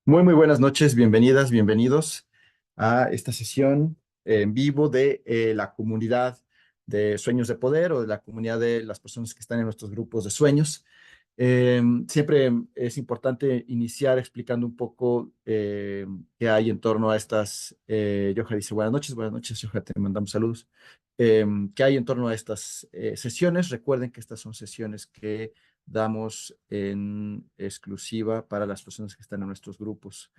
Muy buenas noches, bienvenidas, bienvenidos a esta sesión en vivo de la comunidad de Sueños de Poder o de la comunidad de las personas que están en nuestros grupos de sueños. Siempre es importante iniciar explicando un poco qué hay en torno a estas. Joja dice buenas noches, Joja, te mandamos saludos. ¿Qué hay en torno a estas sesiones? Recuerden que estas son sesiones que damos en exclusiva para las personas que están en nuestros grupos.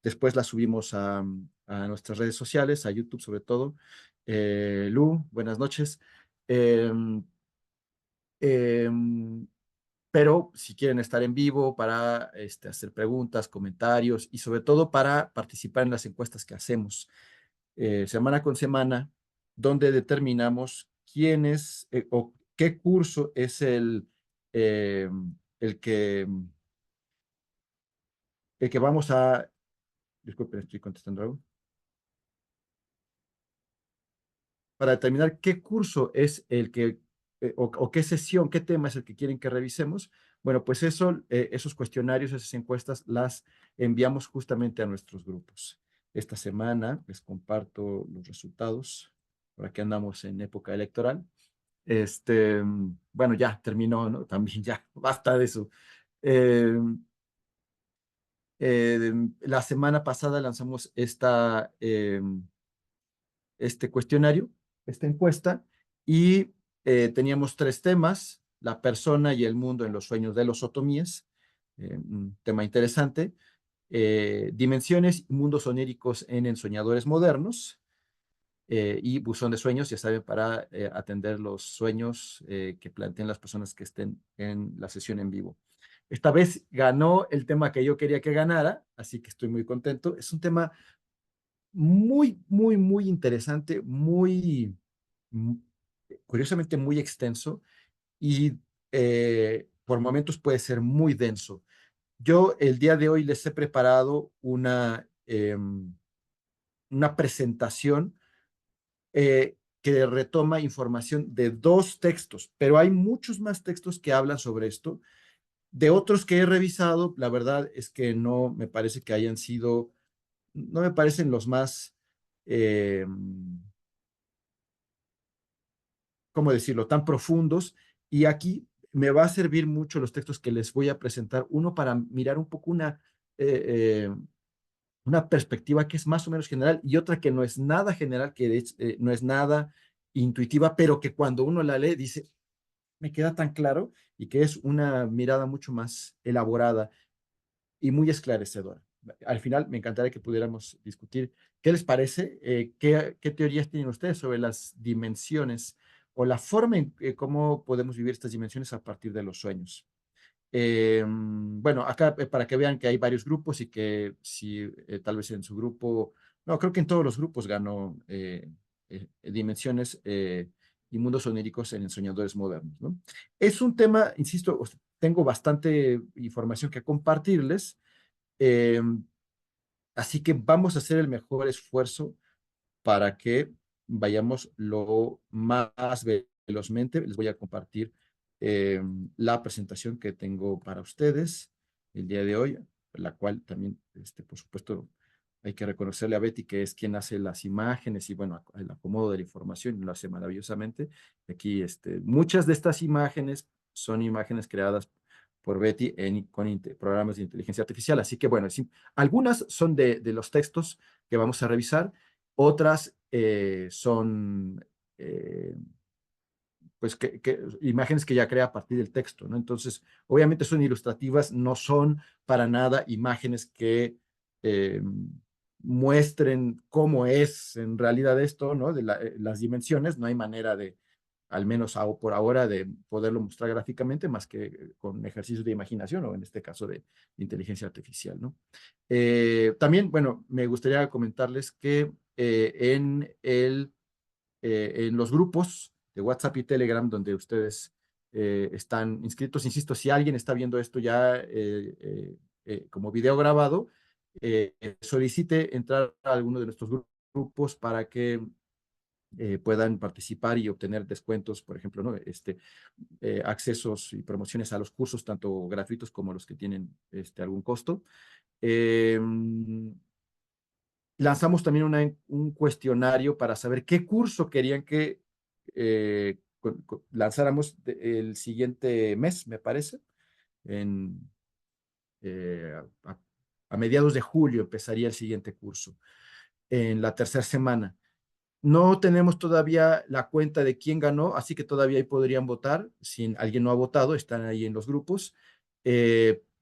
Después las subimos a nuestras redes sociales, a YouTube sobre todo. Lu, buenas noches. Em, em, pero si quieren estar en vivo para hacer preguntas, comentarios y sobre todo para participar en las encuestas que hacemos semana con semana, donde determinamos quién es o qué curso es eh, el que, el que vamos a, disculpen, estoy contestando algo, para determinar qué curso es el que, o qué sesión, qué tema es el que quieren que revisemos. Bueno, pues eso, esos cuestionarios, esas encuestas, las enviamos justamente a nuestros grupos. Esta semana les comparto los resultados, por aquí andamos en época electoral. Bueno, ya terminó, ¿no? También ya, basta de eso. Eh, la semana pasada lanzamos este cuestionario, esta encuesta, y teníamos tres temas: la persona y el mundo en los sueños de los otomíes, un tema interesante, dimensiones y mundos oníricos en ensoñadores modernos, y buzón de sueños, ya saben, para atender los sueños que planteen las personas que estén en la sesión en vivo. Esta vez ganó el tema que yo quería que ganara, así que estoy muy contento. Es un tema muy interesante, mm, curiosamente muy extenso y por momentos puede ser muy denso. Yo el día de hoy les he preparado una presentación que retoma información de dos textos, pero hay muchos más textos que hablan sobre esto. De otros que he revisado, la verdad es que no me parece que hayan sido, no me parecen los más, eh, ¿cómo decirlo?, tan profundos. Y aquí me va a servir mucho los textos que les voy a presentar, uno para mirar un poco una perspectiva que es más o menos general y otra que no es nada general, no es nada intuitiva, pero que cuando uno la lee dice, me queda tan claro, y que es una mirada mucho más elaborada y muy esclarecedora. Al final me encantaría que pudiéramos discutir qué les parece, qué teorías tienen ustedes sobre las dimensiones o la forma en cómo podemos vivir estas dimensiones a partir de los sueños. Bueno, acá para que vean que hay varios grupos y que si tal vez en su grupo, no, creo que en todos los grupos ganó dimensiones y mundos oníricos en ensoñadores modernos, ¿no? Es un tema, insisto, tengo bastante información que compartirles, eh, así que vamos a hacer el mejor esfuerzo para que vayamos lo más velozmente. Les voy a compartir eh, la presentación que tengo para ustedes el día de hoy, la cual también, por supuesto, hay que reconocerle a Betty, que es quien hace las imágenes y, bueno, el acomodo de la información, y lo hace maravillosamente. Aquí, muchas de estas imágenes son imágenes creadas por Betty con programas de inteligencia artificial. Así que, bueno, sí, algunas son de los textos que vamos a revisar, otras son eh, pues imágenes que ya crea a partir del texto, ¿no? Entonces, obviamente son ilustrativas, no son para nada imágenes que eh, muestren cómo es en realidad esto, ¿no? Las dimensiones, no hay manera de, al menos por ahora, de poderlo mostrar gráficamente más que con ejercicios de imaginación o en este caso de inteligencia artificial, ¿no? También, bueno, me gustaría comentarles que en los grupos de WhatsApp y Telegram donde ustedes están inscritos, insisto, si alguien está viendo esto ya como video grabado, solicite entrar a alguno de nuestros grupos para que puedan participar y obtener descuentos, por ejemplo, ¿no? Accesos y promociones a los cursos, tanto gratuitos como los que tienen algún costo. Lanzamos también un cuestionario para saber qué curso querían que lanzáramos el siguiente mes, me parece. En, eh, a, a mediados de julio empezaría el siguiente curso, en la tercera semana. No tenemos todavía la cuenta de quién ganó, así que todavía ahí podrían votar. Si alguien no ha votado, están ahí en los grupos.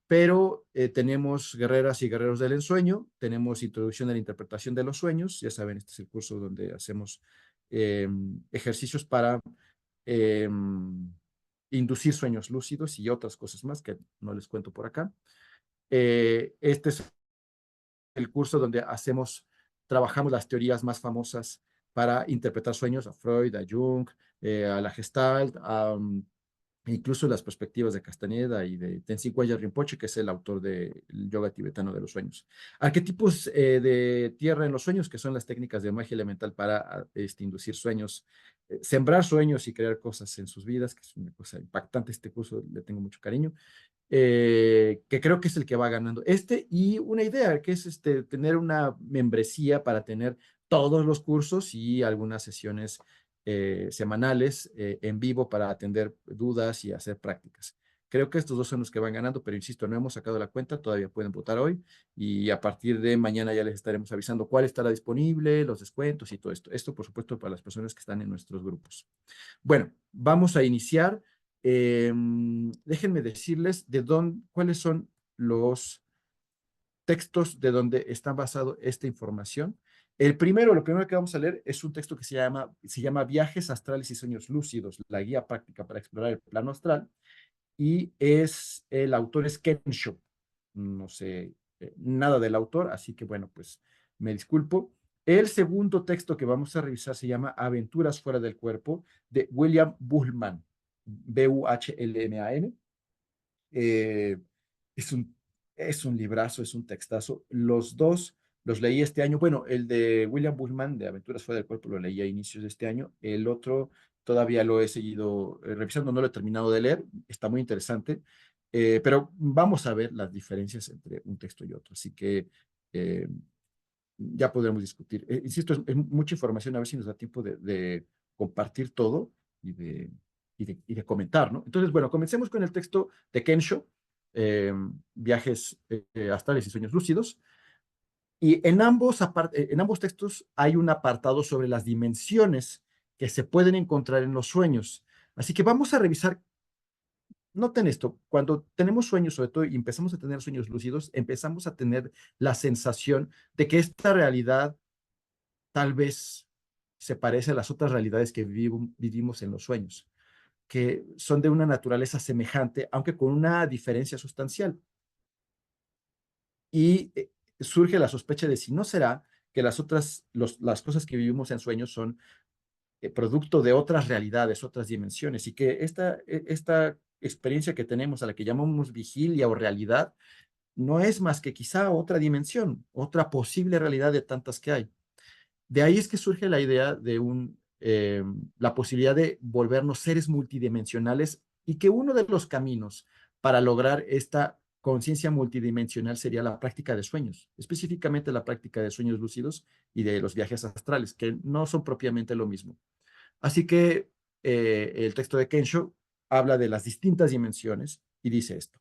Pero tenemos guerreras y guerreros del ensueño, tenemos introducción a la interpretación de los sueños. Ya saben, este es el curso donde hacemos ejercicios para eh, inducir sueños lúcidos y otras cosas más que no les cuento por acá. Este es el curso donde trabajamos las teorías más famosas para interpretar sueños, a Freud, a Jung, a la Gestalt, incluso las perspectivas de Castañeda y de Tenzin Gyalpo Rinpoche, que es el autor del yoga tibetano de los sueños. Arquetipos de tierra en los sueños, que son las técnicas de magia elemental para inducir sueños, sembrar sueños y crear cosas en sus vidas, que es una cosa impactante. Este curso le tengo mucho cariño. Que creo que es el que va ganando. Y una idea, que es tener una membresía para tener todos los cursos y algunas sesiones semanales en vivo para atender dudas y hacer prácticas. Creo que estos dos son los que van ganando, pero insisto, no hemos sacado la cuenta, todavía pueden votar hoy y a partir de mañana ya les estaremos avisando cuál estará disponible, los descuentos y todo esto. Esto, por supuesto, para las personas que están en nuestros grupos. Bueno, vamos a iniciar. Déjenme decirles cuáles son los textos de donde está basado esta información. Lo primero que vamos a leer es un texto que se llama Viajes astrales y sueños lúcidos, la guía práctica para explorar el plano astral, y el autor es Kensho. No sé nada del autor, así que bueno, pues me disculpo. El segundo texto que vamos a revisar se llama Aventuras fuera del cuerpo, de William Buhlman, Buhlman. Eh, es un librazo, es un textazo. Los dos los leí este año. Bueno, el de William Buhlman, de Aventuras fuera del cuerpo, lo leí a inicios de este año. El otro todavía lo he seguido revisando, no lo he terminado de leer. Está muy interesante. Pero vamos a ver las diferencias entre un texto y otro. Así que eh, ya podremos discutir. Insisto, es mucha información, a ver si nos da tiempo de compartir todo y de comentar, ¿no? Entonces, bueno, comencemos con el texto de Kensho, eh, Viajes astrales y sueños lúcidos. Y en ambos textos hay un apartado sobre las dimensiones que se pueden encontrar en los sueños. Así que vamos a revisar. Noten esto, cuando tenemos sueños, sobre todo, y empezamos a tener sueños lúcidos, empezamos a tener la sensación de que esta realidad tal vez se parece a las otras realidades que vivimos en los sueños, que son de una naturaleza semejante, aunque con una diferencia sustancial. Y surge la sospecha de si no será que las cosas que vivimos en sueños son producto de otras realidades, otras dimensiones, y que esta experiencia que tenemos, a la que llamamos vigilia o realidad, no es más que quizá otra dimensión, otra posible realidad de tantas que hay. De ahí es que surge la idea de la posibilidad de volvernos seres multidimensionales y que uno de los caminos para lograr esta conciencia multidimensional sería la práctica de sueños, específicamente la práctica de sueños lúcidos y de los viajes astrales, que no son propiamente lo mismo. Así que el texto de Kensho habla de las distintas dimensiones y dice esto.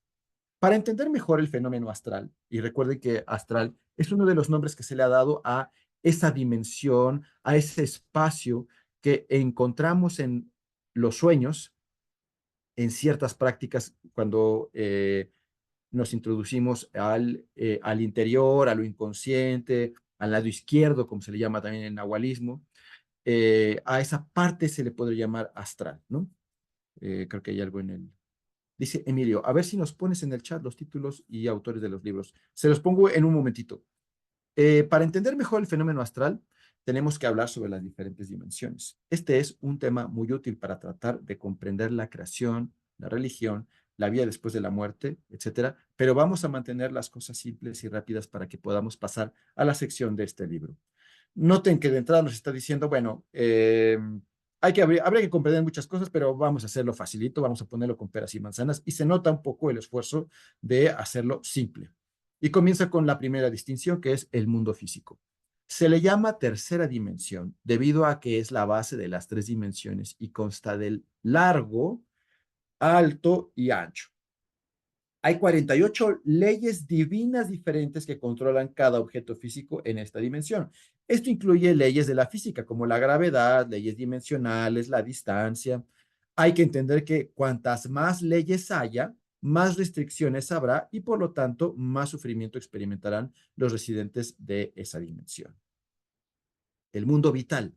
Para entender mejor el fenómeno astral, y recuerden que astral es uno de los nombres que se le ha dado a esa dimensión, a ese espacio que encontramos en los sueños, en ciertas prácticas, cuando nos introducimos al interior, a lo inconsciente, al lado izquierdo, como se le llama también en nahualismo, a esa parte se le puede llamar astral, ¿no? Creo que hay algo en el. Dice Emilio, a ver si nos pones en el chat los títulos y autores de los libros. Se los pongo en un momentito. Para entender mejor el fenómeno astral, tenemos que hablar sobre las diferentes dimensiones. Este es un tema muy útil para tratar de comprender la creación, la religión, la vida después de la muerte, etcétera, pero vamos a mantener las cosas simples y rápidas para que podamos pasar a la sección de este libro. Noten que de entrada nos está diciendo, bueno, habría que comprender muchas cosas, pero vamos a hacerlo facilito, vamos a ponerlo con peras y manzanas, y se nota un poco el esfuerzo de hacerlo simple. Y comienza con la primera distinción, que es el mundo físico. Se le llama tercera dimensión debido a que es la base de las tres dimensiones y consta del largo, alto y ancho. Hay 48 leyes divinas diferentes que controlan cada objeto físico en esta dimensión. Esto incluye leyes de la física, como la gravedad, leyes dimensionales, la distancia. Hay que entender que cuantas más leyes haya, más restricciones habrá y por lo tanto más sufrimiento experimentarán los residentes de esa dimensión. El mundo vital.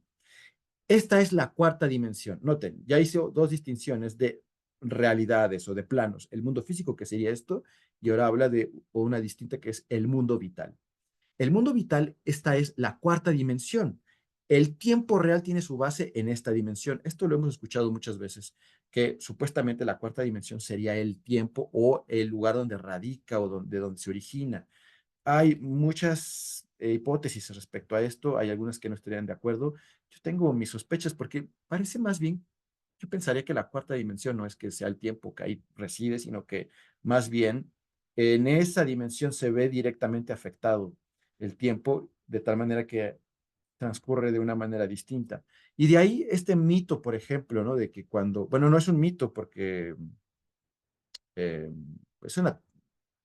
Esta es la cuarta dimensión. Noten, ya hice dos distinciones de realidades o de planos. El mundo físico, que sería esto, y ahora habla de una distinta que es el mundo vital. El mundo vital, esta es la cuarta dimensión. El tiempo real tiene su base en esta dimensión. Esto lo hemos escuchado muchas veces, que supuestamente la cuarta dimensión sería el tiempo o el lugar donde radica o donde se origina. Hay muchas hipótesis respecto a esto, hay algunas que no estarían de acuerdo. Yo tengo mis sospechas porque parece más bien, yo pensaría que la cuarta dimensión no es que sea el tiempo que ahí reside, sino que más bien en esa dimensión se ve directamente afectado el tiempo de tal manera que transcurre de una manera distinta. Y de ahí este mito, por ejemplo, ¿no? De que cuando, bueno, no es un mito porque eh, es una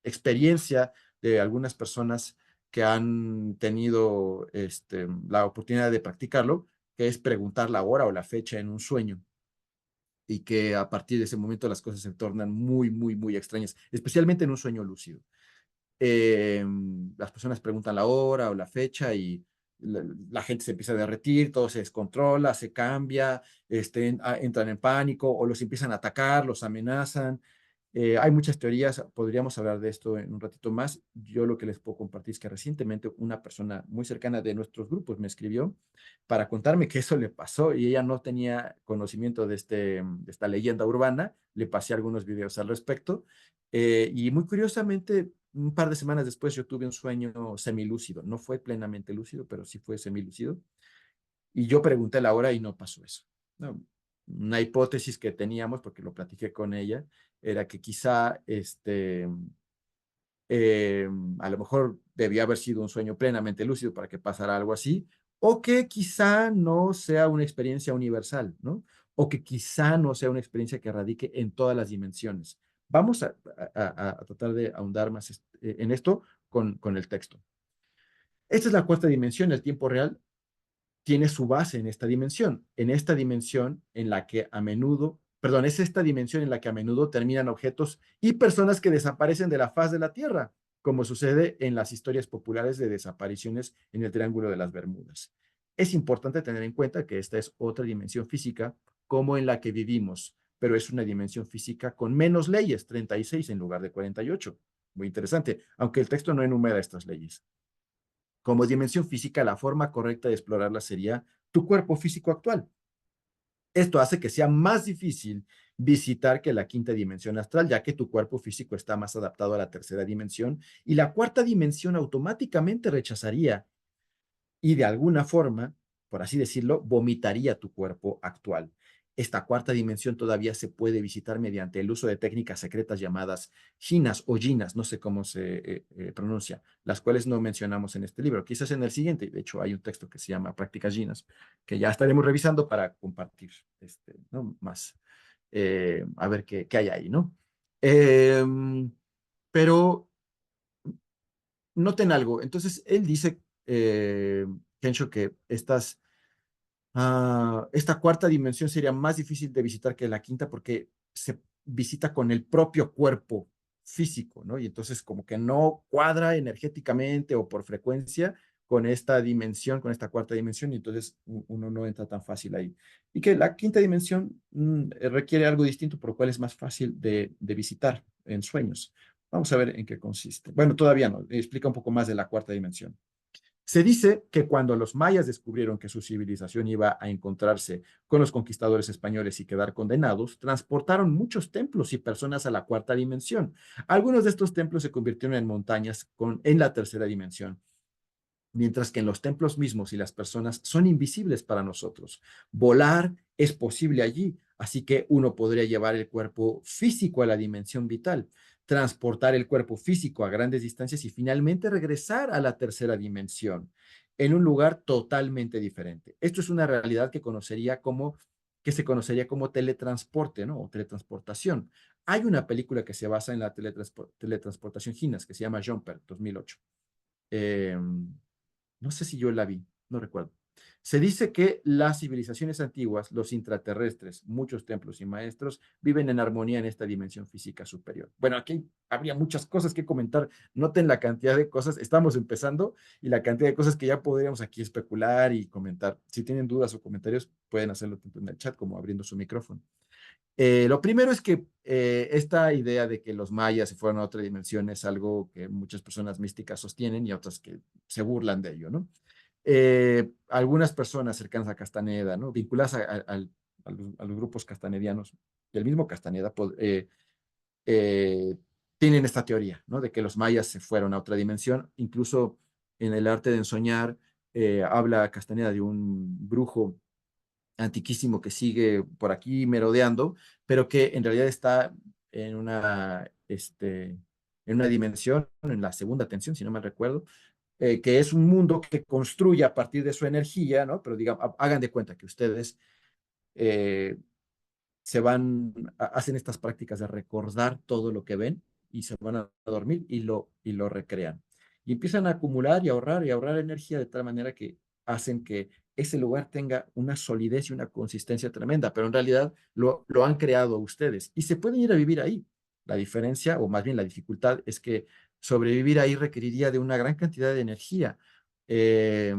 experiencia de algunas personas que han tenido la oportunidad de practicarlo, que es preguntar la hora o la fecha en un sueño y que a partir de ese momento las cosas se tornan muy, muy, muy extrañas, especialmente en un sueño lúcido. Eh, las personas preguntan la hora o la fecha y la gente se empieza a derretir, todo se descontrola, se cambia, entran en pánico o los empiezan a atacar, los amenazan. Hay muchas teorías, podríamos hablar de esto en un ratito más. Yo lo que les puedo compartir es que recientemente una persona muy cercana de nuestros grupos me escribió para contarme que eso le pasó y ella no tenía conocimiento de esta leyenda urbana. Le pasé algunos videos al respecto y muy curiosamente, un par de semanas después yo tuve un sueño semilúcido. No fue plenamente lúcido, pero sí fue semilúcido. Y yo pregunté la hora y no pasó eso. No, una hipótesis que teníamos, porque lo platiqué con ella, era que quizá eh, a lo mejor debía haber sido un sueño plenamente lúcido para que pasara algo así, o que quizá no sea una experiencia universal, ¿no? O que quizá no sea una experiencia que radique en todas las dimensiones. Vamos a tratar de ahondar más en esto con el texto. Esta es la cuarta dimensión, el tiempo real tiene su base en esta dimensión en la que a menudo, perdón, es esta dimensión en la que a menudo terminan objetos y personas que desaparecen de la faz de la Tierra, como sucede en las historias populares de desapariciones en el Triángulo de las Bermudas. Es importante tener en cuenta que esta es otra dimensión física como en la que vivimos, pero es una dimensión física con menos leyes, 36 en lugar de 48. Muy interesante, aunque el texto no enumera estas leyes. Como dimensión física, la forma correcta de explorarla sería tu cuerpo físico actual. Esto hace que sea más difícil visitar que la quinta dimensión astral, ya que tu cuerpo físico está más adaptado a la tercera dimensión y la cuarta dimensión automáticamente rechazaría y de alguna forma, por así decirlo, vomitaría tu cuerpo actual. Esta cuarta dimensión todavía se puede visitar mediante el uso de técnicas secretas llamadas jinas o jinas, no sé cómo se pronuncia, las cuales no mencionamos en este libro, quizás en el siguiente. De hecho, hay un texto que se llama Prácticas Jinas, que ya estaremos revisando para compartir ¿no? Más, a ver qué hay ahí, ¿no? Eh, pero noten algo, entonces él dice, Kensho, que esta cuarta dimensión sería más difícil de visitar que la quinta porque se visita con el propio cuerpo físico, ¿no? Y entonces como que no cuadra energéticamente o por frecuencia con esta dimensión, con esta cuarta dimensión, y entonces uno no entra tan fácil ahí. Y que la quinta dimensión requiere algo distinto, por lo cual es más fácil de visitar en sueños. Vamos a ver en qué consiste. Bueno, todavía no, explica un poco más de la cuarta dimensión. Se dice que cuando los mayas descubrieron que su civilización iba a encontrarse con los conquistadores españoles y quedar condenados, transportaron muchos templos y personas a la cuarta dimensión. Algunos de estos templos se convirtieron en montañas en la tercera dimensión, mientras que en los templos mismos y las personas son invisibles para nosotros. Volar es posible allí, Así que uno podría llevar el cuerpo físico a la dimensión vital, transportar el cuerpo físico a grandes distancias y finalmente regresar a la tercera dimensión en un lugar totalmente diferente. Esto es una realidad que se conocería como teletransporte, ¿no? O teletransportación. Hay una película que se basa en la teletransportación chinas que se llama Jumper, 2008. Eh, no sé si yo la vi, no recuerdo. Se dice que las civilizaciones antiguas, los intraterrestres, muchos templos y maestros, viven en armonía en esta dimensión física superior. Bueno, aquí habría muchas cosas que comentar. Noten la cantidad de cosas. Estamos empezando y la cantidad de cosas que ya podríamos aquí especular y comentar. Si tienen dudas o comentarios, pueden hacerlo tanto en el chat como abriendo su micrófono. Lo primero es que esta idea de que los mayas se fueron a otra dimensión es algo que muchas personas místicas sostienen y otras que se burlan de ello, ¿no? Algunas personas cercanas a Castaneda, ¿no? Vinculadas a los grupos castanedianos, del mismo Castaneda, eh, tienen esta teoría, ¿no? De que los mayas se fueron a otra dimensión. Incluso en el arte de ensoñar, habla Castaneda de un brujo antiquísimo que sigue por aquí merodeando, pero que en realidad está en en una dimensión, en la segunda tensión, si no mal recuerdo, que es un mundo que construye a partir de su energía, ¿no? Pero digamos, hagan de cuenta que ustedes eh, hacen estas prácticas de recordar todo lo que ven y se van a dormir y lo recrean. Y empiezan a acumular y ahorrar energía de tal manera que hacen que ese lugar tenga una solidez y una consistencia tremenda, pero en realidad lo han creado ustedes y se pueden ir a vivir ahí. La diferencia, o más bien la dificultad, es que sobrevivir ahí requeriría de una gran cantidad de energía. Eh,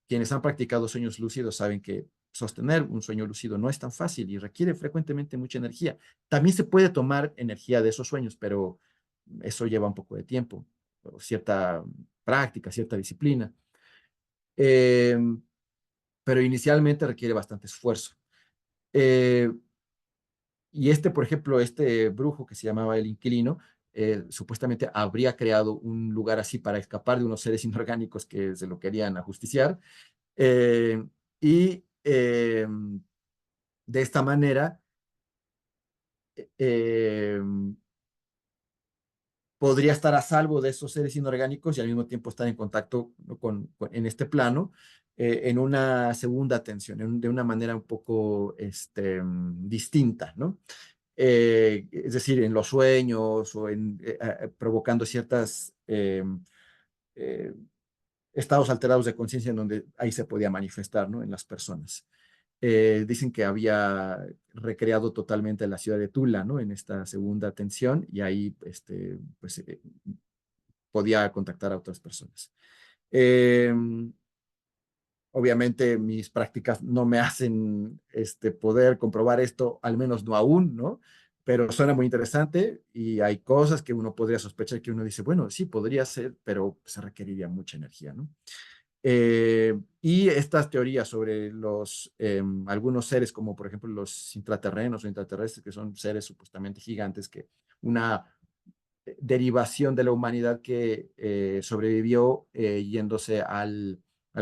Quienes han practicado sueños lúcidos saben que sostener un sueño lúcido no es tan fácil y requiere frecuentemente mucha energía. También se puede tomar energía de esos sueños, pero eso lleva un poco de tiempo, o cierta práctica, cierta disciplina. Eh, pero inicialmente requiere bastante esfuerzo. Eh, y por ejemplo, este brujo que se llamaba el inquilino, supuestamente habría creado un lugar así para escapar de unos seres inorgánicos que se lo querían ajusticiar. Eh, y de esta manera, eh, podría estar a salvo de esos seres inorgánicos y al mismo tiempo estar en contacto, ¿no? En este plano, en una segunda tensión, de una manera un poco distinta, ¿no? Es decir, en los sueños o provocando ciertas eh, estados alterados de conciencia en donde ahí se podía manifestar, ¿no? En las personas. Dicen que había recreado totalmente la ciudad de Tula, ¿no? En esta segunda tensión y ahí, pues, podía contactar a otras personas. Eh, Obviamente mis prácticas no me hacen poder comprobar esto, al menos no aún, ¿no? Pero suena muy interesante y hay cosas que uno podría sospechar que uno dice, bueno, sí, podría ser, pero se requeriría mucha energía, ¿no? Y estas teorías sobre algunos seres, como por ejemplo los intraterrenos o intraterrestres, que son seres supuestamente gigantes, que una derivación de la humanidad que sobrevivió yéndose a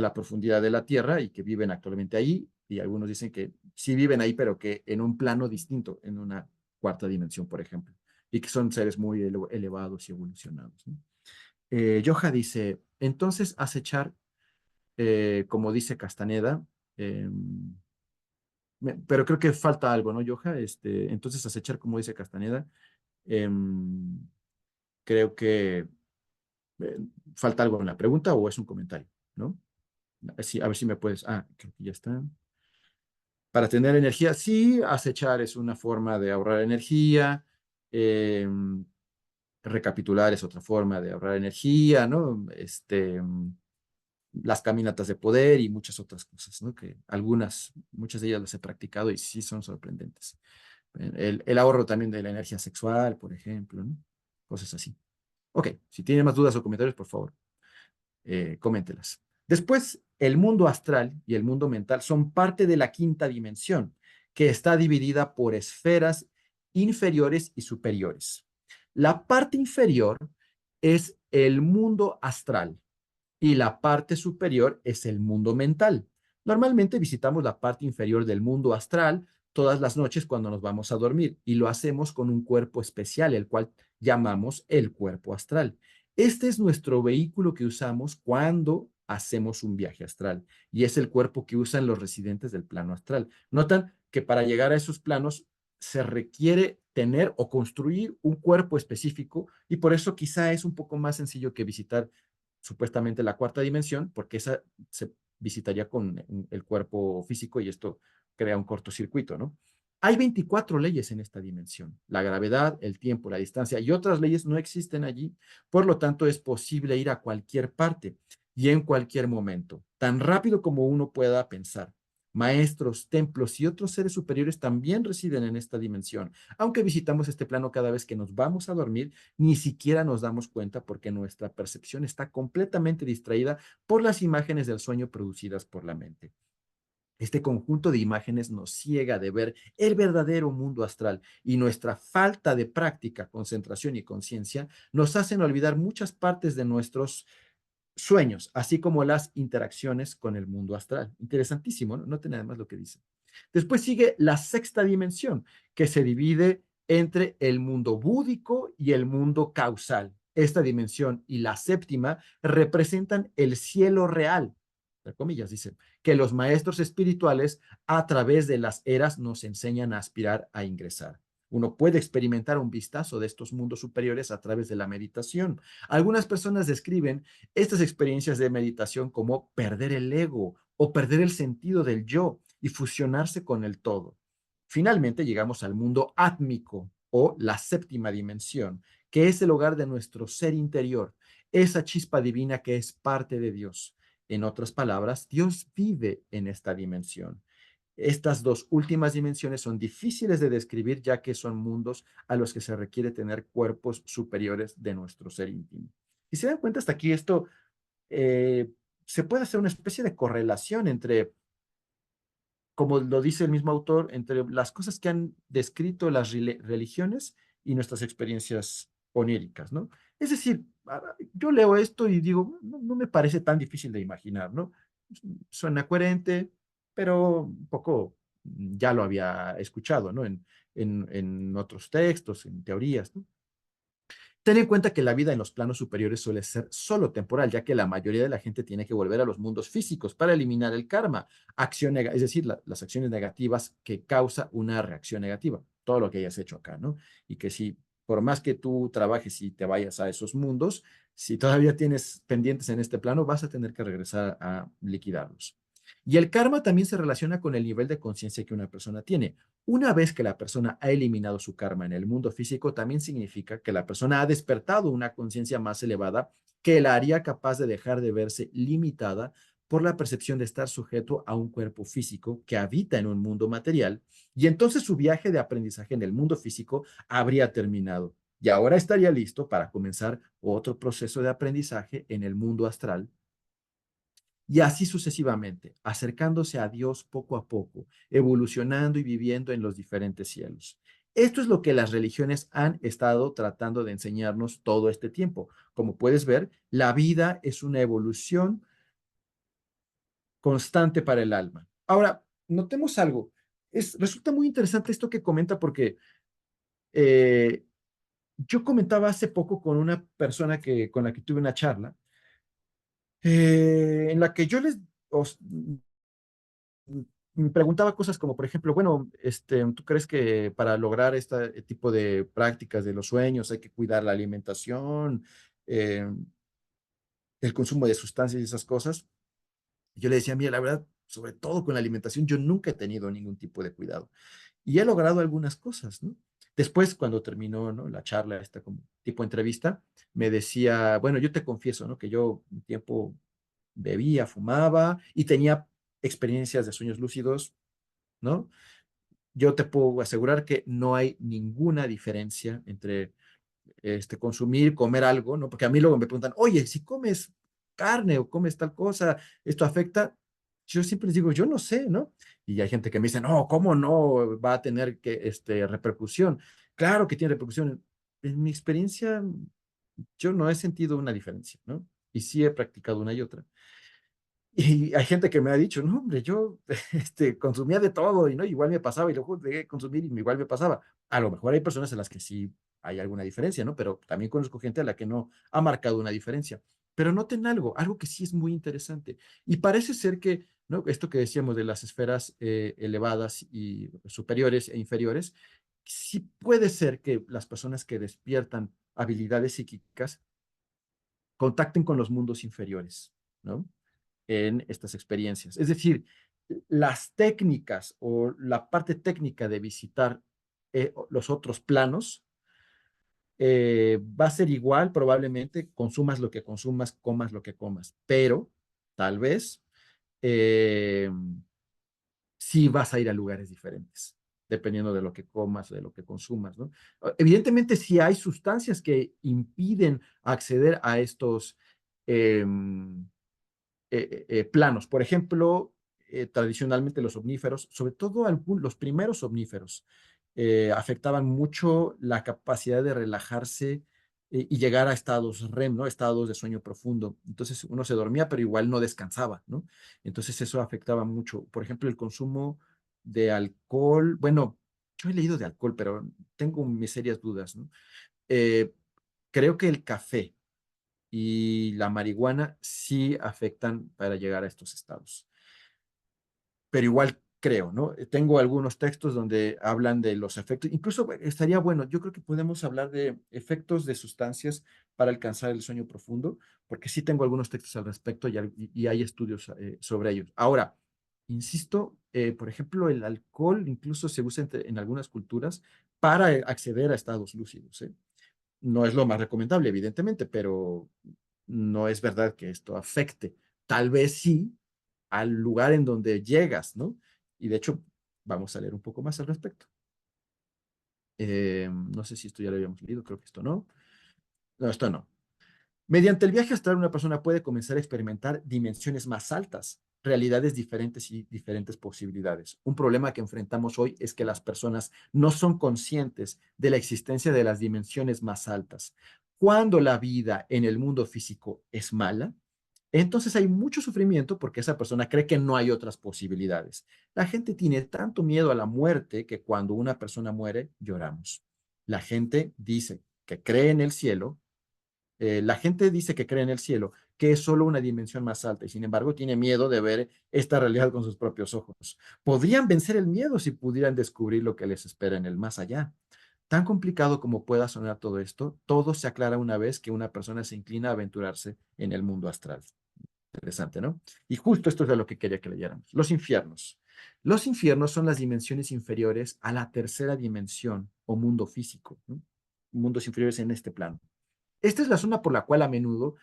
la profundidad de la Tierra y que viven actualmente ahí. Y algunos dicen que sí viven ahí, pero que en un plano distinto, en una cuarta dimensión, por ejemplo, y que son seres muy elevados y evolucionados, ¿no? Yoja dice, entonces acechar, como dice Castaneda, eh, pero creo que falta algo, ¿no, Yoja? Entonces acechar, como dice Castaneda, eh, creo que eh, falta algo en la pregunta o es un comentario, ¿no? Sí, a ver si me puedes. Ah, creo que ya está. Para tener energía, sí, acechar es una forma de ahorrar energía. eh, Recapitular es otra forma de ahorrar energía, ¿no? Las caminatas de poder y muchas otras cosas, ¿no? Que muchas de ellas las he practicado y sí son sorprendentes. El ahorro también de la energía sexual, por ejemplo, ¿no? Cosas así. Ok, si tienen más dudas o comentarios, por favor, coméntelas. Después, el mundo astral y el mundo mental son parte de la quinta dimensión, que está dividida por esferas inferiores y superiores. La parte inferior es el mundo astral y la parte superior es el mundo mental. Normalmente visitamos la parte inferior del mundo astral todas las noches cuando nos vamos a dormir y lo hacemos con un cuerpo especial, el cual llamamos el cuerpo astral. Este es nuestro vehículo que usamos cuando hacemos un viaje astral y es el cuerpo que usan los residentes del plano astral. Notan que para llegar a esos planos se requiere tener o construir un cuerpo específico y por eso quizá es un poco más sencillo que visitar supuestamente la cuarta dimensión, porque esa se visitaría con el cuerpo físico y esto crea un cortocircuito, ¿no? Hay 24 leyes en esta dimensión. La gravedad, el tiempo, la distancia y otras leyes no existen allí. Por lo tanto, es posible ir a cualquier parte y en cualquier momento, tan rápido como uno pueda pensar. Maestros, templos y otros seres superiores también residen en esta dimensión. Aunque visitamos este plano cada vez que nos vamos a dormir, ni siquiera nos damos cuenta porque nuestra percepción está completamente distraída por las imágenes del sueño producidas por la mente. Este conjunto de imágenes nos ciega de ver el verdadero mundo astral y nuestra falta de práctica, concentración y conciencia nos hacen olvidar muchas partes de nuestros sueños, así como las interacciones con el mundo astral. Interesantísimo, ¿no? Noten además lo que dice. Después sigue la sexta dimensión, que se divide entre el mundo búdico y el mundo causal. Esta dimensión y la séptima representan el cielo real, entre comillas, dice, que los maestros espirituales a través de las eras nos enseñan a aspirar a ingresar. Uno puede experimentar un vistazo de estos mundos superiores a través de la meditación. Algunas personas describen estas experiencias de meditación como perder el ego o perder el sentido del yo y fusionarse con el todo. Finalmente llegamos al mundo átmico o la séptima dimensión, que es el hogar de nuestro ser interior, esa chispa divina que es parte de Dios. En otras palabras, Dios vive en esta dimensión. Estas dos últimas dimensiones son difíciles de describir ya que son mundos a los que se requiere tener cuerpos superiores de nuestro ser íntimo. Y se dan cuenta hasta aquí esto, eh, se puede hacer una especie de correlación entre, como lo dice el mismo autor, entre las cosas que han descrito las religiones y nuestras experiencias oníricas, ¿no? Es decir, yo leo esto y digo, no, no me parece tan difícil de imaginar, ¿no? Suena coherente, pero un poco ya lo había escuchado, ¿no? En otros textos, en teorías, ¿no? Ten en cuenta que la vida en los planos superiores suele ser solo temporal, ya que la mayoría de la gente tiene que volver a los mundos físicos para eliminar el karma, es decir, las acciones negativas que causa una reacción negativa, todo lo que hayas hecho acá, ¿no? Y que si, por más que tú trabajes y te vayas a esos mundos, si todavía tienes pendientes en este plano, vas a tener que regresar a liquidarlos. Y el karma también se relaciona con el nivel de conciencia que una persona tiene. Una vez que la persona ha eliminado su karma en el mundo físico, también significa que la persona ha despertado una conciencia más elevada que la haría capaz de dejar de verse limitada por la percepción de estar sujeto a un cuerpo físico que habita en un mundo material, y entonces su viaje de aprendizaje en el mundo físico habría terminado. Y ahora estaría listo para comenzar otro proceso de aprendizaje en el mundo astral y así sucesivamente, acercándose a Dios poco a poco, evolucionando y viviendo en los diferentes cielos. Esto es lo que las religiones han estado tratando de enseñarnos todo este tiempo. Como puedes ver, la vida es una evolución constante para el alma. Ahora, notemos algo. Resulta muy interesante esto que comenta porque eh, yo comentaba hace poco con una persona con la que tuve una charla, en la que yo me preguntaba cosas como, por ejemplo, bueno, ¿tú crees que para lograr este tipo de prácticas de los sueños hay que cuidar la alimentación, eh, el consumo de sustancias y esas cosas? Yo le decía, mira, la verdad, sobre todo con la alimentación, yo nunca he tenido ningún tipo de cuidado y he logrado algunas cosas, ¿no? Después, cuando terminó, ¿no?, la charla, esta como tipo entrevista, me decía, bueno, yo te confieso, ¿no?, que yo un tiempo bebía, fumaba y tenía experiencias de sueños lúcidos, ¿no? Yo te puedo asegurar que no hay ninguna diferencia entre consumir, comer algo, ¿no? Porque a mí luego me preguntan, oye, si comes carne o comes tal cosa, ¿esto afecta? Yo siempre les digo, yo no sé, ¿no? Y hay gente que me dice, no, ¿cómo no va a tener repercusión? Claro que tiene repercusión. En mi experiencia, yo no he sentido una diferencia, ¿no? Y sí he practicado una y otra. Y hay gente que me ha dicho, no, hombre, yo consumía de todo y no, igual me pasaba y luego dejé de consumir y igual me pasaba. A lo mejor hay personas en las que sí hay alguna diferencia, ¿no? Pero también conozco gente a la que no ha marcado una diferencia. Pero noten algo, algo que sí es muy interesante. Y parece ser que, ¿no? Esto que decíamos de las esferas elevadas y superiores e inferiores, sí puede ser que las personas que despiertan habilidades psíquicas contacten con los mundos inferiores, ¿no? En estas experiencias. Es decir, las técnicas o la parte técnica de visitar los otros planos va a ser igual, probablemente consumas lo que consumas, comas lo que comas, pero tal vez eh, sí vas a ir a lugares diferentes, dependiendo de lo que comas, de lo que consumas, ¿no? Evidentemente, si hay sustancias que impiden acceder a estos eh, planos. Por ejemplo, tradicionalmente los omníferos, sobre todo los primeros omníferos, afectaban mucho la capacidad de relajarse y llegar a estados REM, ¿no? Estados de sueño profundo. Entonces uno se dormía, pero igual no descansaba, ¿no? Entonces eso afectaba mucho. Por ejemplo, el consumo de alcohol, bueno, yo he leído de alcohol, pero tengo mis serias dudas, ¿no? Eh, Creo que el café y la marihuana sí afectan para llegar a estos estados. Pero igual creo, ¿no? Tengo algunos textos donde hablan de los efectos, incluso estaría bueno, yo creo que podemos hablar de efectos de sustancias para alcanzar el sueño profundo, porque sí tengo algunos textos al respecto y hay estudios sobre ellos. Ahora, insisto, por ejemplo, el alcohol incluso se usa en algunas culturas para acceder a estados lúcidos, ¿eh? No es lo más recomendable, evidentemente, pero no es verdad que esto afecte. Tal vez sí al lugar en donde llegas, ¿no? Y de hecho, vamos a leer un poco más al respecto. No sé si esto ya lo habíamos leído, creo que esto no. No, esto no. Mediante el viaje astral, una persona puede comenzar a experimentar dimensiones más altas, realidades diferentes y diferentes posibilidades. Un problema que enfrentamos hoy es que las personas no son conscientes de la existencia de las dimensiones más altas. Cuando la vida en el mundo físico es mala, entonces hay mucho sufrimiento porque esa persona cree que no hay otras posibilidades. La gente tiene tanto miedo a la muerte que cuando una persona muere, lloramos. La gente dice que cree en el cielo, la gente dice que cree en el cielo, que es solo una dimensión más alta y sin embargo tiene miedo de ver esta realidad con sus propios ojos. Podrían vencer el miedo si pudieran descubrir lo que les espera en el más allá. Tan complicado como pueda sonar todo esto, todo se aclara una vez que una persona se inclina a aventurarse en el mundo astral. Interesante, ¿no? Y justo esto es de lo que quería que leyéramos. Los infiernos. Los infiernos son las dimensiones inferiores a la tercera dimensión o mundo físico, ¿no? Mundos inferiores en este plano. Esta es la zona por la cual a menudo,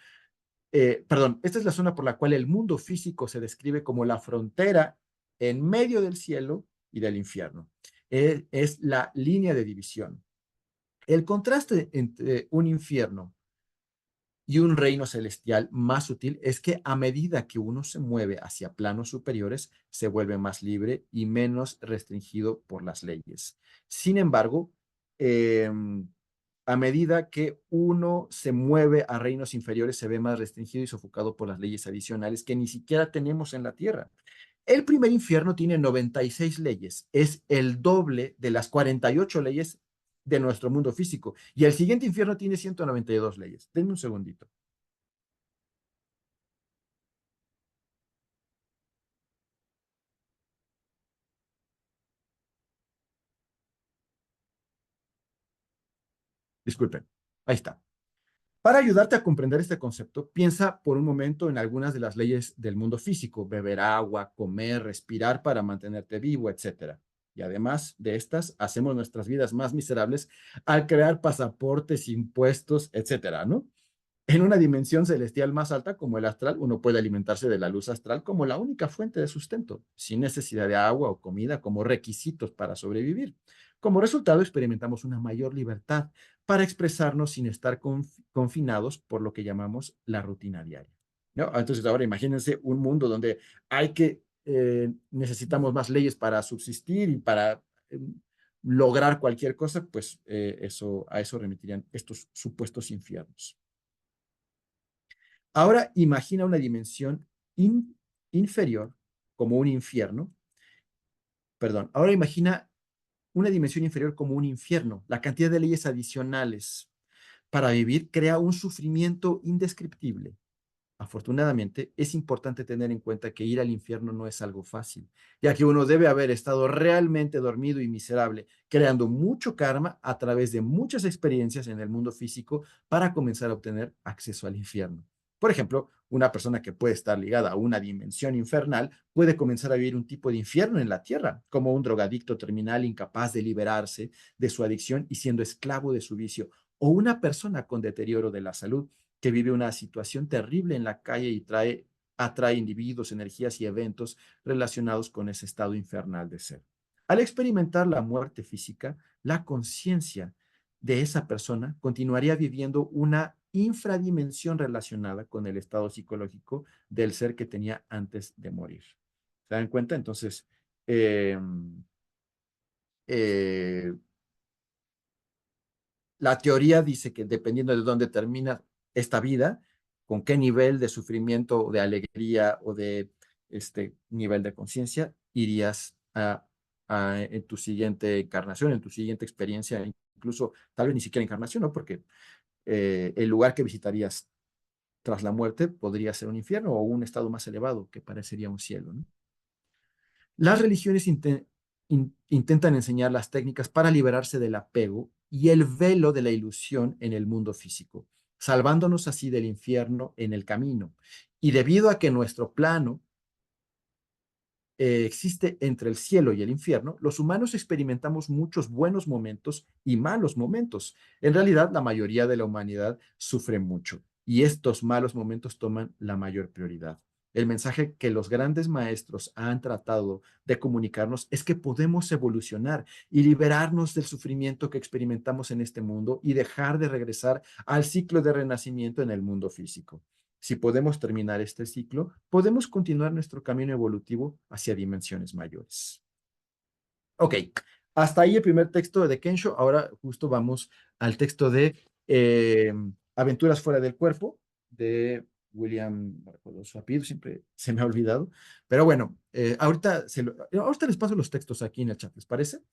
perdón, esta es la zona por la cual el mundo físico se describe como la frontera en medio del cielo y del infierno. Es la línea de división. El contraste entre un infierno y un reino celestial más sutil es que a medida que uno se mueve hacia planos superiores, se vuelve más libre y menos restringido por las leyes. Sin embargo, eh, a medida que uno se mueve a reinos inferiores, se ve más restringido y sofocado por las leyes adicionales que ni siquiera tenemos en la tierra. El primer infierno tiene 96 leyes, es el doble de las 48 leyes de nuestro mundo físico. Y el siguiente infierno tiene 192 leyes. Denme un segundito. Disculpen. Ahí está. Para ayudarte a comprender este concepto, piensa por un momento en algunas de las leyes del mundo físico: beber agua, comer, respirar para mantenerte vivo, etcétera. Y además de estas, hacemos nuestras vidas más miserables al crear pasaportes, impuestos, etcétera, ¿no? En una dimensión celestial más alta como el astral, uno puede alimentarse de la luz astral como la única fuente de sustento, sin necesidad de agua o comida como requisitos para sobrevivir. Como resultado, experimentamos una mayor libertad para expresarnos sin estar confinados por lo que llamamos la rutina diaria, ¿no? Entonces, ahora imagínense un mundo donde necesitamos más leyes para subsistir y para lograr cualquier cosa, pues a eso remitirían estos supuestos infiernos. Ahora imagina una dimensión inferior como un infierno, perdón, ahora imagina una dimensión inferior como un infierno. La cantidad de leyes adicionales para vivir crea un sufrimiento indescriptible. Afortunadamente, es importante tener en cuenta que ir al infierno no es algo fácil, ya que uno debe haber estado realmente dormido y miserable, creando mucho karma a través de muchas experiencias en el mundo físico para comenzar a obtener acceso al infierno. Por ejemplo, una persona que puede estar ligada a una dimensión infernal puede comenzar a vivir un tipo de infierno en la tierra, como un drogadicto terminal incapaz de liberarse de su adicción y siendo esclavo de su vicio, o una persona con deterioro de la salud que vive una situación terrible en la calle y atrae individuos, energías y eventos relacionados con ese estado infernal de ser. Al experimentar la muerte física, la conciencia de esa persona continuaría viviendo una infradimensión relacionada con el estado psicológico del ser que tenía antes de morir. ¿Se dan cuenta? Entonces, eh, eh, la teoría dice que dependiendo de dónde termina esta vida, con qué nivel de sufrimiento, de alegría o de este nivel de conciencia irías en tu siguiente encarnación, en tu siguiente experiencia, incluso tal vez ni siquiera encarnación, ¿no? Porque el lugar que visitarías tras la muerte podría ser un infierno o un estado más elevado que parecería un cielo, ¿no? Las religiones intentan enseñar las técnicas para liberarse del apego y el velo de la ilusión en el mundo físico, salvándonos así del infierno en el camino. Y debido a que nuestro plano existe entre el cielo y el infierno, los humanos experimentamos muchos buenos momentos y malos momentos. En realidad, la mayoría de la humanidad sufre mucho y estos malos momentos toman la mayor prioridad. El mensaje que los grandes maestros han tratado de comunicarnos es que podemos evolucionar y liberarnos del sufrimiento que experimentamos en este mundo y dejar de regresar al ciclo de renacimiento en el mundo físico. Si podemos terminar este ciclo, podemos continuar nuestro camino evolutivo hacia dimensiones mayores. Ok, hasta ahí el primer texto de Kensho. Ahora justo vamos al texto de Aventuras fuera del cuerpo de William, no recuerdo su apellido, siempre se me ha olvidado. Pero bueno, ahorita les paso los textos aquí en el chat, ¿les parece?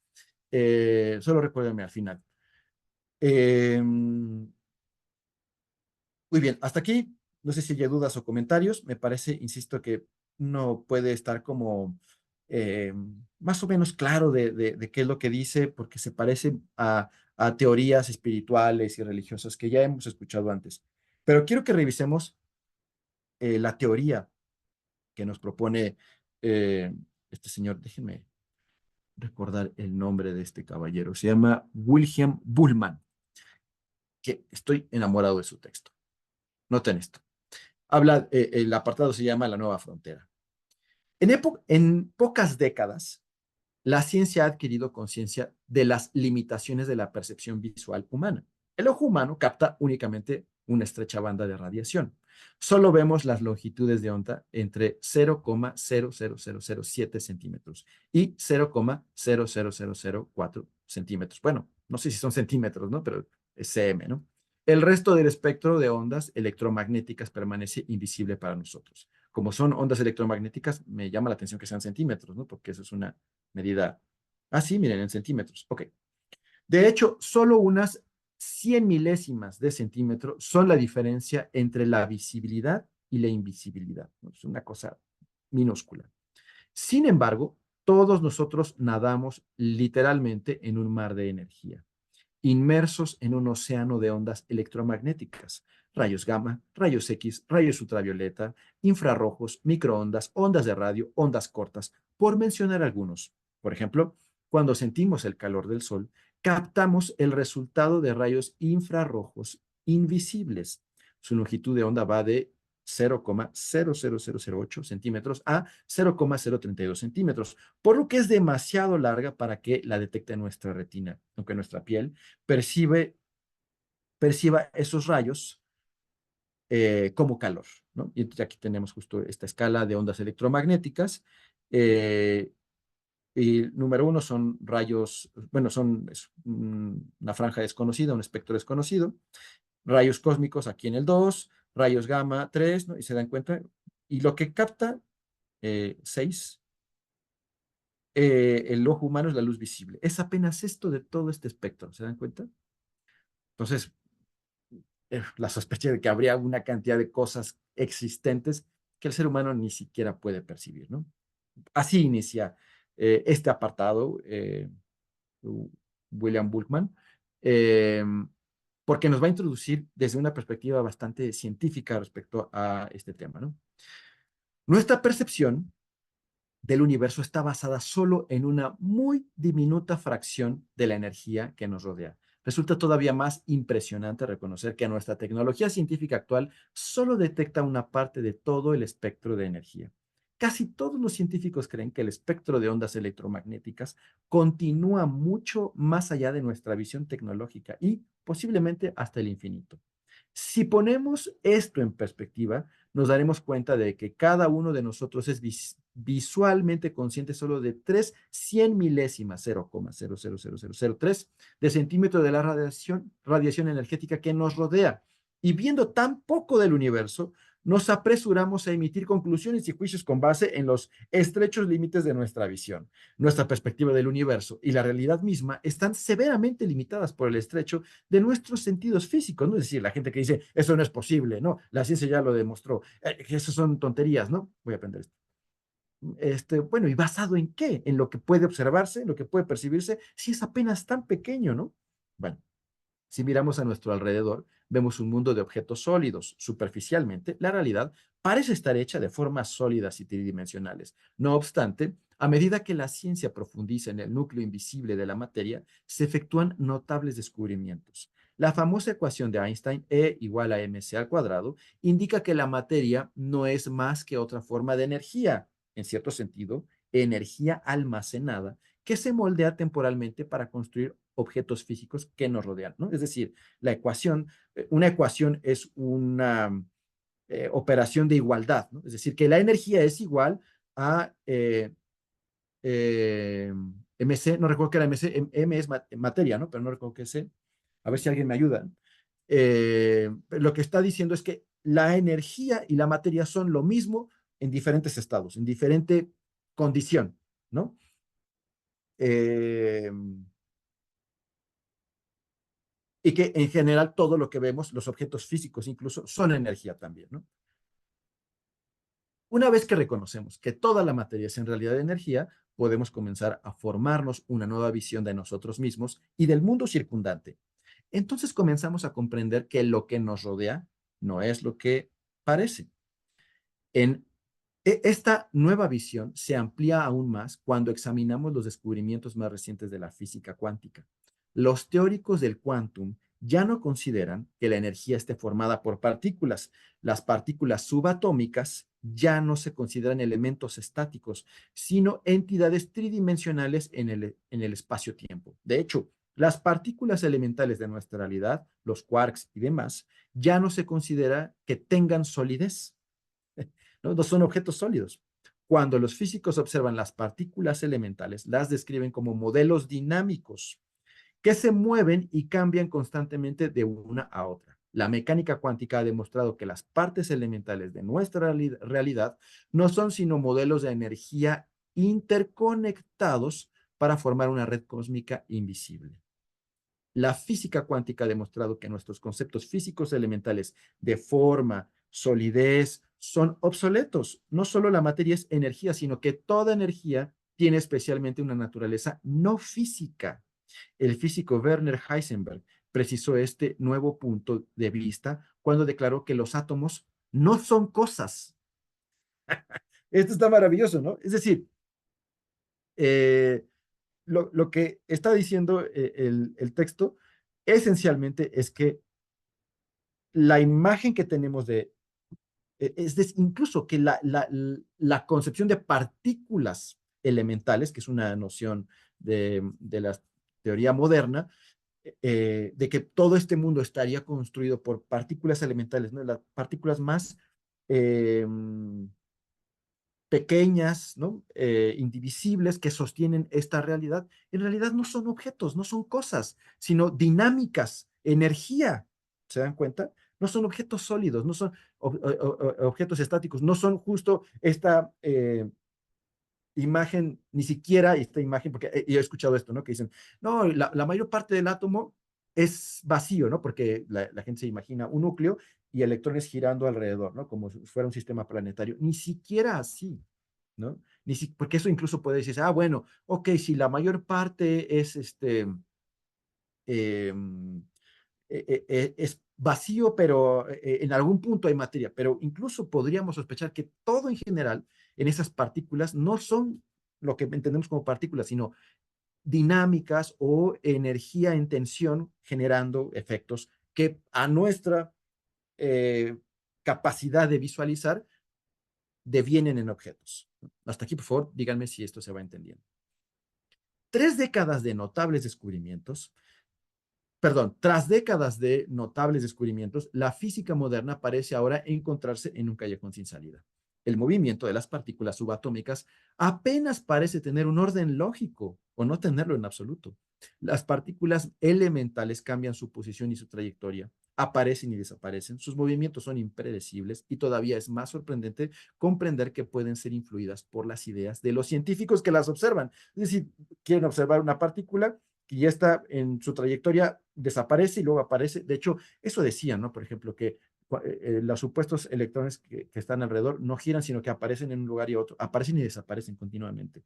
Solo recuérdenme al final. Muy bien, hasta aquí. No sé si hay dudas o comentarios. Me parece, insisto, que uno puede estar como eh, más o menos claro de qué es lo que dice, porque se parece a teorías espirituales y religiosas que ya hemos escuchado antes. Pero quiero que revisemos la teoría que nos propone este señor. Déjenme recordar el nombre de este caballero. Se llama Wilhelm Buhlmann, que estoy enamorado de su texto. Noten esto. El apartado se llama La Nueva Frontera. En pocas décadas, la ciencia ha adquirido conciencia de las limitaciones de la percepción visual humana. El ojo humano capta únicamente una estrecha banda de radiación. Solo vemos las longitudes de onda entre 0,00007 centímetros y 0,00004 centímetros. Bueno, no sé si son centímetros, ¿no? Pero es cm, ¿no? El resto del espectro de ondas electromagnéticas permanece invisible para nosotros. Como son ondas electromagnéticas, me llama la atención que sean centímetros, ¿no? Porque eso es una medida. Ah, sí, miren, en centímetros. Ok. De hecho, solo unas 100 milésimas de centímetro son la diferencia entre la visibilidad y la invisibilidad, ¿no? Es una cosa minúscula. Sin embargo, todos nosotros nadamos literalmente en un mar de energía, inmersos en un océano de ondas electromagnéticas, rayos gamma, rayos X, rayos ultravioleta, infrarrojos, microondas, ondas de radio, ondas cortas, por mencionar algunos. Por ejemplo, cuando sentimos el calor del sol, captamos el resultado de rayos infrarrojos invisibles. Su longitud de onda va de 0,00008 centímetros a 0,032 centímetros, por lo que es demasiado larga para que la detecte nuestra retina, aunque nuestra piel perciba esos rayos como calor, ¿no? Y entonces aquí tenemos justo esta escala de ondas electromagnéticas. eh, y número uno son rayos, bueno, una franja desconocida, un espectro desconocido. Rayos cósmicos aquí en el 2, rayos gamma 3, ¿no? Y se dan cuenta. Y lo que capta 6, el ojo humano es la luz visible. Es apenas esto de todo este espectro, ¿se dan cuenta? Entonces, la sospecha de que habría una cantidad de cosas existentes que el ser humano ni siquiera puede percibir, ¿no? Así inicia este apartado, William Bultmann, eh, porque nos va a introducir desde una perspectiva bastante científica respecto a este tema, ¿no? Nuestra percepción del universo está basada solo en una muy diminuta fracción de la energía que nos rodea. Resulta todavía más impresionante reconocer que nuestra tecnología científica actual solo detecta una parte de todo el espectro de energía. Casi todos los científicos creen que el espectro de ondas electromagnéticas continúa mucho más allá de nuestra visión tecnológica y posiblemente hasta el infinito. Si ponemos esto en perspectiva, nos daremos cuenta de que cada uno de nosotros es visualmente consciente solo de 3/100 milésimas, 0,000003 de centímetro de la radiación energética que nos rodea. Y viendo tan poco del universo, nos apresuramos a emitir conclusiones y juicios con base en los estrechos límites de nuestra visión. Nuestra perspectiva del universo y la realidad misma están severamente limitadas por el estrecho de nuestros sentidos físicos, ¿no? Es decir, la gente que dice, eso no es posible, ¿no? La ciencia ya lo demostró, que eso son tonterías, ¿no? Voy a aprender esto. Bueno, ¿y basado en qué? En lo que puede observarse, en lo que puede percibirse, si es apenas tan pequeño, ¿no? Bueno, si miramos a nuestro alrededor, vemos un mundo de objetos sólidos. Superficialmente, la realidad parece estar hecha de formas sólidas y tridimensionales. No obstante, a medida que la ciencia profundiza en el núcleo invisible de la materia, se efectúan notables descubrimientos. La famosa ecuación de Einstein, E igual a mc al cuadrado, indica que la materia no es más que otra forma de energía, en cierto sentido, energía almacenada que se moldea temporalmente para construir objetos físicos que nos rodean, ¿no? Es decir, una ecuación es una operación de igualdad, ¿no? Es decir, que la energía es igual a eh, mc, no recuerdo qué era mc, m es materia, ¿no? Pero no recuerdo qué es C. A ver si alguien me ayuda. Lo que está diciendo es que la energía y la materia son lo mismo en diferentes estados, en diferente condición, ¿no? Eh, y que en general todo lo que vemos, los objetos físicos incluso, son energía también, ¿no? Una vez que reconocemos que toda la materia es en realidad energía, podemos comenzar a formarnos una nueva visión de nosotros mismos y del mundo circundante. Entonces comenzamos a comprender que lo que nos rodea no es lo que parece. En Esta nueva visión se amplía aún más cuando examinamos los descubrimientos más recientes de la física cuántica. Los teóricos del quantum ya no consideran que la energía esté formada por partículas. Las partículas subatómicas ya no se consideran elementos estáticos, sino entidades tridimensionales en el espacio-tiempo. De hecho, las partículas elementales de nuestra realidad, los quarks y demás, ya no se considera que tengan solidez, ¿no? No son objetos sólidos. Cuando los físicos observan las partículas elementales, las describen como modelos dinámicos que se mueven y cambian constantemente de una a otra. La mecánica cuántica ha demostrado que las partes elementales de nuestra realidad no son sino modelos de energía interconectados para formar una red cósmica invisible. La física cuántica ha demostrado que nuestros conceptos físicos elementales de forma, solidez, son obsoletos. No solo la materia es energía, sino que toda energía tiene especialmente una naturaleza no física. El físico Werner Heisenberg precisó este nuevo punto de vista cuando declaró que los átomos no son cosas. Esto está maravilloso, ¿no? Es decir, eh, lo que está diciendo el texto esencialmente es que la imagen que tenemos incluso que la concepción de partículas elementales, que es una noción de la teoría moderna, de que todo este mundo estaría construido por partículas elementales, ¿no? Las partículas más eh, pequeñas, ¿no? Indivisibles que sostienen esta realidad, en realidad no son objetos, no son cosas, sino dinámicas, energía. ¿Se dan cuenta? no son objetos sólidos, no son objetos estáticos, no son justo esta imagen, ni siquiera esta imagen, porque yo he escuchado esto, ¿no? Que dicen, no, la mayor parte del átomo es vacío, ¿no? Porque la gente se imagina un núcleo y electrones girando alrededor, ¿no? Como si fuera un sistema planetario. Ni siquiera así, ¿no? Porque eso incluso puede decirse, ah, bueno, ok, si la mayor parte es eh, es vacío, pero en algún punto hay materia, pero incluso podríamos sospechar que todo en general en esas partículas no son lo que entendemos como partículas, sino dinámicas o energía en tensión generando efectos que a nuestra capacidad de visualizar devienen en objetos. Hasta aquí, por favor, díganme si esto se va entendiendo. 3 décadas de notables descubrimientos. Perdón, tras décadas de notables descubrimientos, la física moderna parece ahora encontrarse en un callejón sin salida. El movimiento de las partículas subatómicas apenas parece tener un orden lógico o no tenerlo en absoluto. Las partículas elementales cambian su posición y su trayectoria, aparecen y desaparecen, sus movimientos son impredecibles y todavía es más sorprendente comprender que pueden ser influidas por las ideas de los científicos que las observan. Es decir, quieren observar una partícula que ya está en su trayectoria, desaparece y luego aparece. De hecho, eso decían, ¿no? Por ejemplo, que los supuestos electrones que están alrededor no giran, sino que aparecen en un lugar y otro, aparecen y desaparecen continuamente.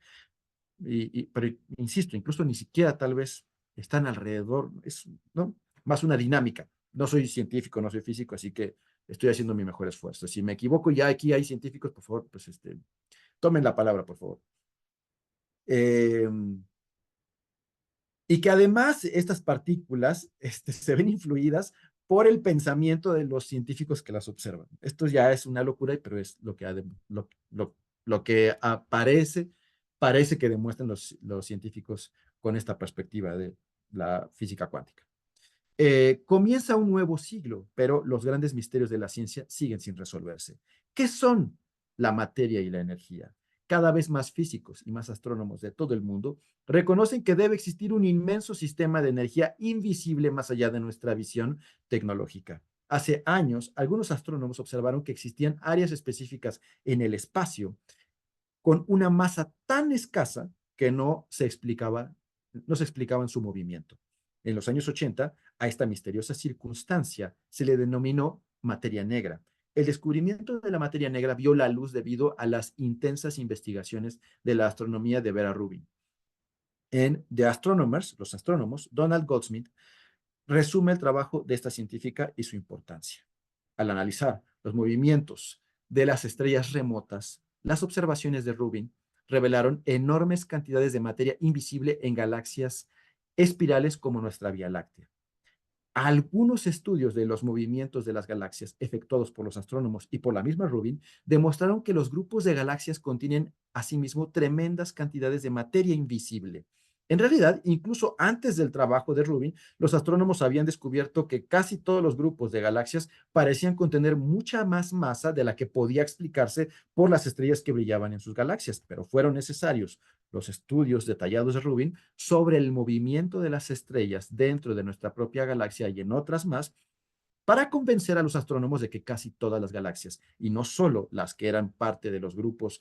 Pero insisto, incluso ni siquiera tal vez están alrededor, es, ¿no? Más una dinámica. No soy científico, no soy físico, así que estoy haciendo mi mejor esfuerzo. Si me equivoco, ya aquí hay científicos, por favor, pues tomen la palabra, por favor. Eh, y que además estas partículas se ven influidas por el pensamiento de los científicos que las observan. Esto ya es una locura, pero es lo que, lo que aparece, parece que demuestran los científicos con esta perspectiva de la física cuántica. Comienza un nuevo siglo, pero los grandes misterios de la ciencia siguen sin resolverse. ¿Qué son la materia y la energía? Cada vez más físicos y más astrónomos de todo el mundo reconocen que debe existir un inmenso sistema de energía invisible más allá de nuestra visión tecnológica. Hace años, algunos astrónomos observaron que existían áreas específicas en el espacio con una masa tan escasa que no se explicaban su movimiento. En los años 80, a esta misteriosa circunstancia se le denominó materia negra. El descubrimiento de la materia negra vio la luz debido a las intensas investigaciones de la astronomía de Vera Rubin. En The Astronomers, los astrónomos, Donald Goldsmith resume el trabajo de esta científica y su importancia. Al analizar los movimientos de las estrellas remotas, las observaciones de Rubin revelaron enormes cantidades de materia invisible en galaxias espirales como nuestra Vía Láctea. Algunos estudios de los movimientos de las galaxias efectuados por los astrónomos y por la misma Rubin demostraron que los grupos de galaxias contienen asimismo tremendas cantidades de materia invisible. En realidad, incluso antes del trabajo de Rubin, los astrónomos habían descubierto que casi todos los grupos de galaxias parecían contener mucha más masa de la que podía explicarse por las estrellas que brillaban en sus galaxias, pero fueron necesarios los estudios detallados de Rubin sobre el movimiento de las estrellas dentro de nuestra propia galaxia y en otras más, para convencer a los astrónomos de que casi todas las galaxias, y no solo las que eran parte de los grupos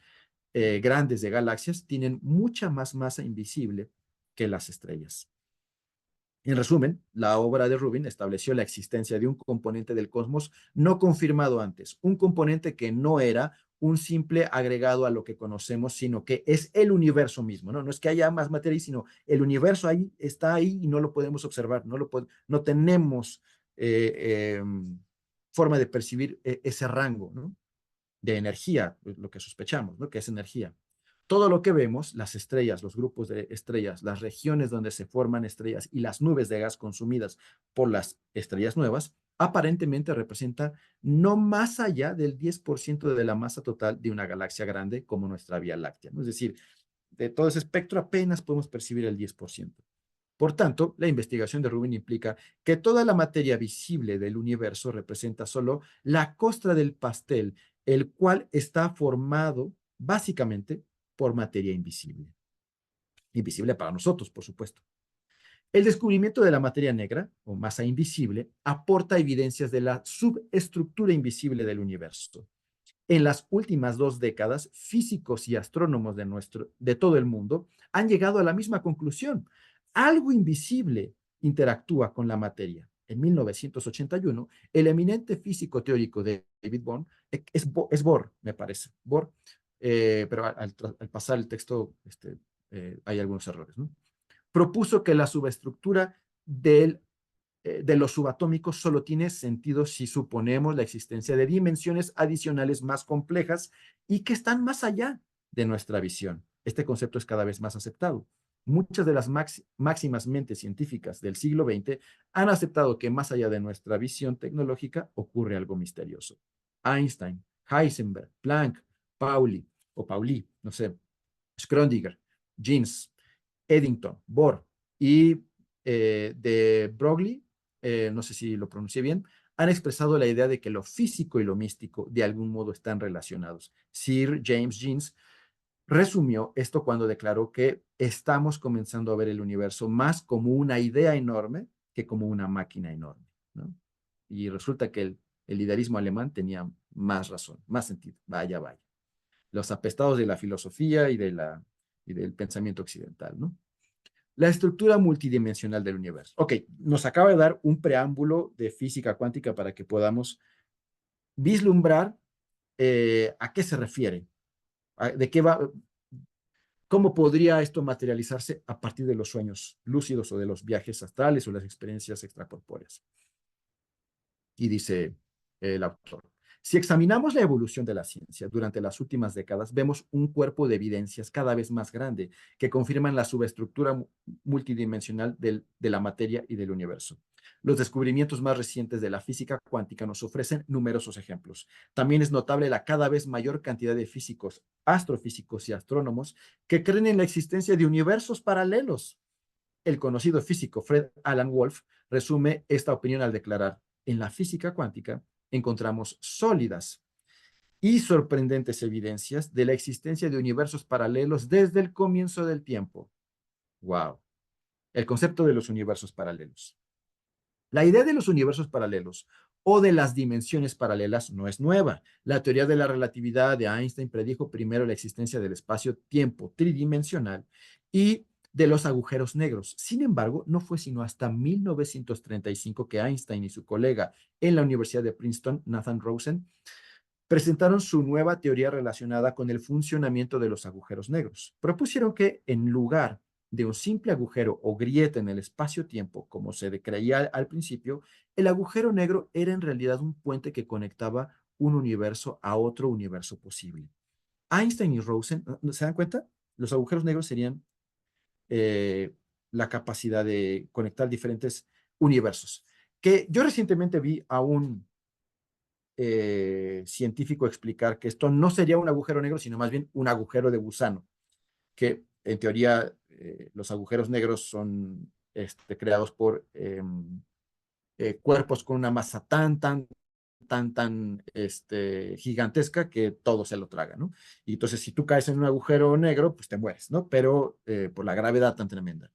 grandes de galaxias, tienen mucha más masa invisible que las estrellas. En resumen, la obra de Rubin estableció la existencia de un componente del cosmos no confirmado antes, un componente que no era un simple agregado a lo que conocemos, sino que es el universo mismo, ¿no? No es que haya más materia, sino el universo ahí está ahí y no lo podemos observar, no tenemos forma de percibir ese rango, ¿no? De energía, lo que sospechamos, ¿no? Que es energía. Todo lo que vemos, las estrellas, los grupos de estrellas, las regiones donde se forman estrellas y las nubes de gas consumidas por las estrellas nuevas, aparentemente representa no más allá del 10% de la masa total de una galaxia grande como nuestra Vía Láctea, ¿no? Es decir, de todo ese espectro apenas podemos percibir el 10%. Por tanto, la investigación de Rubin implica que toda la materia visible del universo representa solo la costra del pastel, el cual está formado básicamente por materia invisible. Invisible para nosotros, por supuesto. El descubrimiento de la materia negra, o masa invisible, aporta evidencias de la subestructura invisible del universo. En las últimas 2 décadas, físicos y astrónomos de todo el mundo han llegado a la misma conclusión. Algo invisible interactúa con la materia. En 1981, el eminente físico teórico de David Bohm, es Bohr, me parece, Bohr, pero al pasar el texto hay algunos errores, ¿no? Propuso que la subestructura de los subatómicos solo tiene sentido si suponemos la existencia de dimensiones adicionales más complejas y que están más allá de nuestra visión. Este concepto es cada vez más aceptado. Muchas de las máximas mentes científicas del siglo XX han aceptado que más allá de nuestra visión tecnológica ocurre algo misterioso. Einstein, Heisenberg, Planck, Pauli, no sé, Schrödinger, Jeans, Eddington, Bohr y de Broglie, no sé si lo pronuncié bien, han expresado la idea de que lo físico y lo místico de algún modo están relacionados. Sir James Jeans resumió esto cuando declaró que estamos comenzando a ver el universo más como una idea enorme que como una máquina enorme, ¿no? Y resulta que el liderismo alemán tenía más razón, más sentido. Vaya, vaya. Los apestados de la filosofía y del pensamiento occidental, ¿no? La estructura multidimensional del universo. Ok, nos acaba de dar un preámbulo de física cuántica para que podamos vislumbrar a qué se refiere, de qué va, cómo podría esto materializarse a partir de los sueños lúcidos o de los viajes astrales o las experiencias extracorpóreas. Y dice el autor, si examinamos la evolución de la ciencia durante las últimas décadas, vemos un cuerpo de evidencias cada vez más grande que confirman la subestructura multidimensional de la materia y del universo. Los descubrimientos más recientes de la física cuántica nos ofrecen numerosos ejemplos. También es notable la cada vez mayor cantidad de físicos, astrofísicos y astrónomos que creen en la existencia de universos paralelos. El conocido físico Fred Alan Wolf resume esta opinión al declarar: en la física cuántica encontramos sólidas y sorprendentes evidencias de la existencia de universos paralelos desde el comienzo del tiempo. ¡Wow! El concepto de los universos paralelos. La idea de los universos paralelos o de las dimensiones paralelas no es nueva. La teoría de la relatividad de Einstein predijo primero la existencia del espacio-tiempo tridimensional y de los agujeros negros. Sin embargo, no fue sino hasta 1935 que Einstein y su colega en la Universidad de Princeton, Nathan Rosen, presentaron su nueva teoría relacionada con el funcionamiento de los agujeros negros. Propusieron que, en lugar de un simple agujero o grieta en el espacio-tiempo, como se creía al principio, el agujero negro era en realidad un puente que conectaba un universo a otro universo posible. Einstein y Rosen, ¿se dan cuenta? Los agujeros negros serían eh, la capacidad de conectar diferentes universos. Que yo recientemente vi a un científico explicar que esto no sería un agujero negro, sino más bien un agujero de gusano, que en teoría los agujeros negros son creados por cuerpos con una masa tan gigantesca que todo se lo traga, ¿no? Y entonces si tú caes en un agujero negro, pues te mueres, ¿no? Pero por la gravedad tan tremenda.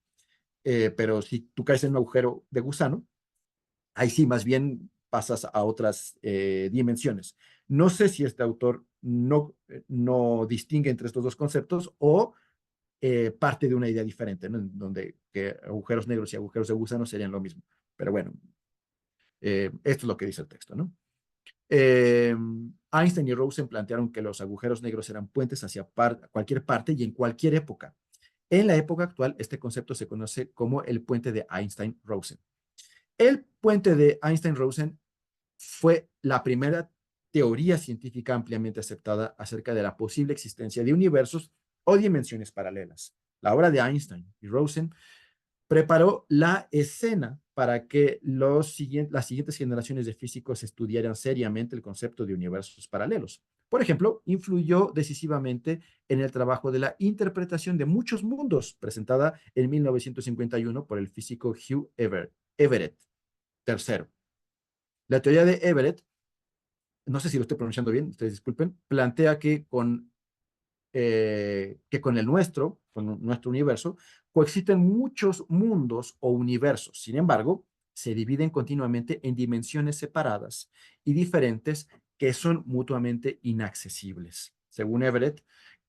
Pero si tú caes en un agujero de gusano, ahí sí, más bien pasas a otras dimensiones. No sé si este autor no distingue entre estos dos conceptos o parte de una idea diferente, ¿no? En donde que agujeros negros y agujeros de gusano serían lo mismo. Pero bueno, esto es lo que dice el texto, ¿no? Einstein y Rosen plantearon que los agujeros negros eran puentes hacia cualquier parte y en cualquier época. En la época actual, este concepto se conoce como el puente de Einstein-Rosen. El puente de Einstein-Rosen fue la primera teoría científica ampliamente aceptada acerca de la posible existencia de universos o dimensiones paralelas. La obra de Einstein y Rosen preparó la escena para que las siguientes generaciones de físicos estudiaran seriamente el concepto de universos paralelos. Por ejemplo, influyó decisivamente en el trabajo de la interpretación de muchos mundos, presentada en 1951 por el físico Hugh Everett III. La teoría de Everett, no sé si lo estoy pronunciando bien, ustedes disculpen, plantea que con el nuestro, con nuestro universo, coexisten muchos mundos o universos. Sin embargo, se dividen continuamente en dimensiones separadas y diferentes que son mutuamente inaccesibles. Según Everett,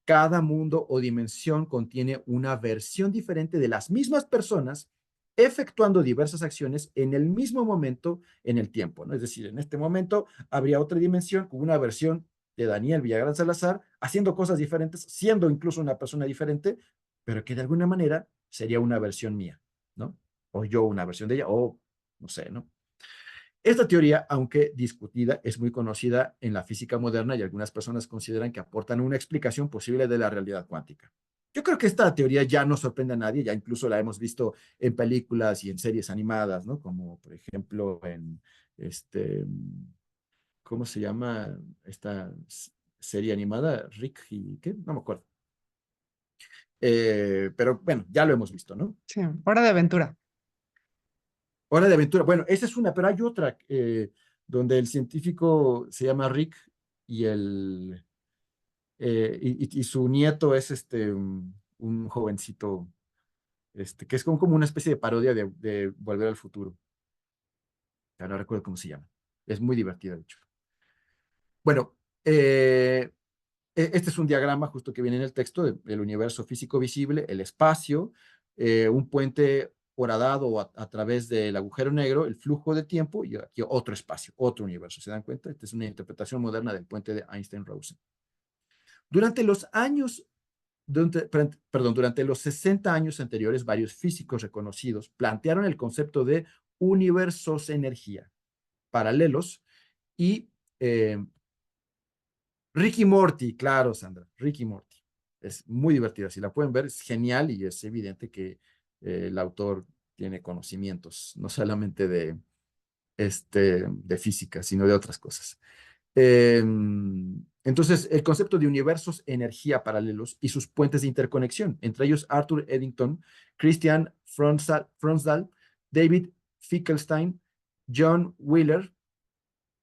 cada mundo o dimensión contiene una versión diferente de las mismas personas efectuando diversas acciones en el mismo momento en el tiempo, ¿no? Es decir, en este momento habría otra dimensión con una versión de Daniel Villagrán Salazar haciendo cosas diferentes, siendo incluso una persona diferente, pero que de alguna manera sería una versión mía, ¿no? O yo una versión de ella, o no sé, ¿no? Esta teoría, aunque discutida, es muy conocida en la física moderna y algunas personas consideran que aportan una explicación posible de la realidad cuántica. Yo creo que esta teoría ya no sorprende a nadie, ya incluso la hemos visto en películas y en series animadas, ¿no? Como por ejemplo en este, ¿cómo se llama esta serie animada? Rick y ¿qué? No me acuerdo. Pero bueno, ya lo hemos visto, ¿no? Sí, Hora de Aventura. Hora de Aventura. Bueno, esa es una, pero hay otra donde el científico se llama Rick y, y su nieto es un jovencito, que es como una especie de parodia de Volver al Futuro. Ya no recuerdo cómo se llama. Es muy divertida, de hecho. Bueno, este es un diagrama justo que viene en el texto del universo físico visible, el espacio, un puente horadado a través del agujero negro, el flujo de tiempo y aquí otro espacio, otro universo. ¿Se dan cuenta? Esta es una interpretación moderna del puente de Einstein-Rosen. Durante los años, durante los 60 años anteriores, varios físicos reconocidos plantearon el concepto de universos energía paralelos y Ricky Morty, claro, Sandra, Ricky Morty. Es muy divertida. Si la pueden ver, es genial y es evidente que el autor tiene conocimientos, no solamente de física, sino de otras cosas. Entonces, el concepto de universos energía paralelos y sus puentes de interconexión, entre ellos Arthur Eddington, Christian Fronsdal, David Finkelstein, John Wheeler,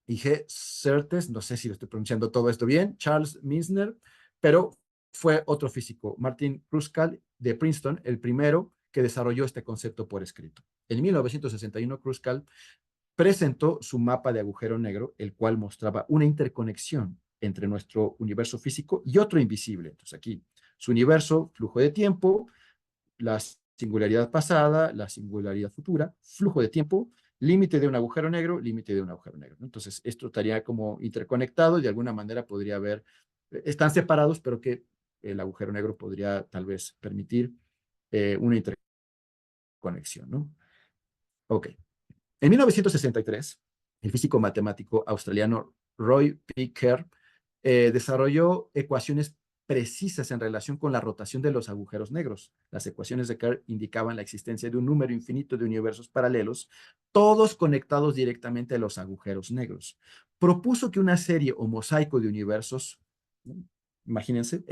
y G. Certes, no sé si lo estoy pronunciando todo esto bien, Charles Misner, pero fue otro físico, Martin Kruskal de Princeton, el primero que desarrolló este concepto por escrito. En 1961, Kruskal presentó su mapa de agujero negro, el cual mostraba una interconexión entre nuestro universo físico y otro invisible. Entonces aquí, su universo, flujo de tiempo, la singularidad pasada, la singularidad futura, flujo de tiempo, límite de un agujero negro, límite de un agujero negro, ¿no? Entonces, esto estaría como interconectado y de alguna manera podría haber, están separados, pero que el agujero negro podría tal vez permitir una interconexión, ¿no? Ok. En 1963, el físico matemático australiano Roy P. Kerr desarrolló ecuaciones precisas en relación con la rotación de los agujeros negros. Las ecuaciones de Kerr indicaban la existencia de un número infinito de universos paralelos, todos conectados directamente a los agujeros negros. Propuso que una serie o mosaico de universos, imagínense,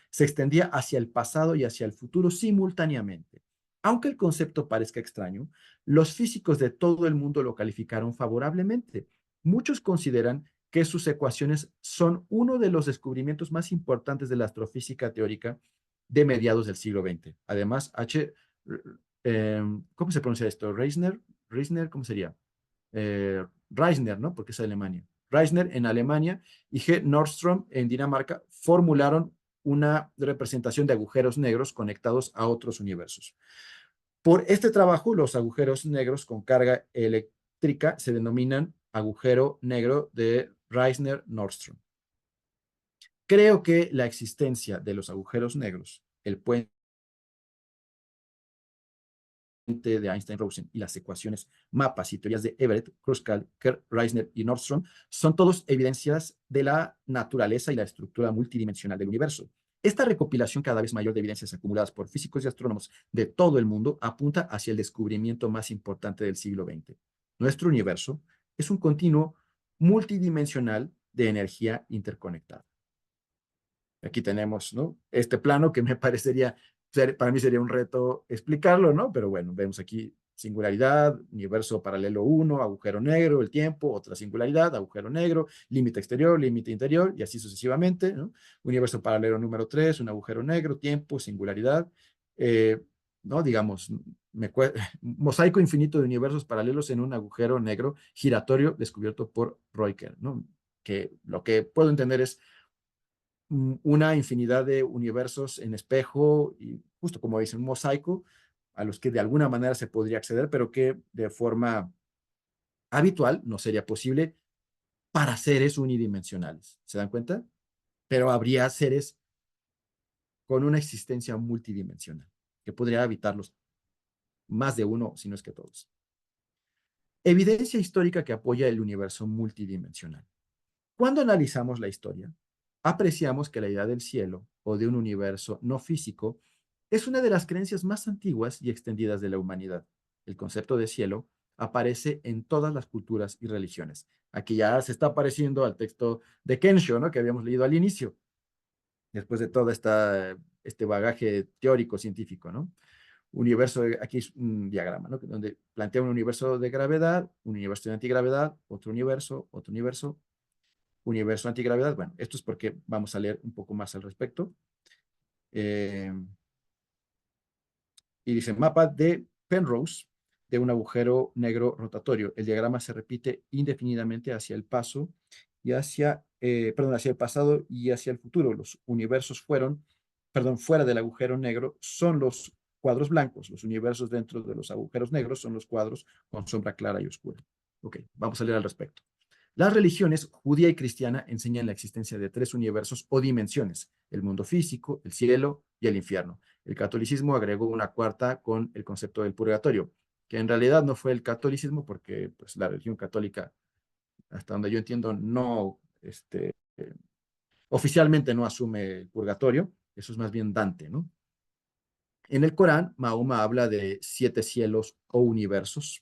se extendía hacia el pasado y hacia el futuro simultáneamente. Aunque el concepto parezca extraño, los físicos de todo el mundo lo calificaron favorablemente. Muchos consideran que sus ecuaciones son uno de los descubrimientos más importantes de la astrofísica teórica de mediados del siglo XX. Además, ¿cómo se pronuncia esto? Reisner, ¿cómo sería? Reisner, ¿no? Porque es Alemania. Reisner en Alemania y G. Nordström en Dinamarca formularon una representación de agujeros negros conectados a otros universos. Por este trabajo, los agujeros negros con carga eléctrica se denominan agujero negro de Reisner-Nordström. Creo que la existencia de los agujeros negros, el puente de Einstein-Rosen y las ecuaciones, mapas y teorías de Everett, Kruskal, Kerr, Reisner y Nordström son todos evidencias de la naturaleza y la estructura multidimensional del universo. Esta recopilación cada vez mayor de evidencias acumuladas por físicos y astrónomos de todo el mundo apunta hacia el descubrimiento más importante del siglo XX. Nuestro universo es un continuo multidimensional de energía interconectada. Aquí tenemos, ¿no? Este plano que me parecería, para mí sería un reto explicarlo, ¿no? Pero bueno, vemos aquí singularidad, universo paralelo 1, agujero negro, el tiempo, otra singularidad, agujero negro, límite exterior, límite interior, y así sucesivamente, ¿no? Universo paralelo número 3, un agujero negro, tiempo, singularidad. ¿no? Digamos, mosaico infinito de universos paralelos en un agujero negro giratorio descubierto por Royker, ¿no? Que lo que puedo entender es una infinidad de universos en espejo y justo como dice, un mosaico a los que de alguna manera se podría acceder, pero que de forma habitual no sería posible para seres unidimensionales. ¿Se dan cuenta? Pero habría seres con una existencia multidimensional que podría habitarlos más de uno, si no es que todos. Evidencia histórica que apoya el universo multidimensional. Cuando analizamos la historia, apreciamos que la idea del cielo o de un universo no físico es una de las creencias más antiguas y extendidas de la humanidad. El concepto de cielo aparece en todas las culturas y religiones. Aquí ya se está apareciendo al texto de Kensho, ¿no? Que habíamos leído al inicio, después de todo este bagaje teórico científico, ¿no? Universo, aquí es un diagrama, ¿no? Donde plantea un universo de gravedad, un universo de antigravedad, otro universo, universo antigravedad. Bueno, esto es porque vamos a leer un poco más al respecto. Eh, y dice mapa de Penrose de un agujero negro rotatorio. El diagrama se repite indefinidamente hacia el paso y hacia el pasado y hacia el futuro. Los universos fuera del agujero negro son los cuadros blancos. Los universos dentro de los agujeros negros son los cuadros con sombra clara y oscura. Ok, vamos a leer al respecto. Las religiones judía y cristiana enseñan la existencia de tres universos o dimensiones, el mundo físico, el cielo y el infierno. El catolicismo agregó una cuarta con el concepto del purgatorio, que en realidad no fue el catolicismo porque pues, la religión católica, hasta donde yo entiendo, no, oficialmente no asume el purgatorio, eso es más bien Dante, ¿no? En el Corán, Mahoma habla de 7 cielos o universos.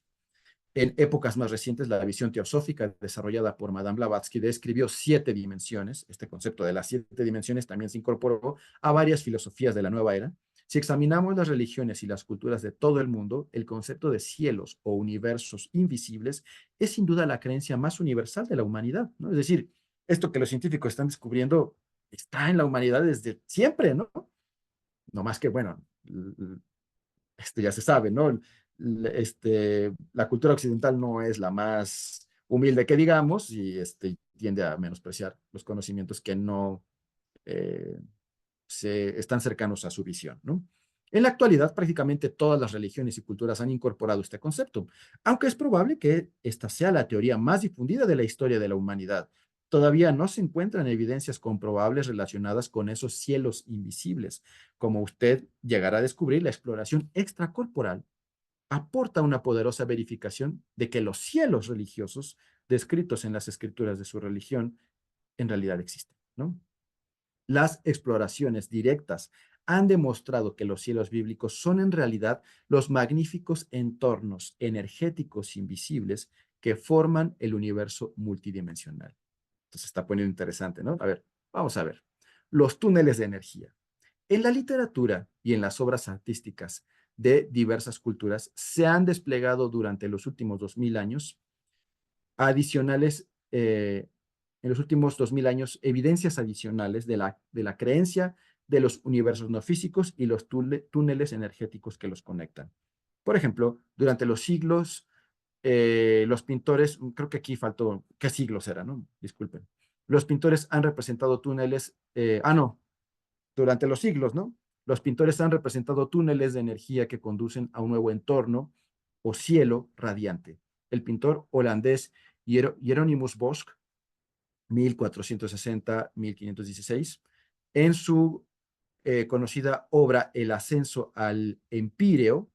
En épocas más recientes, la visión teosófica desarrollada por Madame Blavatsky describió 7 dimensiones. Este concepto de las 7 dimensiones también se incorporó a varias filosofías de la nueva era. Si examinamos las religiones y las culturas de todo el mundo, el concepto de cielos o universos invisibles es sin duda la creencia más universal de la humanidad, ¿no? Es decir, esto que los científicos están descubriendo está en la humanidad desde siempre, ¿no? No más que, bueno, ya se sabe, ¿no? La cultura occidental no es la más humilde que digamos y tiende a menospreciar los conocimientos que no eh, están cercanos a su visión, ¿no? En la actualidad, prácticamente todas las religiones y culturas han incorporado este concepto, aunque es probable que esta sea la teoría más difundida de la historia de la humanidad. Todavía no se encuentran evidencias comprobables relacionadas con esos cielos invisibles. Como usted llegará a descubrir, la exploración extracorporal aporta una poderosa verificación de que los cielos religiosos descritos en las escrituras de su religión en realidad existen, ¿no? Las exploraciones directas han demostrado que los cielos bíblicos son en realidad los magníficos entornos energéticos invisibles que forman el universo multidimensional. Entonces está poniendo interesante, ¿no? A ver, vamos a ver. Los túneles de energía. En la literatura y en las obras artísticas de diversas culturas se han desplegado durante los últimos 2000 años adicionales, en los últimos 2000 años, evidencias adicionales de la creencia de los universos no físicos y los túneles energéticos que los conectan. Por ejemplo, durante los siglos, los pintores, creo que aquí faltó, ¿qué siglos era, no? Disculpen. Los pintores han representado túneles, no, durante los siglos, ¿no? Los pintores han representado túneles de energía que conducen a un nuevo entorno o cielo radiante. El pintor holandés Hieronymus Bosch, 1460-1516, en su conocida obra El ascenso al Empíreo,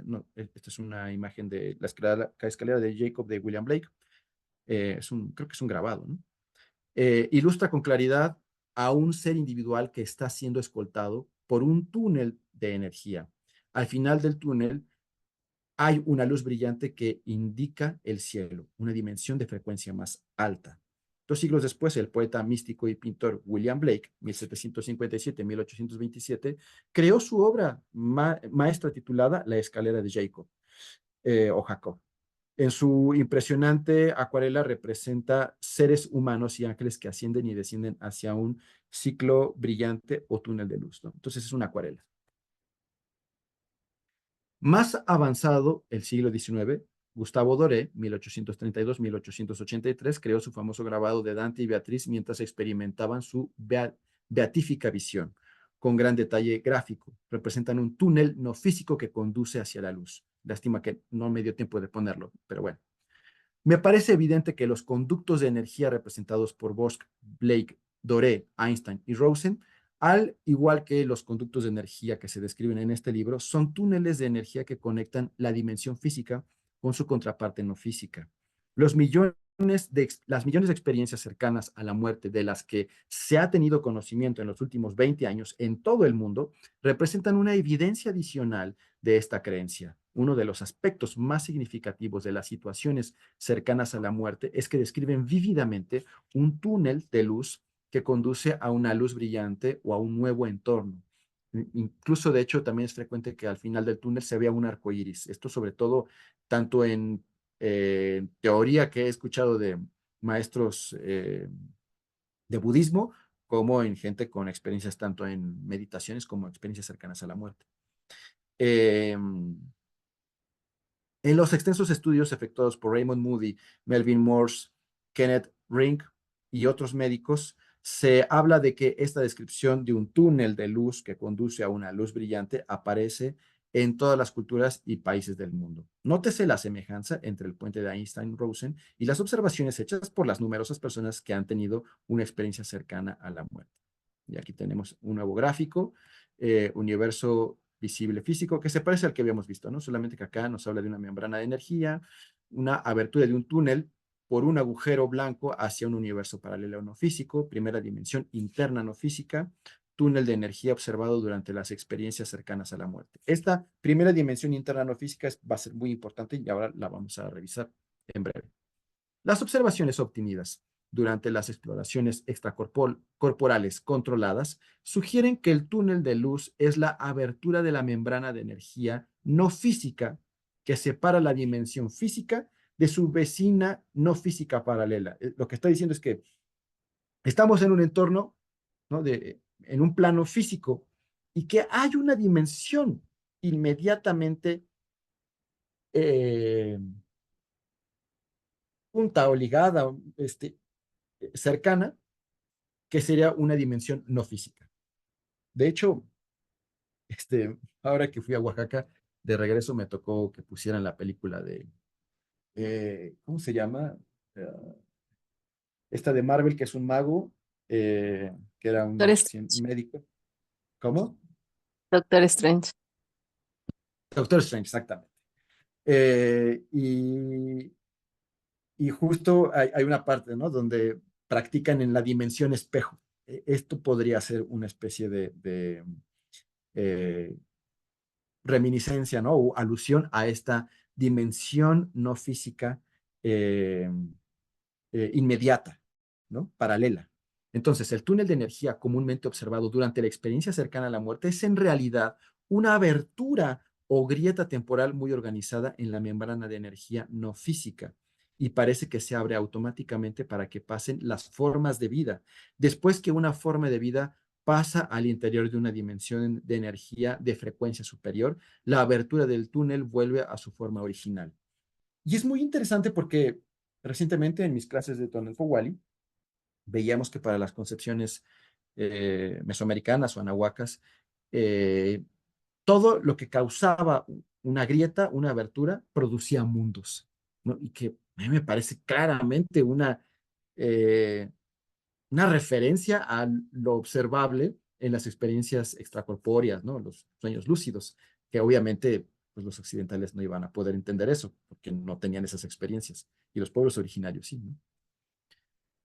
no, esta es una imagen de la escalera de Jacob de William Blake, creo que es un grabado, ¿no? Ilustra con claridad a un ser individual que está siendo escoltado por un túnel de energía. Al final del túnel hay una luz brillante que indica el cielo, una dimensión de frecuencia más alta. 2 siglos después, el poeta místico y pintor William Blake, 1757-1827, creó su obra maestra titulada La escalera de Jacob, o Jacob. En su impresionante acuarela representa seres humanos y ángeles que ascienden y descienden hacia un ciclo brillante o túnel de luz, ¿no? Entonces es una acuarela. Más avanzado el siglo XIX, Gustavo Doré, 1832-1883, creó su famoso grabado de Dante y Beatriz mientras experimentaban su beatífica visión. Con gran detalle gráfico, representan un túnel no físico que conduce hacia la luz. Lástima que no me dio tiempo de ponerlo, pero bueno. Me parece evidente que los conductos de energía representados por Bosch, Blake, Doré, Einstein y Rosen, al igual que los conductos de energía que se describen en este libro, son túneles de energía que conectan la dimensión física con su contraparte no física. Los millones las millones de experiencias cercanas a la muerte de las que se ha tenido conocimiento en los últimos 20 años en todo el mundo representan una evidencia adicional de esta creencia. Uno de los aspectos más significativos de las situaciones cercanas a la muerte es que describen vívidamente un túnel de luz que conduce a una luz brillante o a un nuevo entorno. Incluso, de hecho, también es frecuente que al final del túnel se vea un arco iris. Esto sobre todo tanto en teoría que he escuchado de maestros de budismo, como en gente con experiencias tanto en meditaciones como experiencias cercanas a la muerte. Eh, en los extensos estudios efectuados por Raymond Moody, Melvin Morse, Kenneth Rink y otros médicos, se habla de que esta descripción de un túnel de luz que conduce a una luz brillante aparece en todas las culturas y países del mundo. Nótese la semejanza entre el puente de Einstein-Rosen y las observaciones hechas por las numerosas personas que han tenido una experiencia cercana a la muerte. Y aquí tenemos un nuevo gráfico, universo visible físico, que se parece al que habíamos visto, ¿no? Solamente que acá nos habla de una membrana de energía, una abertura de un túnel por un agujero blanco hacia un universo paralelo no físico, primera dimensión interna no física, túnel de energía observado durante las experiencias cercanas a la muerte. Esta primera dimensión interna no física va a ser muy importante y ahora la vamos a revisar en breve. Las observaciones obtenidas durante las exploraciones extracorporales controladas sugieren que el túnel de luz es la abertura de la membrana de energía no física que separa la dimensión física de su vecina no física paralela. Lo que está diciendo es que estamos en un entorno, ¿no? En un plano físico y que hay una dimensión inmediatamente eh, junta o ligada, cercana, que sería una dimensión no física. De hecho, ahora que fui a Oaxaca, de regreso me tocó que pusieran la película de, ¿cómo se llama? Uh, esta de Marvel, que es un mago, que era Doctor un Strange. médico. ¿Cómo? Doctor Strange. Doctor Strange, exactamente. Eh, y, y justo hay una parte, ¿no? Donde practican en la dimensión espejo. Esto podría ser una especie de eh, reminiscencia, ¿no? O alusión a esta dimensión no física eh, inmediata, ¿no? Paralela. Entonces, el túnel de energía comúnmente observado durante la experiencia cercana a la muerte es en realidad una abertura o grieta temporal muy organizada en la membrana de energía no física y parece que se abre automáticamente para que pasen las formas de vida. Después que una forma de vida pasa al interior de una dimensión de energía de frecuencia superior, la abertura del túnel vuelve a su forma original. Y es muy interesante porque recientemente en mis clases de Tonel Wali veíamos que para las concepciones mesoamericanas o anahuacas, eh, todo lo que causaba una grieta, una abertura, producía mundos, ¿no? Y que a mí me parece claramente eh, una referencia a lo observable en las experiencias extracorpóreas, ¿no? Los sueños lúcidos, que obviamente pues, los occidentales no iban a poder entender eso, porque no tenían esas experiencias, y los pueblos originarios sí, ¿no?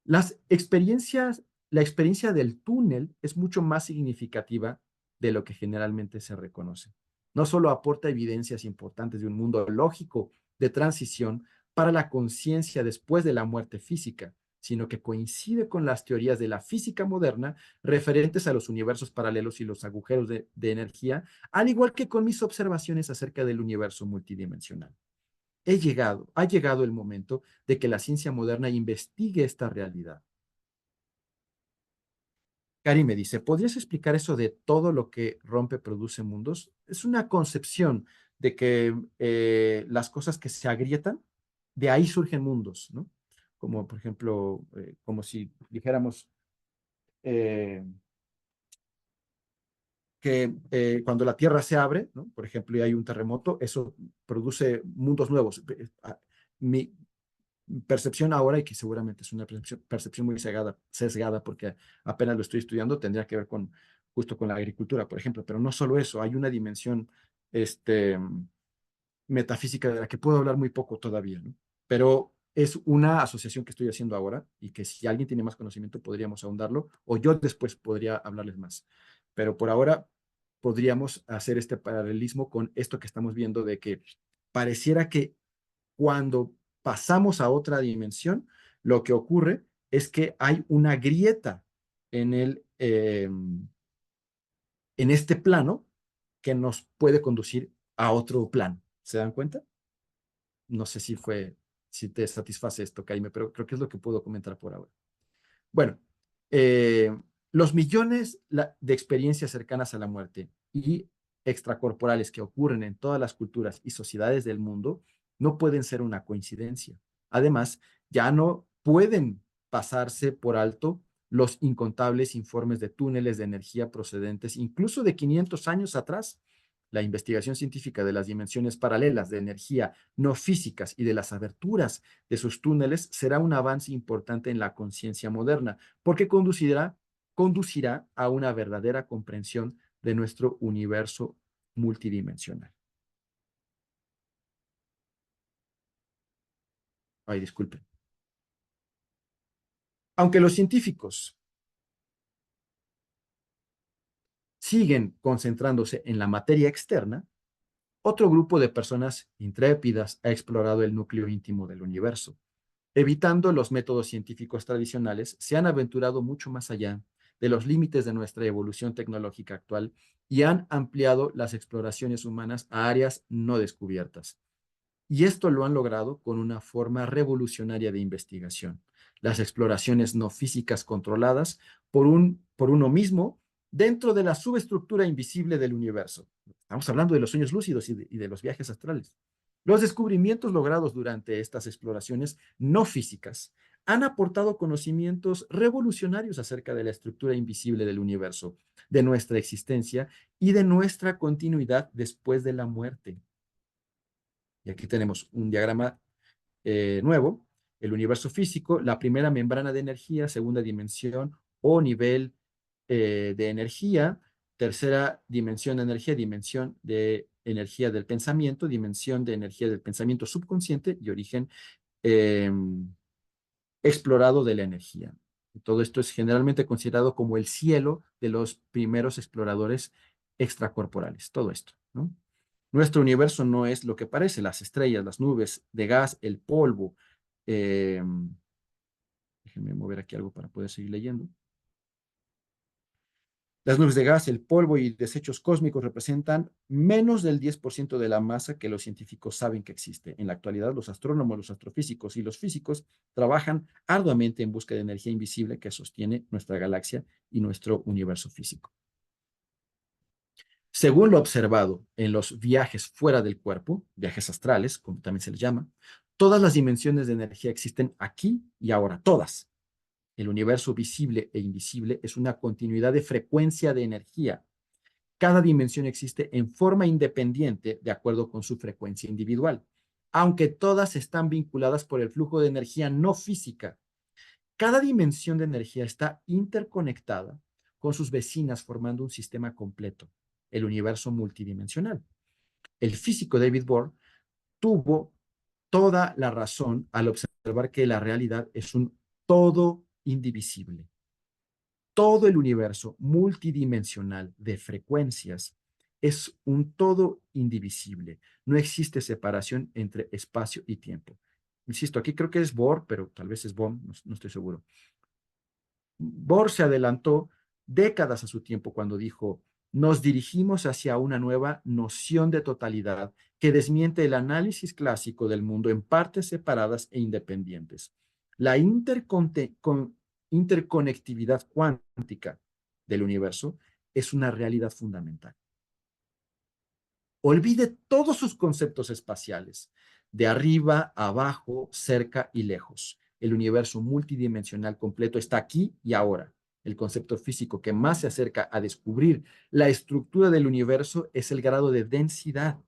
Las experiencias, la experiencia del túnel es mucho más significativa de lo que generalmente se reconoce. No solo aporta evidencias importantes de un mundo lógico de transición para la conciencia después de la muerte física, sino que coincide con las teorías de la física moderna referentes a los universos paralelos y los agujeros de energía, al igual que con mis observaciones acerca del universo multidimensional. Ha llegado el momento de que la ciencia moderna investigue esta realidad. Cari me dice, ¿podrías explicar eso de todo lo que rompe produce mundos? Es una concepción de que las cosas que se agrietan, de ahí surgen mundos, ¿no? Como por ejemplo, como si dijéramos eh, que cuando la Tierra se abre, ¿no? Por ejemplo, y hay un terremoto, eso produce mundos nuevos. Mi percepción ahora, y que seguramente es una percepción muy sesgada porque apenas lo estoy estudiando, tendría que ver con justo con la agricultura, por ejemplo, pero no solo eso, hay una dimensión este, metafísica de la que puedo hablar muy poco todavía, ¿no? Pero es una asociación que estoy haciendo ahora y que si alguien tiene más conocimiento podríamos ahondarlo o yo después podría hablarles más. Pero por ahora podríamos hacer este paralelismo con esto que estamos viendo de que pareciera que cuando pasamos a otra dimensión, lo que ocurre es que hay una grieta en en este plano que nos puede conducir a otro plano. ¿Se dan cuenta? No sé si te satisface esto, Jaime, pero creo que es lo que puedo comentar por ahora. Bueno, eh, los millones de experiencias cercanas a la muerte y extracorporales que ocurren en todas las culturas y sociedades del mundo no pueden ser una coincidencia. Además, ya no pueden pasarse por alto los incontables informes de túneles de energía procedentes incluso de 500 años atrás. La investigación científica de las dimensiones paralelas de energía no físicas y de las aberturas de sus túneles será un avance importante en la conciencia moderna, porque conducirá a una verdadera comprensión de nuestro universo multidimensional. Ay, disculpen. Aunque los científicos siguen concentrándose en la materia externa, otro grupo de personas intrépidas ha explorado el núcleo íntimo del universo. Evitando los métodos científicos tradicionales, se han aventurado mucho más allá de los límites de nuestra evolución tecnológica actual y han ampliado las exploraciones humanas a áreas no descubiertas. Y esto lo han logrado con una forma revolucionaria de investigación. Las exploraciones no físicas controladas por uno mismo dentro de la subestructura invisible del universo. Estamos hablando de los sueños lúcidos y de los viajes astrales. Los descubrimientos logrados durante estas exploraciones no físicas han aportado conocimientos revolucionarios acerca de la estructura invisible del universo, de nuestra existencia y de nuestra continuidad después de la muerte. Y aquí tenemos un diagrama nuevo, el universo físico, la primera membrana de energía, segunda dimensión o nivel de energía, tercera dimensión de energía del pensamiento, dimensión de energía del pensamiento subconsciente y origen eh, explorado de la energía. Todo esto es generalmente considerado como el cielo de los primeros exploradores extracorporales, todo esto, ¿no? Nuestro universo no es lo que parece, las estrellas, las nubes de gas, el polvo. Eh, Déjenme mover aquí algo para poder seguir leyendo. Las nubes de gas, el polvo y desechos cósmicos representan menos del 10% de la masa que los científicos saben que existe. En la actualidad, los astrónomos, los astrofísicos y los físicos trabajan arduamente en busca de energía invisible que sostiene nuestra galaxia y nuestro universo físico. Según lo observado en los viajes fuera del cuerpo, viajes astrales, como también se les llama, todas las dimensiones de energía existen aquí y ahora, todas. El universo visible e invisible es una continuidad de frecuencia de energía. Cada dimensión existe en forma independiente de acuerdo con su frecuencia individual, aunque todas están vinculadas por el flujo de energía no física. Cada dimensión de energía está interconectada con sus vecinas formando un sistema completo, el universo multidimensional. El físico David Bohr tuvo toda la razón al observar que la realidad es un todo indivisible. Todo el universo multidimensional de frecuencias es un todo indivisible. No existe separación entre espacio y tiempo. Insisto, aquí creo que es Bohr, pero tal vez es Bohm, no estoy seguro. Bohr se adelantó décadas a su tiempo cuando dijo, nos dirigimos hacia una nueva noción de totalidad que desmiente el análisis clásico del mundo en partes separadas e independientes. La interconectividad cuántica del universo es una realidad fundamental. Olvide todos sus conceptos espaciales, de arriba, abajo, cerca y lejos. El universo multidimensional completo está aquí y ahora. El concepto físico que más se acerca a descubrir la estructura del universo es el grado de densidad.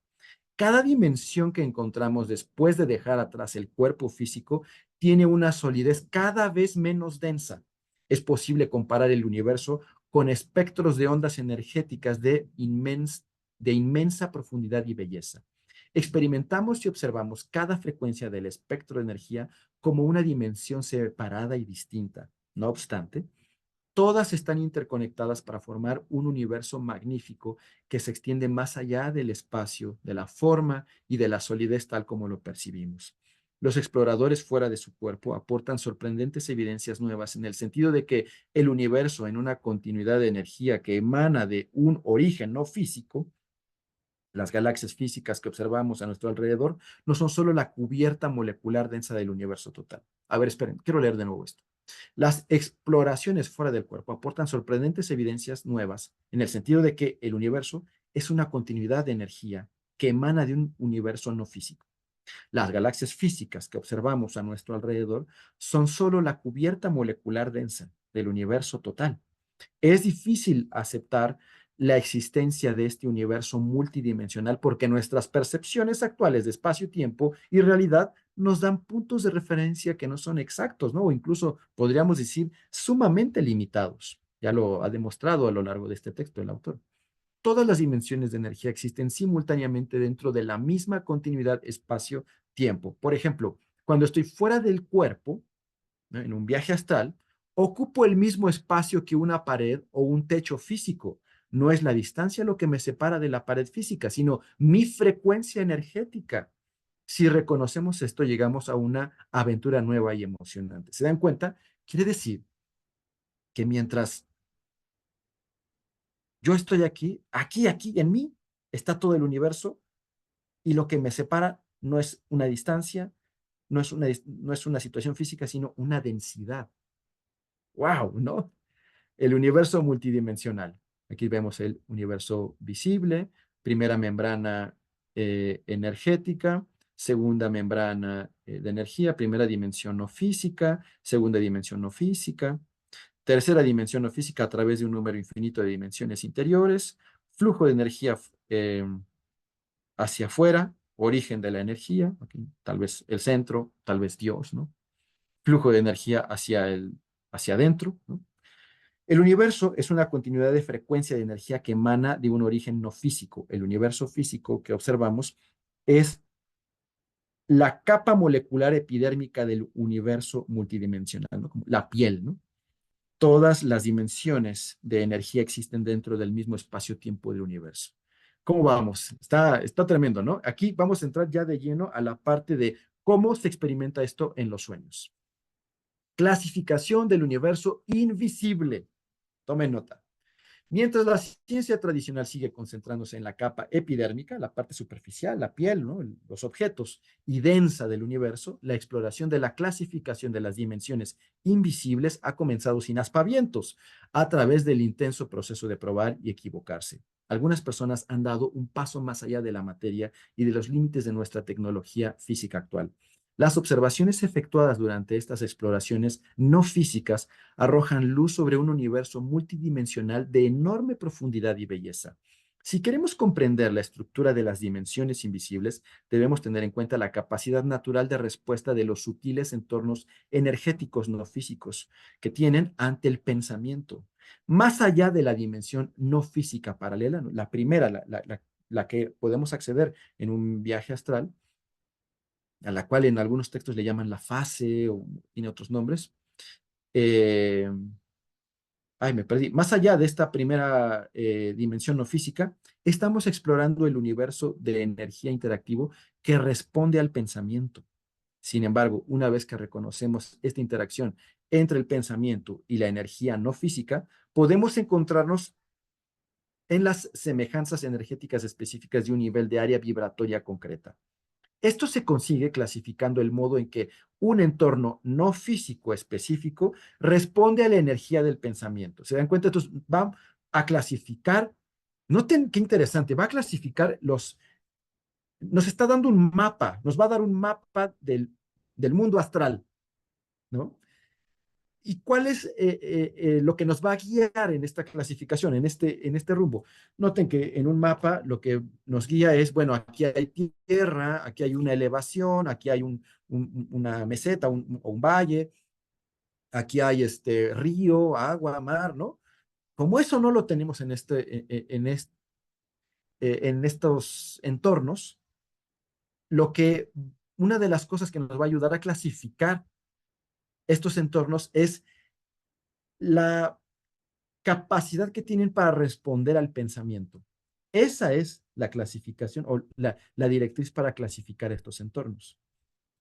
Cada dimensión que encontramos después de dejar atrás el cuerpo físico tiene una solidez cada vez menos densa. Es posible comparar el universo con espectros de ondas energéticas de inmensa profundidad y belleza. Experimentamos y observamos cada frecuencia del espectro de energía como una dimensión separada y distinta. No obstante, todas están interconectadas para formar un universo magnífico que se extiende más allá del espacio, de la forma y de la solidez tal como lo percibimos. Los exploradores fuera de su cuerpo aportan sorprendentes evidencias nuevas en el sentido de que el universo en una continuidad de energía que emana de un origen no físico, las galaxias físicas que observamos a nuestro alrededor, no son solo la cubierta molecular densa del universo total. A ver, esperen, quiero leer de nuevo esto. Las exploraciones fuera del cuerpo aportan sorprendentes evidencias nuevas en el sentido de que el universo es una continuidad de energía que emana de un universo no físico. Las galaxias físicas que observamos a nuestro alrededor son solo la cubierta molecular densa del universo total. Es difícil aceptar la existencia de este universo multidimensional porque nuestras percepciones actuales de espacio-tiempo y realidad nos dan puntos de referencia que no son exactos, ¿no? O incluso podríamos decir sumamente limitados. Ya lo ha demostrado a lo largo de este texto el autor. Todas las dimensiones de energía existen simultáneamente dentro de la misma continuidad espacio-tiempo. Por ejemplo, cuando estoy fuera del cuerpo, ¿no? En un viaje astral, ocupo el mismo espacio que una pared o un techo físico. No es la distancia lo que me separa de la pared física, sino mi frecuencia energética. Si reconocemos esto, llegamos a una aventura nueva y emocionante. ¿Se dan cuenta? Quiere decir que mientras yo estoy aquí en mí, está todo el universo y lo que me separa no es una distancia, no es una situación física, sino una densidad. ¡Wow! ¿No? El universo multidimensional. Aquí vemos el universo visible, primera membrana energética, segunda membrana de energía, primera dimensión no física, segunda dimensión no física, tercera dimensión no física a través de un número infinito de dimensiones interiores, flujo de energía hacia afuera, origen de la energía, aquí, tal vez el centro, tal vez Dios, ¿no? Flujo de energía hacia adentro, ¿no? El universo es una continuidad de frecuencia de energía que emana de un origen no físico. El universo físico que observamos es la capa molecular epidérmica del universo multidimensional, ¿no? Como la piel, ¿no? Todas las dimensiones de energía existen dentro del mismo espacio-tiempo del universo. ¿Cómo vamos? Está tremendo, ¿no? Aquí vamos a entrar ya de lleno a la parte de cómo se experimenta esto en los sueños. Clasificación del universo invisible. Tomen nota. Mientras la ciencia tradicional sigue concentrándose en la capa epidérmica, la parte superficial, la piel, ¿no? Los objetos, y densa del universo, la exploración de la clasificación de las dimensiones invisibles ha comenzado sin aspavientos, a través del intenso proceso de probar y equivocarse. Algunas personas han dado un paso más allá de la materia y de los límites de nuestra tecnología física actual. Las observaciones efectuadas durante estas exploraciones no físicas arrojan luz sobre un universo multidimensional de enorme profundidad y belleza. Si queremos comprender la estructura de las dimensiones invisibles, debemos tener en cuenta la capacidad natural de respuesta de los sutiles entornos energéticos no físicos que tienen ante el pensamiento. Más allá de la dimensión no física paralela, ¿no? La primera, la que podemos acceder en un viaje astral, a la cual en algunos textos le llaman la fase o tiene otros nombres. Eh, me perdí. Más allá de esta primera dimensión no física, estamos explorando el universo de energía interactivo que responde al pensamiento. Sin embargo, una vez que reconocemos esta interacción entre el pensamiento y la energía no física, podemos encontrarnos en las semejanzas energéticas específicas de un nivel de área vibratoria concreta. Esto se consigue clasificando el modo en que un entorno no físico específico responde a la energía del pensamiento. ¿Se dan cuenta? Entonces, va a clasificar, noten qué interesante, va a clasificar nos está dando un mapa, nos va a dar un mapa del mundo astral, ¿no? ¿Y cuál es lo que nos va a guiar en esta clasificación, en este rumbo? Noten que en un mapa lo que nos guía es, bueno, aquí hay tierra, aquí hay una elevación, aquí hay una meseta o un valle, aquí hay este río, agua, mar, ¿no? Como eso no lo tenemos en estos entornos, lo que una de las cosas que nos va a ayudar a clasificar estos entornos es la capacidad que tienen para responder al pensamiento. Esa es la clasificación o la directriz para clasificar estos entornos.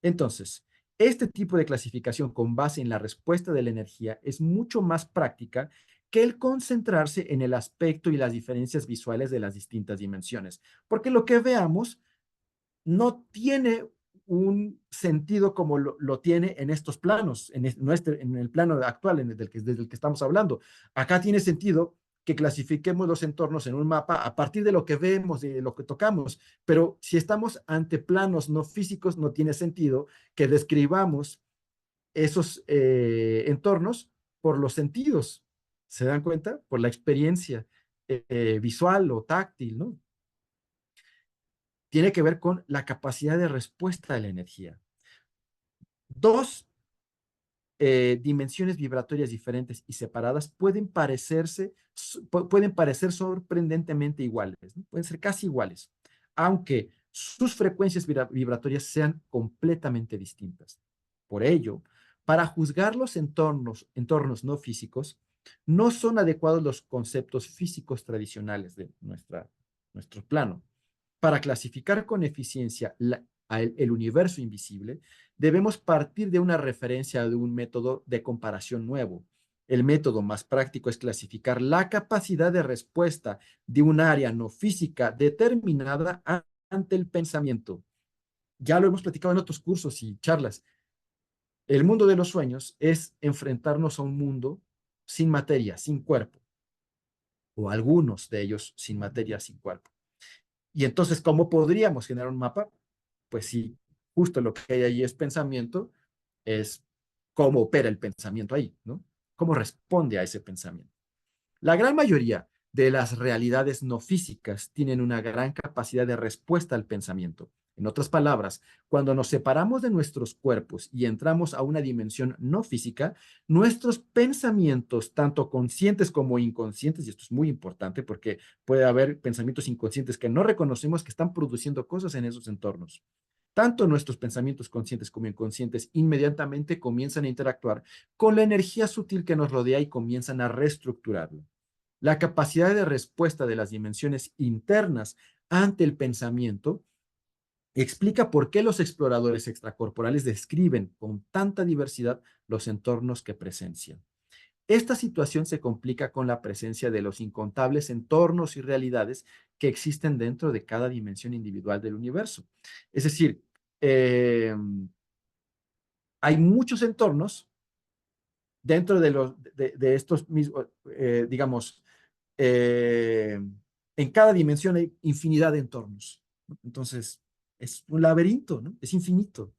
Entonces, este tipo de clasificación con base en la respuesta de la energía es mucho más práctica que el concentrarse en el aspecto y las diferencias visuales de las distintas dimensiones, porque lo que veamos no tiene un sentido como lo tiene en estos planos, en el plano actual desde el que estamos hablando. Acá tiene sentido que clasifiquemos los entornos en un mapa a partir de lo que vemos, de lo que tocamos, pero si estamos ante planos no físicos, no tiene sentido que describamos esos entornos por los sentidos. ¿Se dan cuenta? Por la experiencia visual o táctil, ¿no? Tiene que ver con la capacidad de respuesta de la energía. Dos dimensiones vibratorias diferentes y separadas pueden parecer sorprendentemente iguales, ¿no? Pueden ser casi iguales, aunque sus frecuencias vibratorias sean completamente distintas. Por ello, para juzgar los entornos no físicos, no son adecuados los conceptos físicos tradicionales de nuestro plano. Para clasificar con eficiencia el universo invisible, debemos partir de una referencia de un método de comparación nuevo. El método más práctico es clasificar la capacidad de respuesta de un área no física determinada ante el pensamiento. Ya lo hemos platicado en otros cursos y charlas. El mundo de los sueños es enfrentarnos a un mundo sin materia, sin cuerpo, o algunos de ellos sin materia, sin cuerpo. Y entonces, ¿cómo podríamos generar un mapa? Pues sí, justo lo que hay ahí es pensamiento, es cómo opera el pensamiento ahí, ¿no? Cómo responde a ese pensamiento. La gran mayoría de las realidades no físicas tienen una gran capacidad de respuesta al pensamiento. En otras palabras, cuando nos separamos de nuestros cuerpos y entramos a una dimensión no física, nuestros pensamientos, tanto conscientes como inconscientes, y esto es muy importante porque puede haber pensamientos inconscientes que no reconocemos que están produciendo cosas en esos entornos. Tanto nuestros pensamientos conscientes como inconscientes inmediatamente comienzan a interactuar con la energía sutil que nos rodea y comienzan a reestructurarlo. La capacidad de respuesta de las dimensiones internas ante el pensamiento explica por qué los exploradores extracorporales describen con tanta diversidad los entornos que presencian. Esta situación se complica con la presencia de los incontables entornos y realidades que existen dentro de cada dimensión individual del universo. Es decir, eh, hay muchos entornos dentro de estos mismos, digamos, eh, en cada dimensión hay infinidad de entornos, ¿no? Entonces, es un laberinto, ¿no? Es infinito.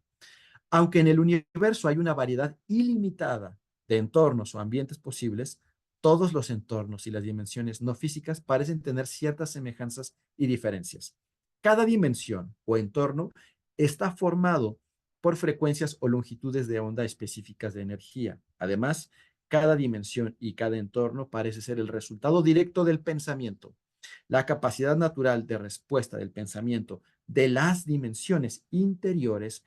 Aunque en el universo hay una variedad ilimitada de entornos o ambientes posibles, todos los entornos y las dimensiones no físicas parecen tener ciertas semejanzas y diferencias. Cada dimensión o entorno está formado por frecuencias o longitudes de onda específicas de energía. Además, cada dimensión y cada entorno parece ser el resultado directo del pensamiento. La capacidad natural de respuesta del pensamiento de las dimensiones interiores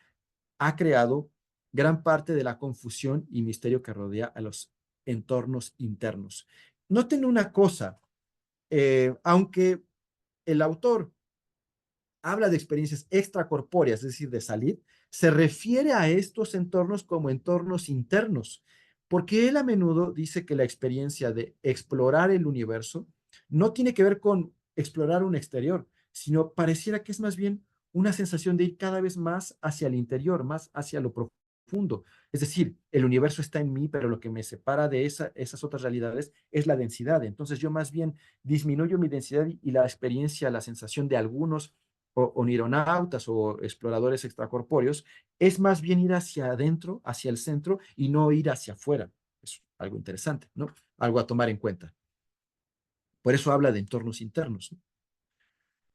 ha creado gran parte de la confusión y misterio que rodea a los entornos internos. Noten una cosa, aunque el autor habla de experiencias extracorpóreas, es decir, de salir, se refiere a estos entornos como entornos internos, porque él a menudo dice que la experiencia de explorar el universo no tiene que ver con explorar un exterior, sino pareciera que es más bien una sensación de ir cada vez más hacia el interior, más hacia lo profundo. Es decir, el universo está en mí, pero lo que me separa de esas otras realidades es la densidad. Entonces yo más bien disminuyo mi densidad y la experiencia, la sensación de algunos o nironautas o exploradores extracorpóreos, es más bien ir hacia adentro, hacia el centro y no ir hacia afuera. Es algo interesante, ¿no? Algo a tomar en cuenta. Por eso habla de entornos internos, ¿no?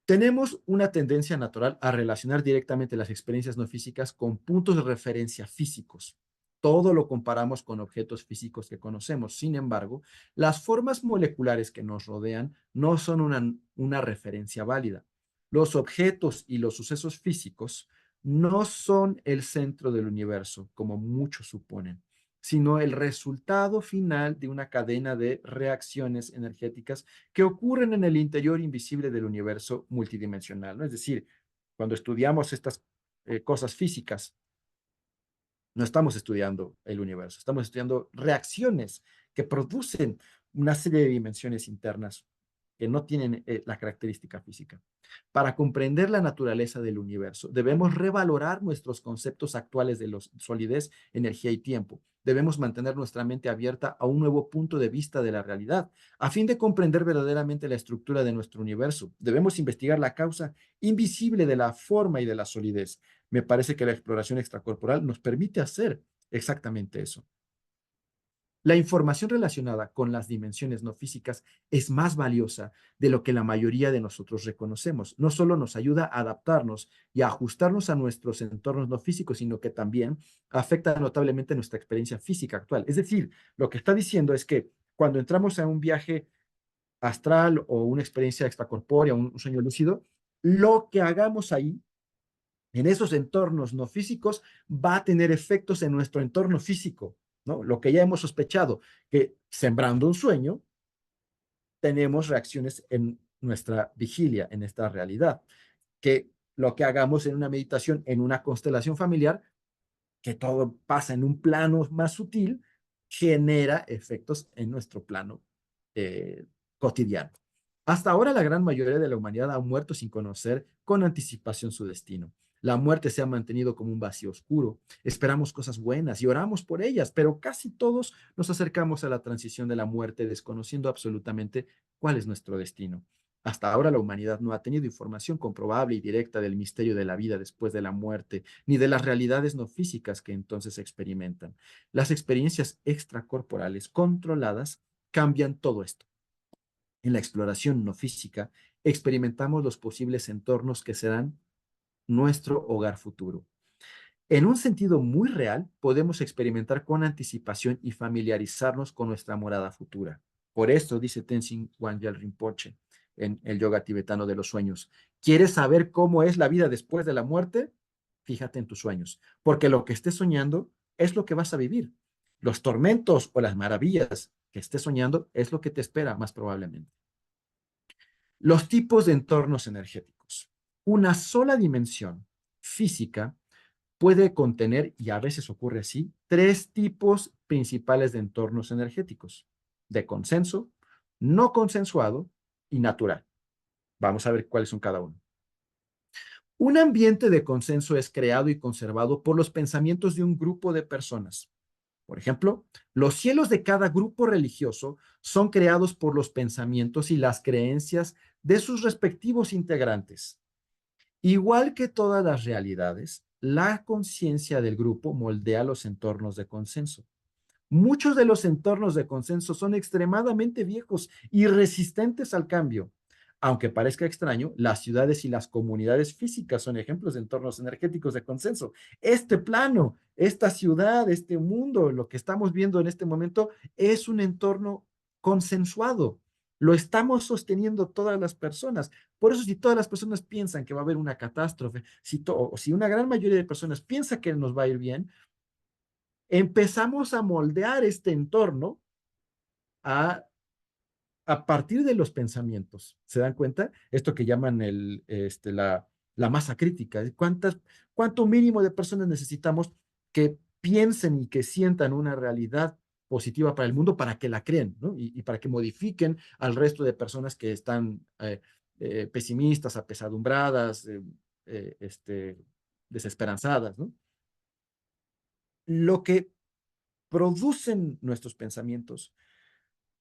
Tenemos una tendencia natural a relacionar directamente las experiencias no físicas con puntos de referencia físicos. Todo lo comparamos con objetos físicos que conocemos. Sin embargo, las formas moleculares que nos rodean no son una referencia válida. Los objetos y los sucesos físicos no son el centro del universo, como muchos suponen, sino el resultado final de una cadena de reacciones energéticas que ocurren en el interior invisible del universo multidimensional, ¿no? Es decir, cuando estudiamos estas cosas físicas, no estamos estudiando el universo, estamos estudiando reacciones que producen una serie de dimensiones internas que no tienen la característica física. Para comprender la naturaleza del universo, debemos revalorar nuestros conceptos actuales de solidez, energía y tiempo. Debemos mantener nuestra mente abierta a un nuevo punto de vista de la realidad, a fin de comprender verdaderamente la estructura de nuestro universo. Debemos investigar la causa invisible de la forma y de la solidez. Me parece que la exploración extracorporal nos permite hacer exactamente eso. La información relacionada con las dimensiones no físicas es más valiosa de lo que la mayoría de nosotros reconocemos. No solo nos ayuda a adaptarnos y a ajustarnos a nuestros entornos no físicos, sino que también afecta notablemente nuestra experiencia física actual. Es decir, lo que está diciendo es que cuando entramos a un viaje astral o una experiencia extracorpórea, un sueño lúcido, lo que hagamos ahí en esos entornos no físicos va a tener efectos en nuestro entorno físico, ¿no? Lo que ya hemos sospechado, que sembrando un sueño, tenemos reacciones en nuestra vigilia, en esta realidad, que lo que hagamos en una meditación, en una constelación familiar, que todo pasa en un plano más sutil, genera efectos en nuestro plano eh, cotidiano. Hasta ahora la gran mayoría de la humanidad ha muerto sin conocer con anticipación su destino. La muerte se ha mantenido como un vacío oscuro. Esperamos cosas buenas y oramos por ellas, pero casi todos nos acercamos a la transición de la muerte desconociendo absolutamente cuál es nuestro destino. Hasta ahora la humanidad no ha tenido información comprobable y directa del misterio de la vida después de la muerte, ni de las realidades no físicas que entonces experimentan. Las experiencias extracorporales controladas cambian todo esto. En la exploración no física, experimentamos los posibles entornos que serán nuestro hogar futuro. En un sentido muy real, podemos experimentar con anticipación y familiarizarnos con nuestra morada futura. Por esto, dice Tenzin Wangyal Rinpoche en el yoga tibetano de los sueños, ¿quieres saber cómo es la vida después de la muerte? Fíjate en tus sueños, porque lo que estés soñando es lo que vas a vivir. Los tormentos o las maravillas que estés soñando es lo que te espera más probablemente. Los tipos de entornos energéticos. Una sola dimensión física puede contener, y a veces ocurre así, tres tipos principales de entornos energéticos: de consenso, no consensuado y natural. Vamos a ver cuáles son cada uno. Un ambiente de consenso es creado y conservado por los pensamientos de un grupo de personas. Por ejemplo, los cielos de cada grupo religioso son creados por los pensamientos y las creencias de sus respectivos integrantes. Igual que todas las realidades, la conciencia del grupo moldea los entornos de consenso. Muchos de los entornos de consenso son extremadamente viejos y resistentes al cambio. Aunque parezca extraño, las ciudades y las comunidades físicas son ejemplos de entornos energéticos de consenso. Este plano, esta ciudad, este mundo, lo que estamos viendo en este momento, es un entorno consensuado. Lo estamos sosteniendo todas las personas. Por eso, si todas las personas piensan que va a haber una catástrofe, o si una gran mayoría de personas piensa que nos va a ir bien, empezamos a moldear este entorno a, a partir de los pensamientos. ¿Se dan cuenta? Esto que llaman la masa crítica. ¿Cuánto mínimo de personas necesitamos que piensen y que sientan una realidad positiva para el mundo para que la creen, ¿no? Y para que modifiquen al resto de personas que están pesimistas, apesadumbradas, desesperanzadas, ¿no? Lo que producen nuestros pensamientos,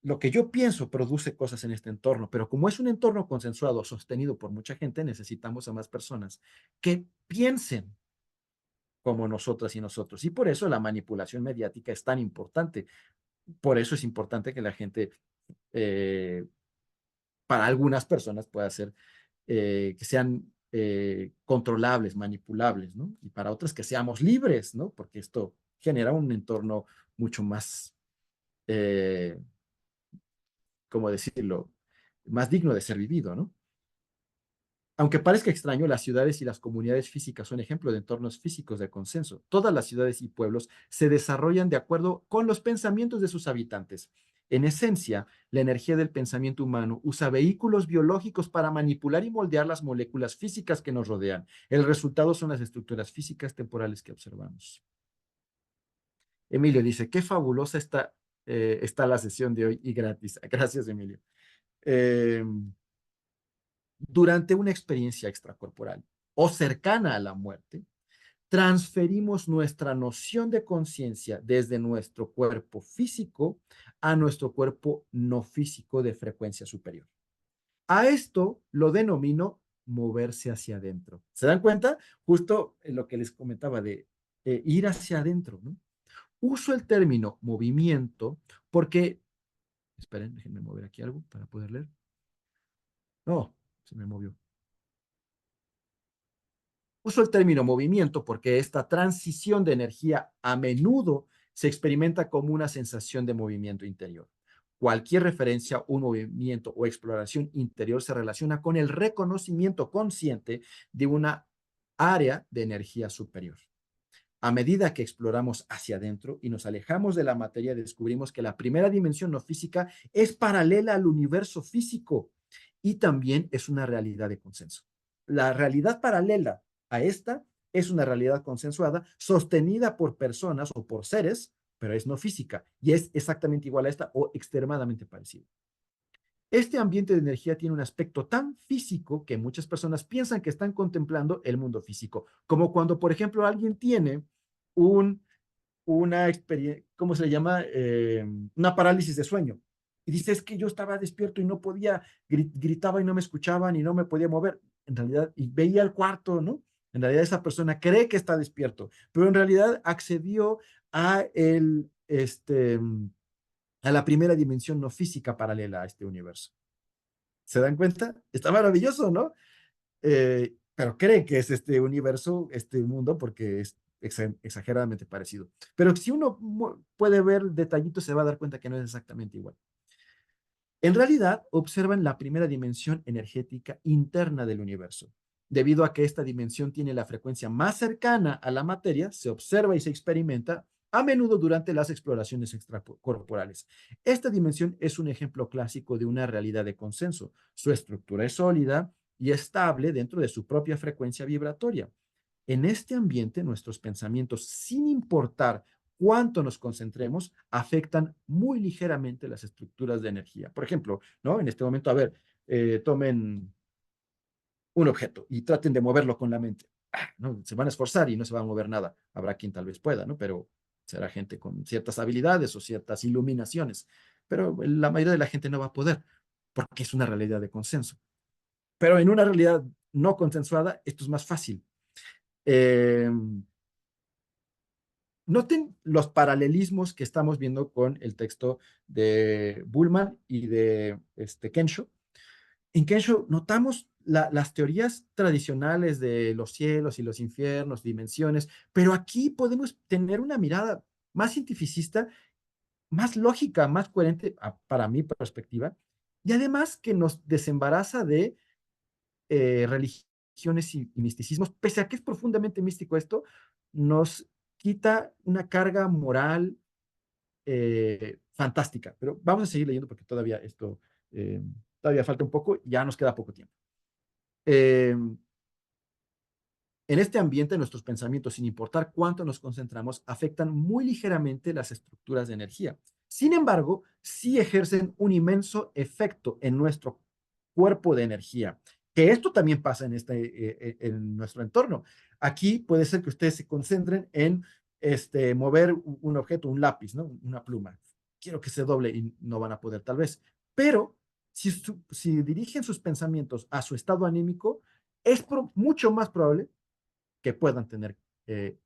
lo que yo pienso produce cosas en este entorno, pero como es un entorno consensuado, sostenido por mucha gente, necesitamos a más personas que piensen como nosotras y nosotros. Y por eso la manipulación mediática es tan importante. Por eso es importante que la gente, para algunas personas, pueda ser, que sean controlables, manipulables, ¿no? Y para otras que seamos libres, ¿no? Porque esto genera un entorno mucho más, ¿cómo decirlo? Más digno de ser vivido, ¿no? Aunque parezca extraño, las ciudades y las comunidades físicas son ejemplo de entornos físicos de consenso. Todas las ciudades y pueblos se desarrollan de acuerdo con los pensamientos de sus habitantes. En esencia, la energía del pensamiento humano usa vehículos biológicos para manipular y moldear las moléculas físicas que nos rodean. El resultado son las estructuras físicas temporales que observamos. Emilio dice, qué fabulosa está la sesión de hoy y gratis. Gracias, Emilio. Eh, Durante una experiencia extracorporal o cercana a la muerte, transferimos nuestra noción de conciencia desde nuestro cuerpo físico a nuestro cuerpo no físico de frecuencia superior. A esto lo denomino moverse hacia adentro. ¿Se dan cuenta? Justo en lo que les comentaba de ir hacia adentro, ¿no? Uso el término movimiento porque, esperen, déjenme mover aquí algo para poder leer. No, se me movió. Uso el término movimiento porque esta transición de energía a menudo se experimenta como una sensación de movimiento interior. Cualquier referencia a un movimiento o exploración interior se relaciona con el reconocimiento consciente de una área de energía superior. A medida que exploramos hacia adentro y nos alejamos de la materia, descubrimos que la primera dimensión no física es paralela al universo físico y también es una realidad de consenso. La realidad paralela a esta es una realidad consensuada, sostenida por personas o por seres, pero es no física y es exactamente igual a esta o extremadamente parecida. Este ambiente de energía tiene un aspecto tan físico que muchas personas piensan que están contemplando el mundo físico, como cuando, por ejemplo, alguien tiene un, una experiencia, ¿cómo se le llama? Una parálisis de sueño. Y dice, es que yo estaba despierto y no podía, gritaba y no me escuchaban y no me podía mover. En realidad, y veía el cuarto, ¿no? En realidad esa persona cree que está despierto, pero en realidad accedió a a la primera dimensión no física paralela a este universo. ¿Se dan cuenta? Está maravilloso, ¿no? Pero cree que es este universo, este mundo, porque es exageradamente parecido. Pero si uno puede ver detallitos, se va a dar cuenta que no es exactamente igual. En realidad, observan la primera dimensión energética interna del universo. Debido a que esta dimensión tiene la frecuencia más cercana a la materia, se observa y se experimenta a menudo durante las exploraciones extracorporales. Esta dimensión es un ejemplo clásico de una realidad de consenso. Su estructura es sólida y estable dentro de su propia frecuencia vibratoria. En este ambiente, nuestros pensamientos, sin importar cuánto nos concentremos, afectan muy ligeramente las estructuras de energía. Por ejemplo, ¿no? En este momento, a ver, tomen un objeto y traten de moverlo con la mente. ¿No? Se van a esforzar y no se va a mover nada. Habrá quien tal vez pueda, ¿no? Pero será gente con ciertas habilidades o ciertas iluminaciones. Pero la mayoría de la gente no va a poder porque es una realidad de consenso. Pero en una realidad no consensuada, esto es más fácil. Eh, Noten los paralelismos que estamos viendo con el texto de Bullman y de Kensho. En Kensho notamos las teorías tradicionales de los cielos y los infiernos, dimensiones, pero aquí podemos tener una mirada más cientificista, más lógica, más coherente para mi perspectiva, y además que nos desembaraza de religiones y misticismos, pese a que es profundamente místico esto, nos quita una carga moral fantástica. Pero vamos a seguir leyendo porque todavía eh, todavía falta un poco, ya nos queda poco tiempo. Eh, en este ambiente, nuestros pensamientos, sin importar cuánto nos concentramos, afectan muy ligeramente las estructuras de energía. Sin embargo, sí ejercen un inmenso efecto en nuestro cuerpo de energía. Que esto también pasa en nuestro entorno. Aquí puede ser que ustedes se concentren en mover un objeto, un lápiz, ¿no? Una pluma. Quiero que se doble y no van a poder tal vez. Pero si dirigen sus pensamientos a su estado anímico, es mucho más probable que puedan tener eh,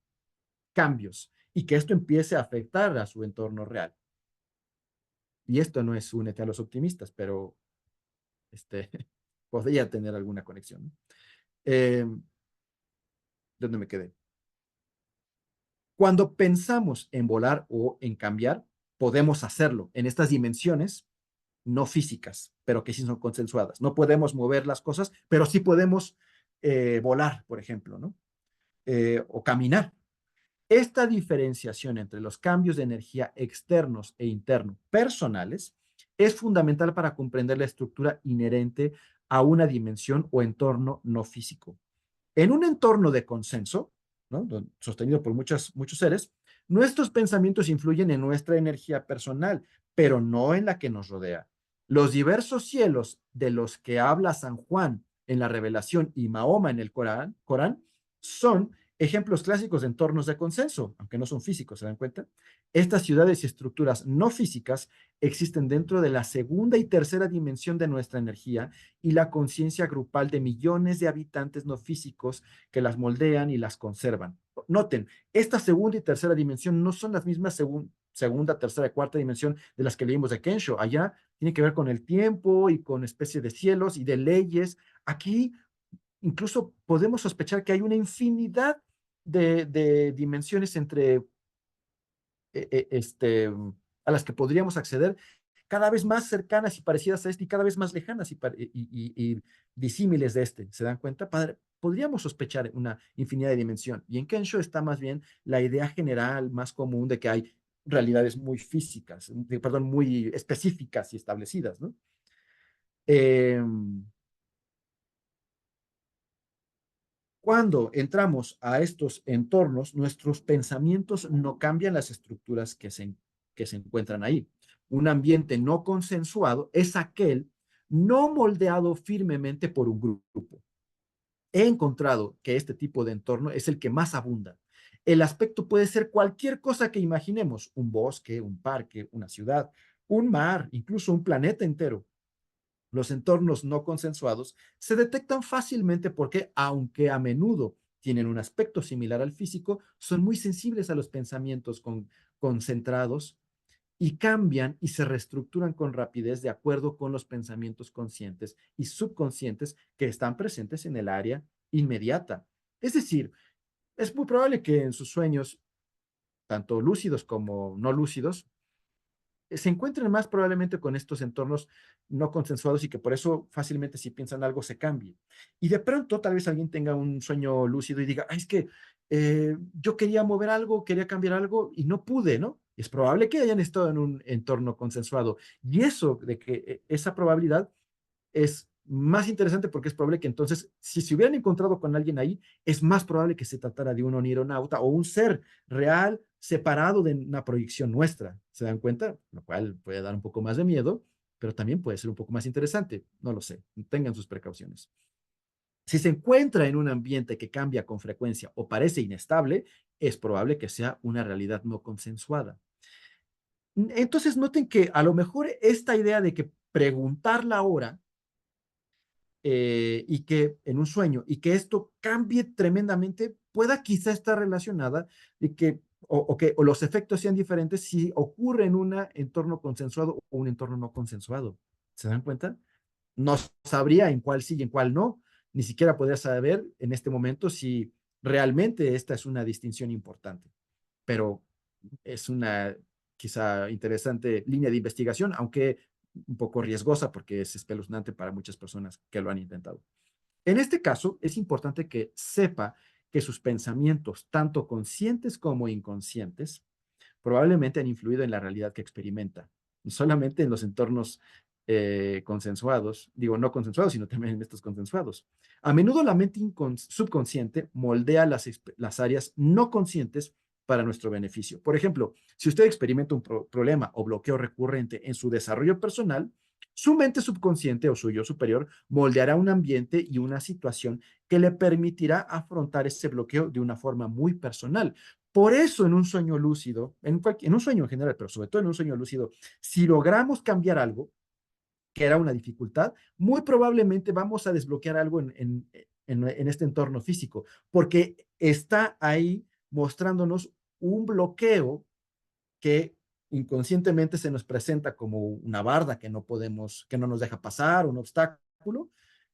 cambios y que esto empiece a afectar a su entorno real. Y esto no es únete a los optimistas, pero este, podría tener alguna conexión, ¿no? ¿Dónde me quedé? Cuando pensamos en volar o en cambiar, podemos hacerlo en estas dimensiones no físicas, pero que sí son consensuadas. No podemos mover las cosas, pero sí podemos volar, por ejemplo, ¿no? O caminar. Esta diferenciación entre los cambios de energía externos e internos personales es fundamental para comprender la estructura inherente a una dimensión o entorno no físico. En un entorno de consenso, ¿no? Sostenido por muchos seres, nuestros pensamientos influyen en nuestra energía personal, pero no en la que nos rodea. Los diversos cielos de los que habla San Juan en la Revelación y Mahoma en el Corán son ejemplos clásicos de entornos de consenso, aunque no son físicos, ¿se dan cuenta? Estas ciudades y estructuras no físicas existen dentro de la segunda y tercera dimensión de nuestra energía y la conciencia grupal de millones de habitantes no físicos que las moldean y las conservan. Noten, esta segunda y tercera dimensión no son las mismas segunda, tercera y cuarta dimensión de las que leímos de Kensho. Allá tiene que ver con el tiempo y con especie de cielos y de leyes. Aquí incluso podemos sospechar que hay una infinidad de dimensiones a las que podríamos acceder, cada vez más cercanas y parecidas a este y cada vez más lejanas y disímiles de este. ¿Se dan cuenta? Podríamos sospechar una infinidad de dimensión. Y en Kensho está más bien la idea general más común de que hay realidades muy físicas, perdón, muy específicas y establecidas, ¿no? Eh, Cuando entramos a estos entornos, nuestros pensamientos no cambian las estructuras que se encuentran ahí. Un ambiente no consensuado es aquel no moldeado firmemente por un grupo. He encontrado que este tipo de entorno es el que más abunda. El aspecto puede ser cualquier cosa que imaginemos, un bosque, un parque, una ciudad, un mar, incluso un planeta entero. Los entornos no consensuados se detectan fácilmente porque, aunque a menudo tienen un aspecto similar al físico, son muy sensibles a los pensamientos concentrados y cambian y se reestructuran con rapidez de acuerdo con los pensamientos conscientes y subconscientes que están presentes en el área inmediata. Es decir, es muy probable que en sus sueños, tanto lúcidos como no lúcidos, se encuentren más probablemente con estos entornos no consensuados y que por eso fácilmente si piensan algo se cambie. Y de pronto tal vez alguien tenga un sueño lúcido y diga, es que yo quería mover algo, quería cambiar algo y no pude, ¿no? Es probable que hayan estado en un entorno consensuado. Y eso, de que esa probabilidad es más interesante porque es probable que entonces, si se hubieran encontrado con alguien ahí, es más probable que se tratara de un onironauta o un ser real separado de una proyección nuestra. ¿Se dan cuenta? Lo cual puede dar un poco más de miedo, pero también puede ser un poco más interesante. No lo sé. Tengan sus precauciones. Si se encuentra en un ambiente que cambia con frecuencia o parece inestable, es probable que sea una realidad no consensuada. Entonces, noten que a lo mejor esta idea de que preguntar la hora y que en un sueño y que esto cambie tremendamente pueda quizá estar relacionada y que o los efectos sean diferentes si ocurre en un entorno consensuado o un entorno no consensuado. ¿Se dan cuenta? No sabría en cuál sí y en cuál no. Ni siquiera podría saber en este momento si realmente esta es una distinción importante. Pero es una quizá interesante línea de investigación, aunque un poco riesgosa porque es espeluznante para muchas personas que lo han intentado. En este caso, es importante que sepa que sus pensamientos, tanto conscientes como inconscientes, probablemente han influido en la realidad que experimenta, no solamente en los entornos consensuados, digo no consensuados, sino también en estos consensuados. A menudo la mente subconsciente moldea las áreas no conscientes para nuestro beneficio. Por ejemplo, si usted experimenta un problema o bloqueo recurrente en su desarrollo personal, Su mente subconsciente o su yo superior moldeará un ambiente y una situación que le permitirá afrontar ese bloqueo de una forma muy personal. Por eso en un sueño lúcido, en un sueño en general, pero sobre todo en un sueño lúcido, si logramos cambiar algo, que era una dificultad, muy probablemente vamos a desbloquear algo en este entorno físico, porque está ahí mostrándonos un bloqueo que inconscientemente se nos presenta como una barda que no podemos, que no nos deja pasar, un obstáculo,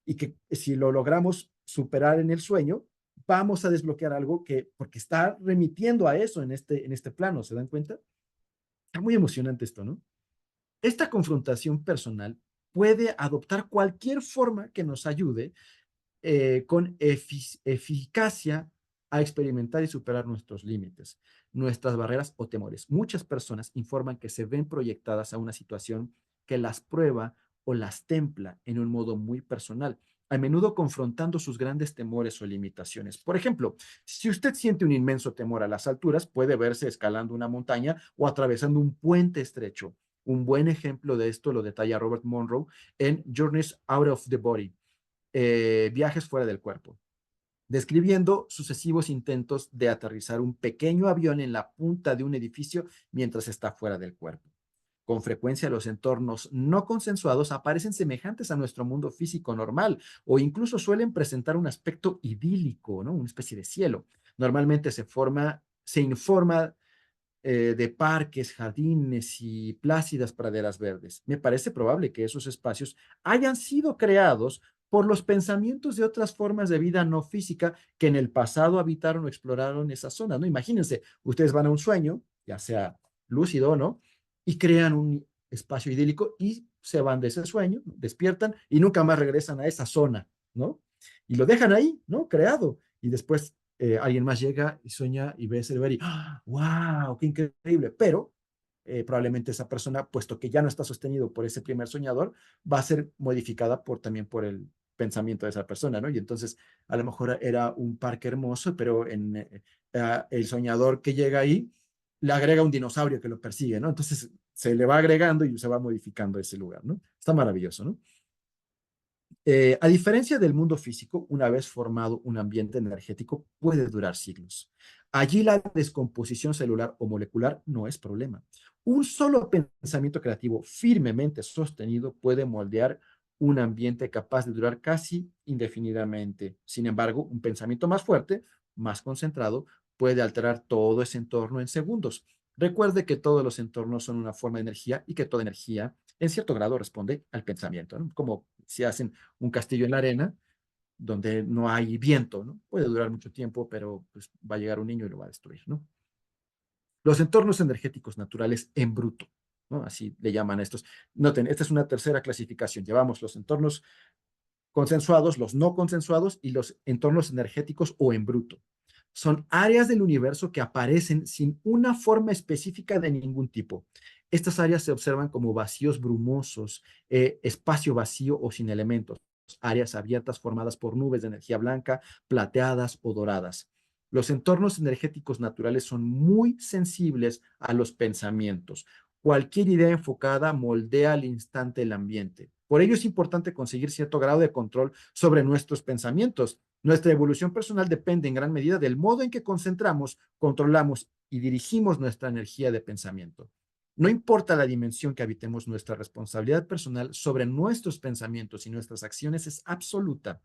y que si lo logramos superar en el sueño, vamos a desbloquear algo que, porque está remitiendo a eso en este plano, ¿se dan cuenta? Está muy emocionante esto, ¿no? Esta confrontación personal puede adoptar cualquier forma que nos ayude con eficacia a experimentar y superar nuestros límites, nuestras barreras o temores. Muchas personas informan que se ven proyectadas a una situación que las prueba o las templa en un modo muy personal, a menudo confrontando sus grandes temores o limitaciones. Por ejemplo, si usted siente un inmenso temor a las alturas, puede verse escalando una montaña o atravesando un puente estrecho. Un buen ejemplo de esto lo detalla Robert Monroe en Journeys Out of the Body, viajes fuera del cuerpo, describiendo sucesivos intentos de aterrizar un pequeño avión en la punta de un edificio mientras está fuera del cuerpo. Con frecuencia los entornos no consensuados aparecen semejantes a nuestro mundo físico normal o incluso suelen presentar un aspecto idílico, ¿no? Una especie de cielo. Normalmente se informa de parques, jardines y plácidas praderas verdes. Me parece probable que esos espacios hayan sido creados por los pensamientos de otras formas de vida no física que en el pasado habitaron o exploraron esa zona, ¿no? Imagínense, ustedes van a un sueño, ya sea lúcido o no, y crean un espacio idílico y se van de ese sueño, ¿no? Despiertan y nunca más regresan a esa zona, ¿no? Y lo dejan ahí, ¿no? Creado. Y después alguien más llega y sueña y ve ese lugar y, ¡ah! ¡Wow! ¡Qué increíble! Pero probablemente esa persona, puesto que ya no está sostenido por ese primer soñador, va a ser modificada también por el pensamiento de esa persona, ¿no? Y entonces a lo mejor era un parque hermoso, pero el soñador que llega ahí le agrega un dinosaurio que lo persigue, ¿no? Entonces se le va agregando y se va modificando ese lugar, ¿no? Está maravilloso, ¿no? A diferencia del mundo físico, una vez formado un ambiente energético puede durar siglos. Allí la descomposición celular o molecular no es problema. Un solo pensamiento creativo firmemente sostenido puede moldear un ambiente capaz de durar casi indefinidamente. Sin embargo, un pensamiento más fuerte, más concentrado, puede alterar todo ese entorno en segundos. Recuerde que todos los entornos son una forma de energía y que toda energía en cierto grado responde al pensamiento, ¿no? Como si hacen un castillo en la arena donde no hay viento, ¿no? Puede durar mucho tiempo, pero pues, va a llegar un niño y lo va a destruir, ¿no? Los entornos energéticos naturales en bruto, ¿no? Así le llaman a estos. Noten, esta es una tercera clasificación. Llevamos los entornos consensuados, los no consensuados y los entornos energéticos o en bruto. Son áreas del universo que aparecen sin una forma específica de ningún tipo. Estas áreas se observan como vacíos brumosos, espacio vacío o sin elementos, áreas abiertas formadas por nubes de energía blanca, plateadas o doradas. Los entornos energéticos naturales son muy sensibles a los pensamientos. Cualquier idea enfocada moldea al instante el ambiente. Por ello es importante conseguir cierto grado de control sobre nuestros pensamientos. Nuestra evolución personal depende en gran medida del modo en que concentramos, controlamos y dirigimos nuestra energía de pensamiento. No importa la dimensión que habitemos, nuestra responsabilidad personal sobre nuestros pensamientos y nuestras acciones es absoluta.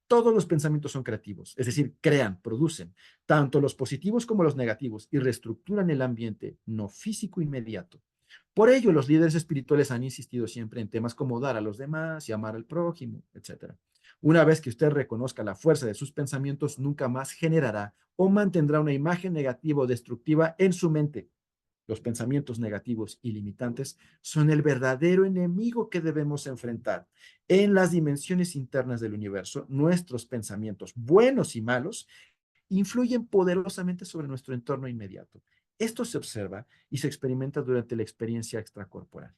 Todos los pensamientos son creativos, es decir, crean, producen, tanto los positivos como los negativos, y reestructuran el ambiente no físico inmediato. Por ello, los líderes espirituales han insistido siempre en temas como dar a los demás y amar al prójimo, etcétera. Una vez que usted reconozca la fuerza de sus pensamientos, nunca más generará o mantendrá una imagen negativa o destructiva en su mente. Los pensamientos negativos y limitantes son el verdadero enemigo que debemos enfrentar. En las dimensiones internas del universo, nuestros pensamientos, buenos y malos, influyen poderosamente sobre nuestro entorno inmediato. Esto se observa y se experimenta durante la experiencia extracorporal.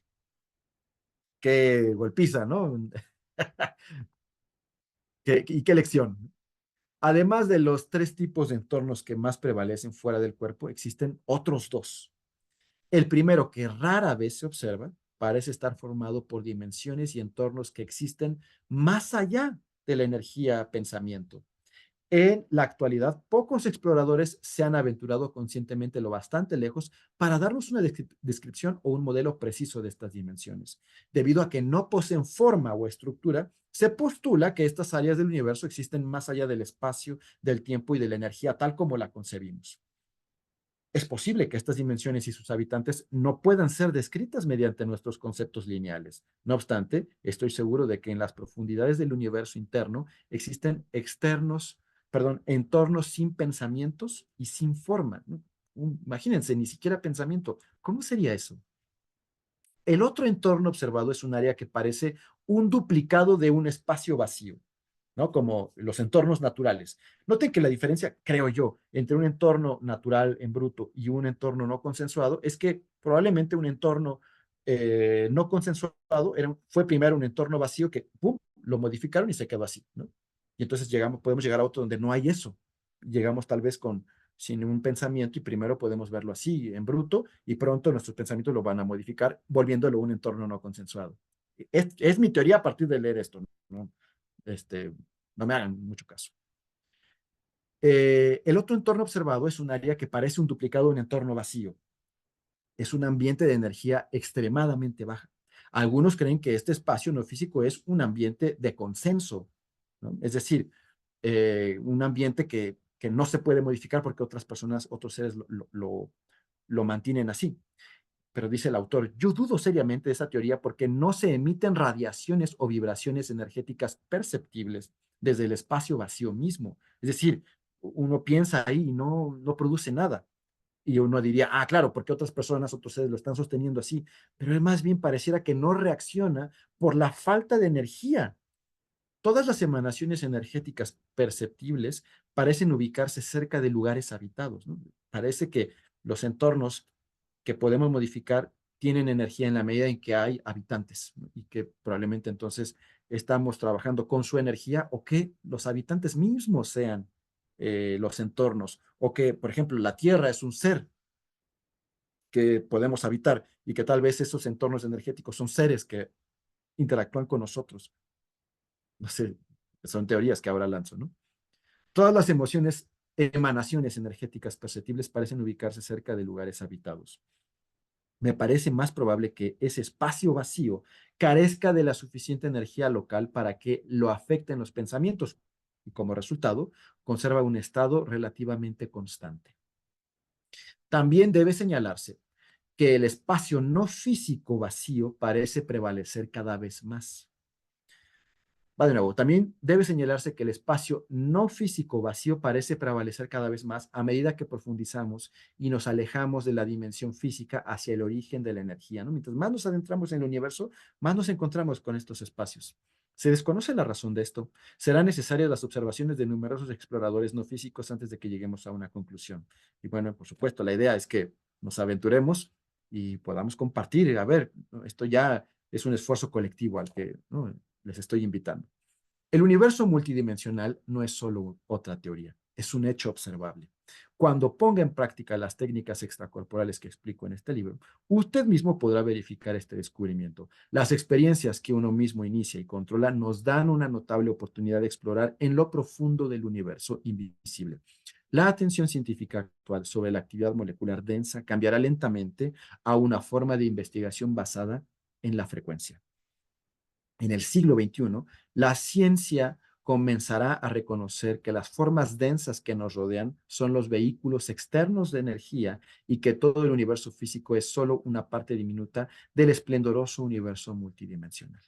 Qué golpiza, ¿no? ¿Y qué lección? Además de los tres tipos de entornos que más prevalecen fuera del cuerpo, existen otros dos. El primero, que rara vez se observa, parece estar formado por dimensiones y entornos que existen más allá de la energía pensamiento. En la actualidad, pocos exploradores se han aventurado conscientemente lo bastante lejos para darnos una descripción o un modelo preciso de estas dimensiones. Debido a que no poseen forma o estructura, se postula que estas áreas del universo existen más allá del espacio, del tiempo y de la energía tal como la concebimos. Es posible que estas dimensiones y sus habitantes no puedan ser descritas mediante nuestros conceptos lineales. No obstante, estoy seguro de que en las profundidades del universo interno existen entornos sin pensamientos y sin forma, ¿no? Imagínense, ni siquiera pensamiento. ¿Cómo sería eso? El otro entorno observado es un área que parece un duplicado de un espacio vacío, ¿no? Como los entornos naturales. Noten que la diferencia, creo yo, entre un entorno natural en bruto y un entorno no consensuado es que probablemente un entorno no consensuado fue primero un entorno vacío que, ¡pum!, lo modificaron y se quedó así, ¿no? Y entonces podemos llegar a otro donde no hay eso. Llegamos tal vez sin un pensamiento y primero podemos verlo así, en bruto, y pronto nuestros pensamientos lo van a modificar, volviéndolo un entorno no consensuado. Es mi teoría a partir de leer esto, ¿no? Este, no me hagan mucho caso. El otro entorno observado es un área que parece un duplicado de un entorno vacío. Es un ambiente de energía extremadamente baja. Algunos creen que este espacio no físico es un ambiente de consenso, ¿no? Es decir, un ambiente que no se puede modificar porque otras personas, otros seres lo mantienen así. Pero dice el autor, yo dudo seriamente de esa teoría porque no se emiten radiaciones o vibraciones energéticas perceptibles desde el espacio vacío mismo. Es decir, uno piensa ahí y no produce nada. Y uno diría, ah, claro, porque otras personas, otros seres lo están sosteniendo así. Pero más bien pareciera que no reacciona por la falta de energía. Todas las emanaciones energéticas perceptibles parecen ubicarse cerca de lugares habitados, ¿no? Parece que los entornos que podemos modificar tienen energía en la medida en que hay habitantes, ¿no? Y que probablemente entonces estamos trabajando con su energía o que los habitantes mismos sean los entornos o que, por ejemplo, la Tierra es un ser que podemos habitar y que tal vez esos entornos energéticos son seres que interactúan con nosotros. No sé, son teorías que ahora lanzo, ¿no? Todas las emociones, emanaciones energéticas perceptibles parecen ubicarse cerca de lugares habitados. Me parece más probable que ese espacio vacío carezca de la suficiente energía local para que lo afecten los pensamientos y como resultado conserva un estado relativamente constante. También debe señalarse que el espacio no físico vacío parece prevalecer cada vez más. Va de nuevo, también debe señalarse que el espacio no físico vacío parece prevalecer cada vez más a medida que profundizamos y nos alejamos de la dimensión física hacia el origen de la energía, ¿no? Mientras más nos adentramos en el universo, más nos encontramos con estos espacios. Se desconoce la razón de esto. Serán necesarias las observaciones de numerosos exploradores no físicos antes de que lleguemos a una conclusión. Y bueno, por supuesto, la idea es que nos aventuremos y podamos compartir. A ver, ¿no? Esto ya es un esfuerzo colectivo al que, ¿no?, les estoy invitando. El universo multidimensional no es solo otra teoría, es un hecho observable. Cuando ponga en práctica las técnicas extracorporales que explico en este libro, usted mismo podrá verificar este descubrimiento. Las experiencias que uno mismo inicia y controla nos dan una notable oportunidad de explorar en lo profundo del universo invisible. La atención científica actual sobre la actividad molecular densa cambiará lentamente a una forma de investigación basada en la frecuencia. En el siglo XXI, la ciencia comenzará a reconocer que las formas densas que nos rodean son los vehículos externos de energía y que todo el universo físico es solo una parte diminuta del esplendoroso universo multidimensional.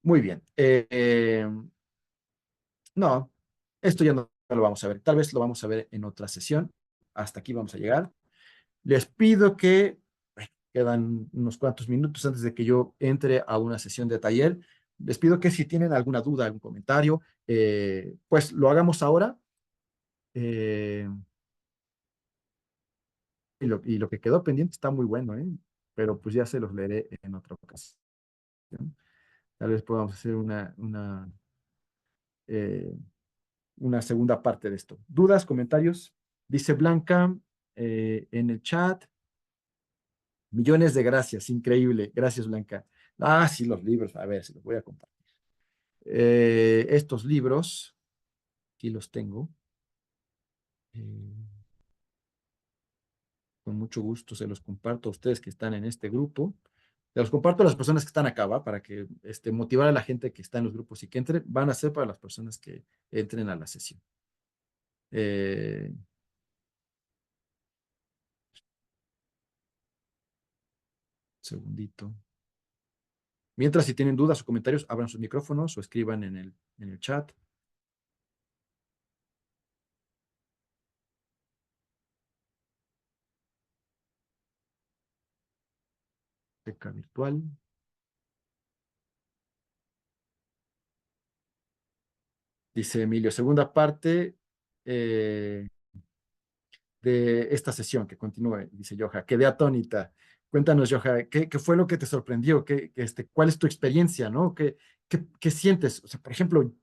Muy bien. No, esto ya no lo vamos a ver. Tal vez lo vamos a ver en otra sesión. Hasta aquí vamos a llegar. Les pido que, bueno, quedan unos cuantos minutos antes de que yo entre a una sesión de taller. Les pido que si tienen alguna duda, algún comentario, pues lo hagamos ahora. eh, y lo que quedó pendiente está muy bueno, ¿eh? Pero pues ya se los leeré en otra ocasión. Tal vez podamos hacer eh, una segunda parte de esto. ¿Dudas, comentarios? Dice Blanca en el chat. Millones de gracias, increíble. Gracias, Blanca. Ah, sí, los libros. A ver, se los voy a compartir. Estos libros, aquí los tengo. Eh, con mucho gusto se los comparto a ustedes que están en este grupo. Se los comparto a las personas que están acá, ¿va? Para que motivar a la gente que está en los grupos y que entren. Van a ser para las personas que entren a la sesión. Eh, segundito. Mientras, si tienen dudas o comentarios, abran sus micrófonos o escriban en el chat. Beca virtual. Dice Emilio, segunda parte de esta sesión, que continúe, dice Joja. Quedé atónita. Cuéntanos, Joja, ¿qué fue lo que te sorprendió? ¿Cuál es tu experiencia, no? ¿Qué sientes? O sea, por ejemplo,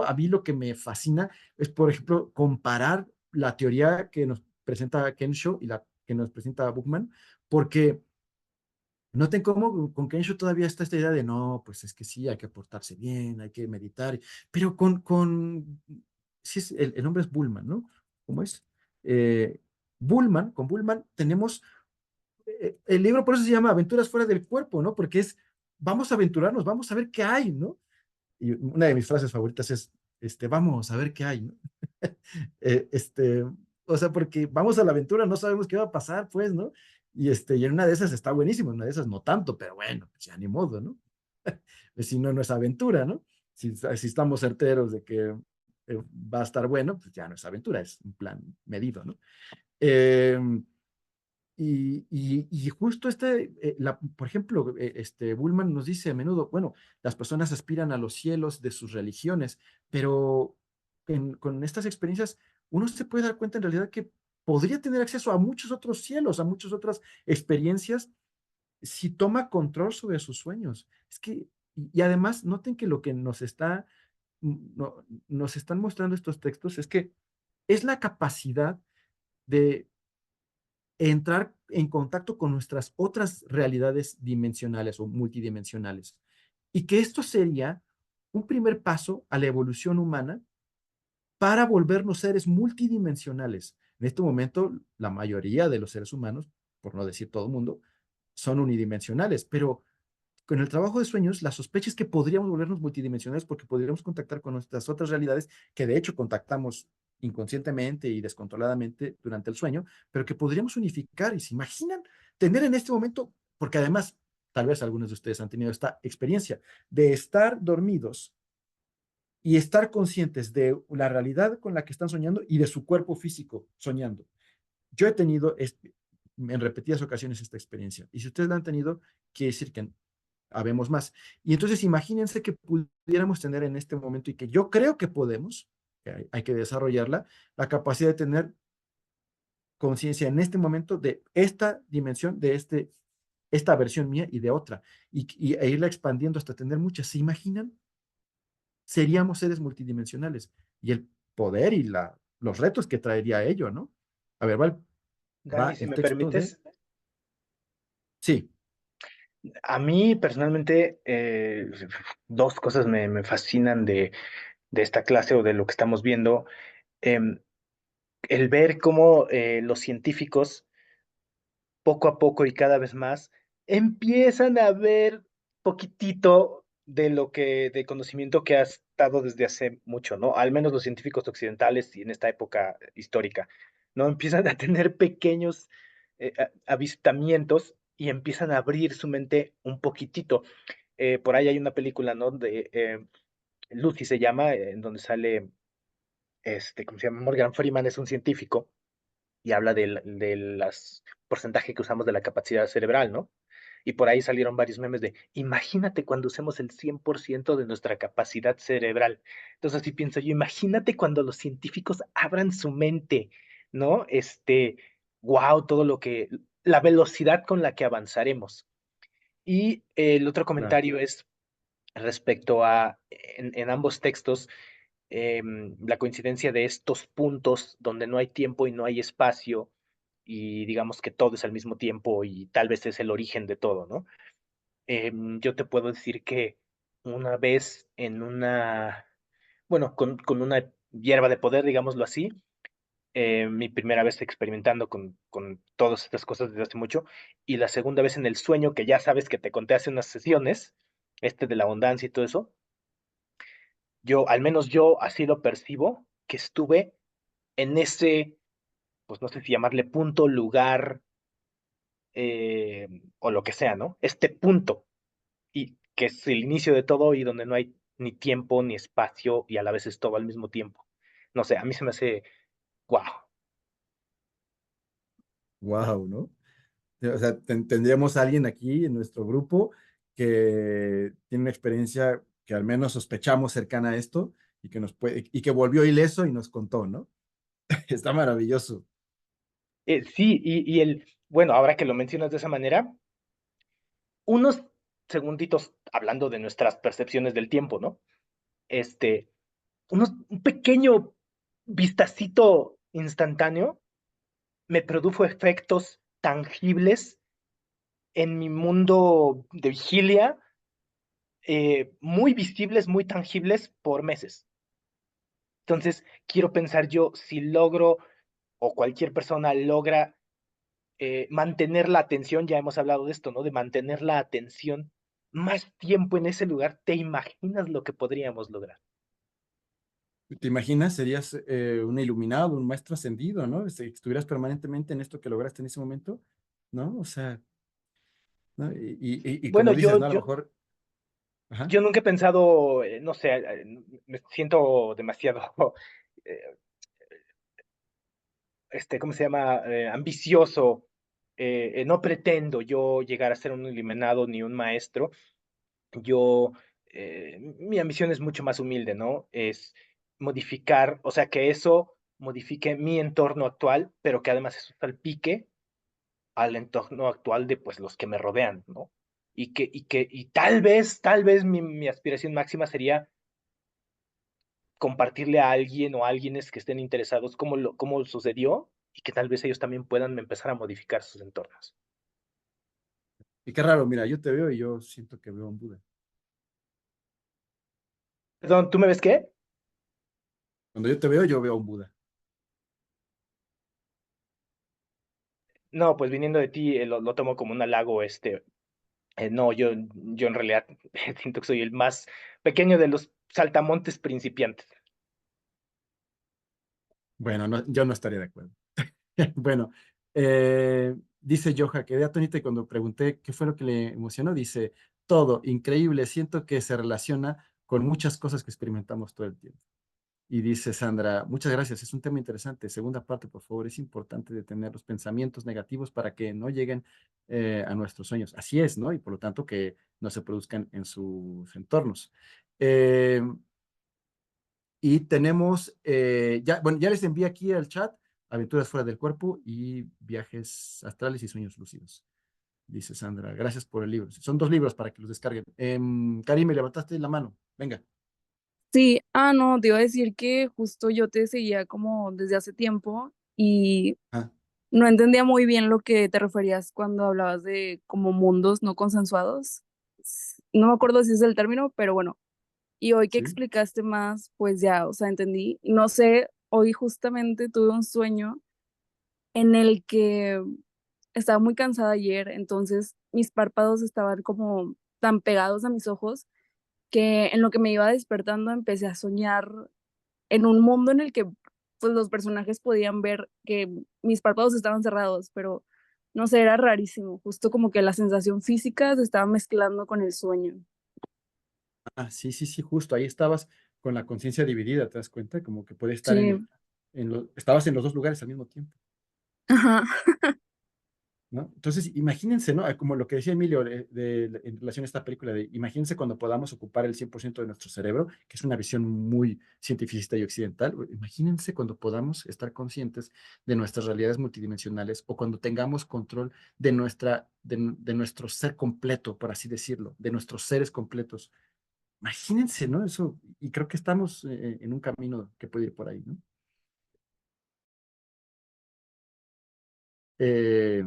a mí lo que me fascina es, por ejemplo, comparar la teoría que nos presenta Kensho y la que nos presenta Buchman, porque noten cómo con Kensho todavía está esta idea de no, pues es que sí, hay que portarse bien, hay que meditar, pero sí el nombre es Bullman, ¿no? ¿Cómo es? Eh, con Bullman tenemos, el libro por eso se llama Aventuras fuera del cuerpo, ¿no? Porque vamos a aventurarnos, vamos a ver qué hay, ¿no? Y una de mis frases favoritas es, vamos a ver qué hay, ¿no? Eh, este, o sea, porque vamos a la aventura, no sabemos qué va a pasar, pues, ¿no? Y en una de esas está buenísimo, en una de esas no tanto, pero bueno, pues ya ni modo, ¿no? Si no, no es aventura, ¿no? Si estamos certeros de que va a estar bueno, pues ya no es aventura, es un plan medido, ¿no? Eh, y justo por ejemplo, Bullman nos dice a menudo, bueno, las personas aspiran a los cielos de sus religiones, pero con estas experiencias uno se puede dar cuenta en realidad que podría tener acceso a muchos otros cielos, a muchas otras experiencias si toma control sobre sus sueños. Y además, noten que lo que nos están mostrando estos textos es que es la capacidad de entrar en contacto con nuestras otras realidades dimensionales o multidimensionales. Y que esto sería un primer paso a la evolución humana para volvernos seres multidimensionales. En este momento, la mayoría de los seres humanos, por no decir todo el mundo, son unidimensionales, pero con el trabajo de sueños, la sospecha es que podríamos volvernos multidimensionales porque podríamos contactar con nuestras otras realidades, que de hecho contactamos inconscientemente y descontroladamente durante el sueño, pero que podríamos unificar. Y se imaginan tener en este momento, porque además, tal vez algunos de ustedes han tenido esta experiencia de estar dormidos y estar conscientes de la realidad con la que están soñando y de su cuerpo físico soñando. Yo he tenido en repetidas ocasiones esta experiencia. Y si ustedes la han tenido, quiere decir que habemos más. Y entonces imagínense que pudiéramos tener en este momento, y que yo creo que podemos, que hay que desarrollarla, la capacidad de tener conciencia en este momento de esta dimensión, de esta versión mía y de otra, e irla expandiendo hasta tener muchas. ¿Se imaginan? Seríamos seres multidimensionales. Y el poder y los retos que traería ello, ¿no? A ver, va Dani, si el me texto de... permites, Sí, a mí personalmente dos cosas me fascinan de esta clase o de lo que estamos viendo. Em, el ver cómo los científicos poco a poco y cada vez más empiezan a ver poquitito de de conocimiento que ha estado desde hace mucho, ¿no? Al menos los científicos occidentales y en esta época histórica, ¿no? Empiezan a tener pequeños avistamientos y empiezan a abrir su mente un poquitito. Por ahí hay una película, ¿no? De Lucy se llama, en donde sale, ¿cómo se llama? Morgan Freeman es un científico y habla de las porcentaje que usamos de la capacidad cerebral, ¿no? Y por ahí salieron varios memes de, imagínate cuando usemos el 100% de nuestra capacidad cerebral. Entonces así pienso yo, imagínate cuando los científicos abran su mente, ¿no? Wow, todo lo que, la velocidad con la que avanzaremos. Y el otro claro, comentario es respecto a, en ambos textos, la coincidencia de estos puntos donde no hay tiempo y no hay espacio y digamos que todo es al mismo tiempo y tal vez es el origen de todo, ¿no? Yo te puedo decir que una vez en una, bueno, con una hierba de poder, digámoslo así, mi primera vez experimentando con todas estas cosas desde hace mucho, y la segunda vez en el sueño, que ya sabes que te conté hace unas sesiones, de la abundancia y todo eso, yo, al menos yo así lo percibo, que estuve en ese, pues no sé si llamarle punto, lugar, o lo que sea, ¿no? Este punto, y que es el inicio de todo y donde no hay ni tiempo ni espacio y a la vez es todo al mismo tiempo. No sé, a mí se me hace, wow. Wow, ¿no? O sea, tendríamos a alguien aquí en nuestro grupo que tiene una experiencia que al menos sospechamos cercana a esto y que nos puede, y que volvió ileso y nos contó, ¿no? Está maravilloso. Sí, bueno, ahora que lo mencionas de esa manera, unos segunditos hablando de nuestras percepciones del tiempo, ¿no? Este, un pequeño vistacito instantáneo me produjo efectos tangibles en mi mundo de vigilia, muy visibles, muy tangibles por meses. Entonces, quiero pensar yo si logro o cualquier persona logra mantener la atención, ya hemos hablado de esto, ¿no? De mantener la atención más tiempo en ese lugar, ¿te imaginas lo que podríamos lograr? ¿Te imaginas? Serías un iluminado, un maestro ascendido, ¿no? Si estuvieras permanentemente en esto que lograste en ese momento, ¿no? O sea, ¿no? Y Bueno, como dices, ¿no? A lo mejor, ajá, yo nunca he pensado, no sé, me siento demasiado, eh, ¿cómo se llama? Ambicioso. No pretendo yo llegar a ser un iluminado ni un maestro. Yo, mi ambición es mucho más humilde, ¿no? Es modificar, o sea, que eso modifique mi entorno actual, pero que además eso salpique al entorno actual de, pues, los que me rodean, ¿no? Y tal vez mi aspiración máxima sería compartirle a alguien o a alguienes que estén interesados cómo sucedió y que tal vez ellos también puedan empezar a modificar sus entornos. y qué raro, mira, yo te veo y yo siento que veo a un Buda. Perdón, ¿tú me ves qué? Cuando yo te veo, yo veo a un Buda. No, pues viniendo de ti, lo tomo como un halago, no, yo en realidad siento que soy el más pequeño de los saltamontes principiantes. Bueno, yo no estaría de acuerdo. Bueno, dice Joja, quedé atónita y cuando pregunté qué fue lo que le emocionó, dice, todo, increíble, siento que se relaciona con muchas cosas que experimentamos todo el tiempo. Y dice Sandra, muchas gracias, es un tema interesante. Segunda parte, por favor, es importante detener los pensamientos negativos para que no lleguen a nuestros sueños. Así es, ¿no? Y por lo tanto que no se produzcan en sus entornos. Eh, y tenemos, ya, bueno, ya les envié aquí al chat Aventuras fuera del cuerpo y Viajes astrales y sueños lúcidos. Dice Sandra, gracias por el libro. Son dos libros para que los descarguen. Karim, me levantaste la mano. Venga. Sí, no, te iba a decir que justo yo te seguía como desde hace tiempo y Ah, no entendía muy bien lo que te referías cuando hablabas de como mundos no consensuados. No me acuerdo si es el término, pero bueno. Y hoy que sí. explicaste más, pues ya, o sea, entendí. No sé, hoy justamente tuve un sueño en el que estaba muy cansada ayer, entonces mis párpados estaban como tan pegados a mis ojos que en lo que me iba despertando empecé a soñar en un mundo en el que pues los personajes podían ver que mis párpados estaban cerrados, pero no sé, era rarísimo, justo como que la sensación física se estaba mezclando con el sueño. Ah, sí, sí, sí, justo. Ahí estabas con la conciencia dividida, ¿te das cuenta? Como que podías estar Sí, estabas en los dos lugares al mismo tiempo. ajá, ¿No? Entonces, imagínense, ¿no? Como lo que decía Emilio en relación a esta película, de imagínense cuando podamos ocupar el 100% de nuestro cerebro, que es una visión muy cientificista y occidental, imagínense cuando podamos estar conscientes de nuestras realidades multidimensionales o cuando tengamos control de nuestro ser completo, por así decirlo, de nuestros seres completos. Imagínense, ¿no? Eso, y creo que estamos en un camino que puede ir por ahí, ¿no? Eh,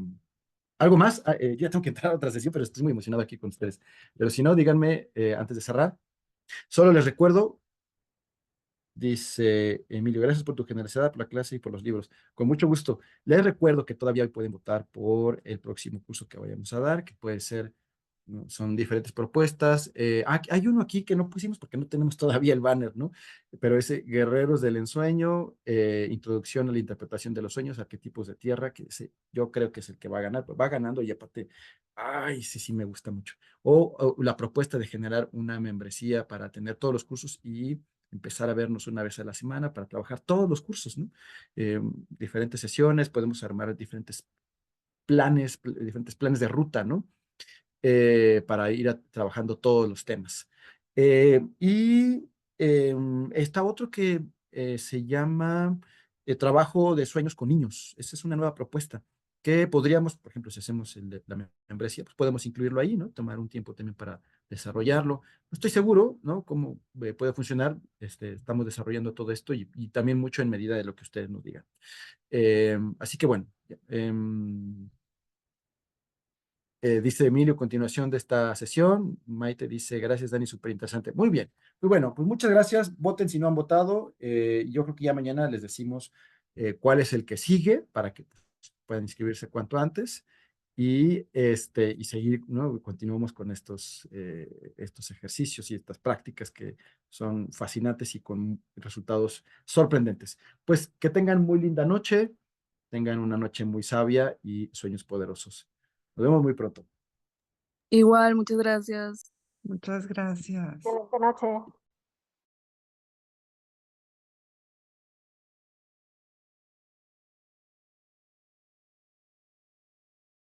¿Algo más? Ya tengo que entrar a otra sesión, pero estoy muy emocionado aquí con ustedes. Pero si no, díganme antes de cerrar. Solo les recuerdo, dice Emilio, gracias por tu generosidad, por la clase y por los libros. Con mucho gusto. Les recuerdo que todavía hoy pueden votar por el próximo curso que vayamos a dar, que puede ser, ¿no? Son diferentes propuestas. Hay uno aquí que no pusimos porque no tenemos todavía el banner, ¿no? Pero ese Guerreros del Ensueño, Introducción a la Interpretación de los Sueños, Arquetipos de Tierra, que yo creo que es el que va a ganar, pues va ganando y aparte, ay, sí, sí, me gusta mucho. O la propuesta de generar una membresía para tener todos los cursos y empezar a vernos una vez a la semana para trabajar todos los cursos, ¿no? Diferentes sesiones, podemos armar diferentes planes de ruta, ¿no? Para ir trabajando todos los temas. Y está otro que se llama Trabajo de Sueños con Niños. Esa es una nueva propuesta que podríamos, por ejemplo, si hacemos la membresía, pues podemos incluirlo ahí, ¿no? Tomar un tiempo también para desarrollarlo. No estoy seguro, ¿no? Cómo puede funcionar. Estamos desarrollando todo esto y también mucho en medida de lo que ustedes nos digan. Así que bueno, dice Emilio, continuación de esta sesión. Maite dice, gracias Dani, súper interesante. Muy bien, muy bueno, pues muchas gracias. Voten si no han votado. Yo creo que ya mañana les decimos cuál es el que sigue para que puedan inscribirse cuanto antes y seguir, ¿no? Continuamos con estos ejercicios y estas prácticas que son fascinantes y con resultados sorprendentes. Pues que tengan muy linda noche, tengan una noche muy sabia y sueños poderosos. Nos vemos muy pronto. Igual, muchas gracias. Muchas gracias. Excelente noche.